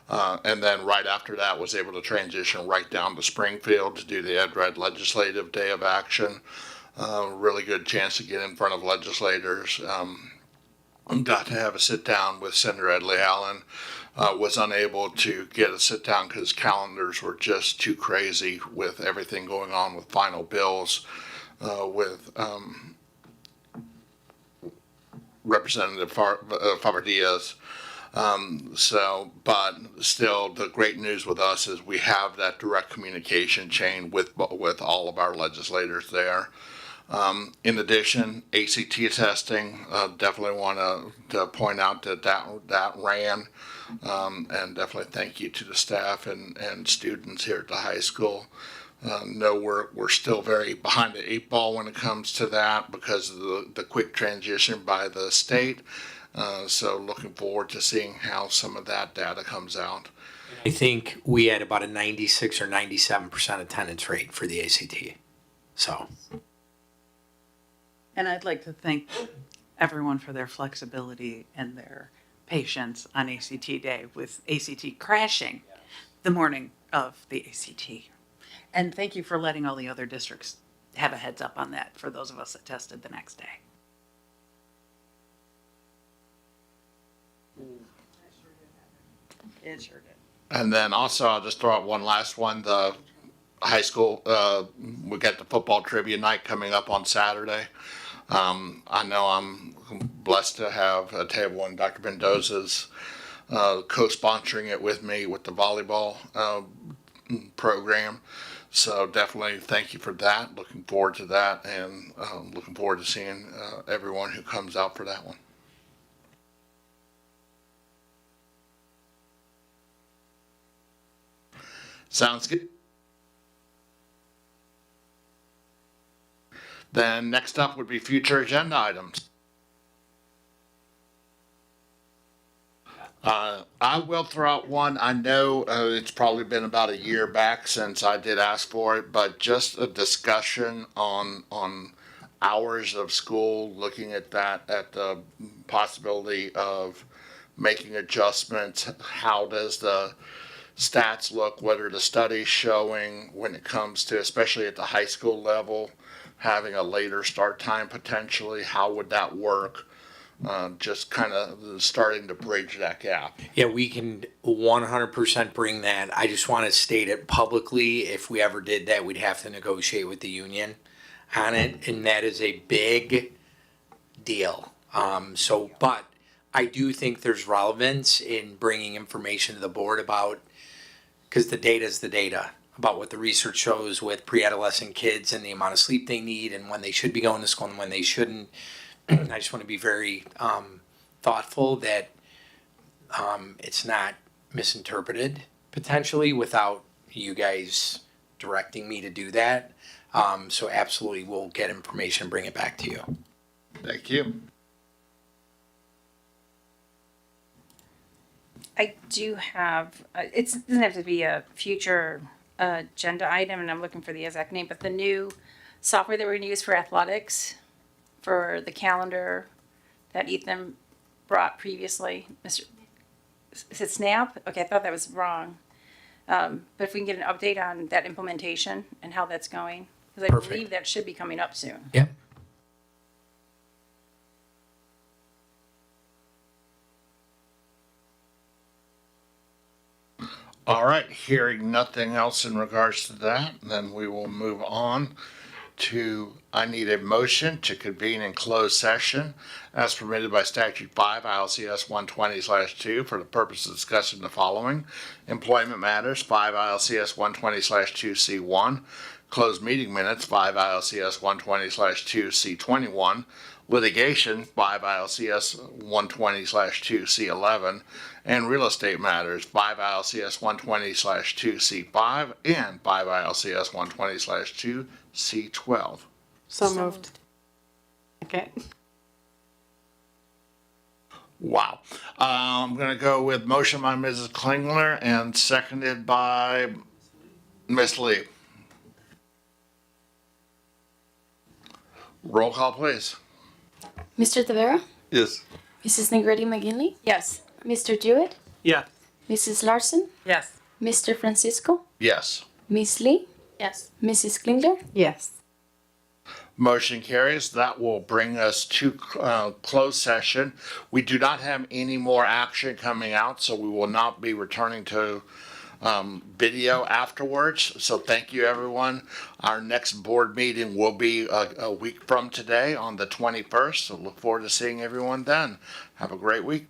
And then right after that, was able to transition right down to Springfield to do the Ed Red Legislative Day of Action. Really good chance to get in front of legislators. Got to have a sit down with Senator Edley Allen. Was unable to get a sit down because calendars were just too crazy with everything going on with final bills with Representative Favardillas. But still, the great news with us is we have that direct communication chain with all of our legislators there. In addition, ACT testing, definitely want to point out that ran, and definitely thank you to the staff and students here at the high school. No, we're still very behind the 8 ball when it comes to that because of the quick transition by the state. So looking forward to seeing how some of that data comes out. I think we had about a 96 or 97% attendance rate for the ACT. So. And I'd like to thank everyone for their flexibility and their patience on ACT Day, with ACT crashing the morning of the ACT. And thank you for letting all the other districts have a heads up on that for those of us that tested the next day. It sure did. And then also, I'll just throw out one last one. The high school, we got the football trivia night coming up on Saturday. I know I'm blessed to have a table and Dr. Mendoza's co-sponsoring it with me with the volleyball program. So definitely thank you for that. Looking forward to that, and looking forward to seeing everyone who comes out for that one. Sounds good. Then next up would be future agenda items. I will throw out one. I know it's probably been about a year back since I did ask for it, but just a discussion on hours of school, looking at that, at the possibility of making adjustments. How does the stats look? What are the studies showing when it comes to, especially at the high school level, having a later start time potentially? How would that work? Just kind of starting to bridge that gap. Yeah, we can 100% bring that. I just want to state it publicly. If we ever did that, we'd have to negotiate with the union on it, and that is a big deal. But I do think there's relevance in bringing information to the board about, because the data is the data, about what the research shows with pre-adolescent kids and the amount of sleep they need and when they should be going to school and when they shouldn't. I just want to be very thoughtful that it's not misinterpreted potentially without you guys directing me to do that. So absolutely, we'll get information and bring it back to you. Thank you. I do have, it doesn't have to be a future agenda item, and I'm looking for the exact name, but the new software that we're going to use for athletics, for the calendar that Ethan brought previously. Is it Snap? Okay, I thought that was wrong. But if we can get an update on that implementation and how that's going, because I believe that should be coming up soon. Yep. All right, hearing nothing else in regards to that, then we will move on I need a motion to convene in closed session as permitted by statute 5 ILCS 120/2 for the purpose of discussing the following: employment matters, 5 ILCS 120/2C1, closed meeting minutes, 5 ILCS 120/2C21, litigation, 5 ILCS 120/2C11, and real estate matters, 5 ILCS 120/2C5 and 5 ILCS 120/2C12. So moved. Okay. Wow. I'm going to go with motion by Mrs. Klingler and seconded by Ms. Lee. Roll call, please. Mr. Tavera? Yes. Mrs. Negretti McGinley? Yes. Mr. Jewett? Yeah. Mrs. Larson? Yes. Mr. Francisco? Yes. Miss Lee? Yes. Mrs. Klingler? Yes. Motion carries. That will bring us to closed session. We do not have any more action coming out, so we will not be returning to video afterwards. So thank you, everyone. Our next board meeting will be a week from today on the 21st. So look forward to seeing everyone then. Have a great week.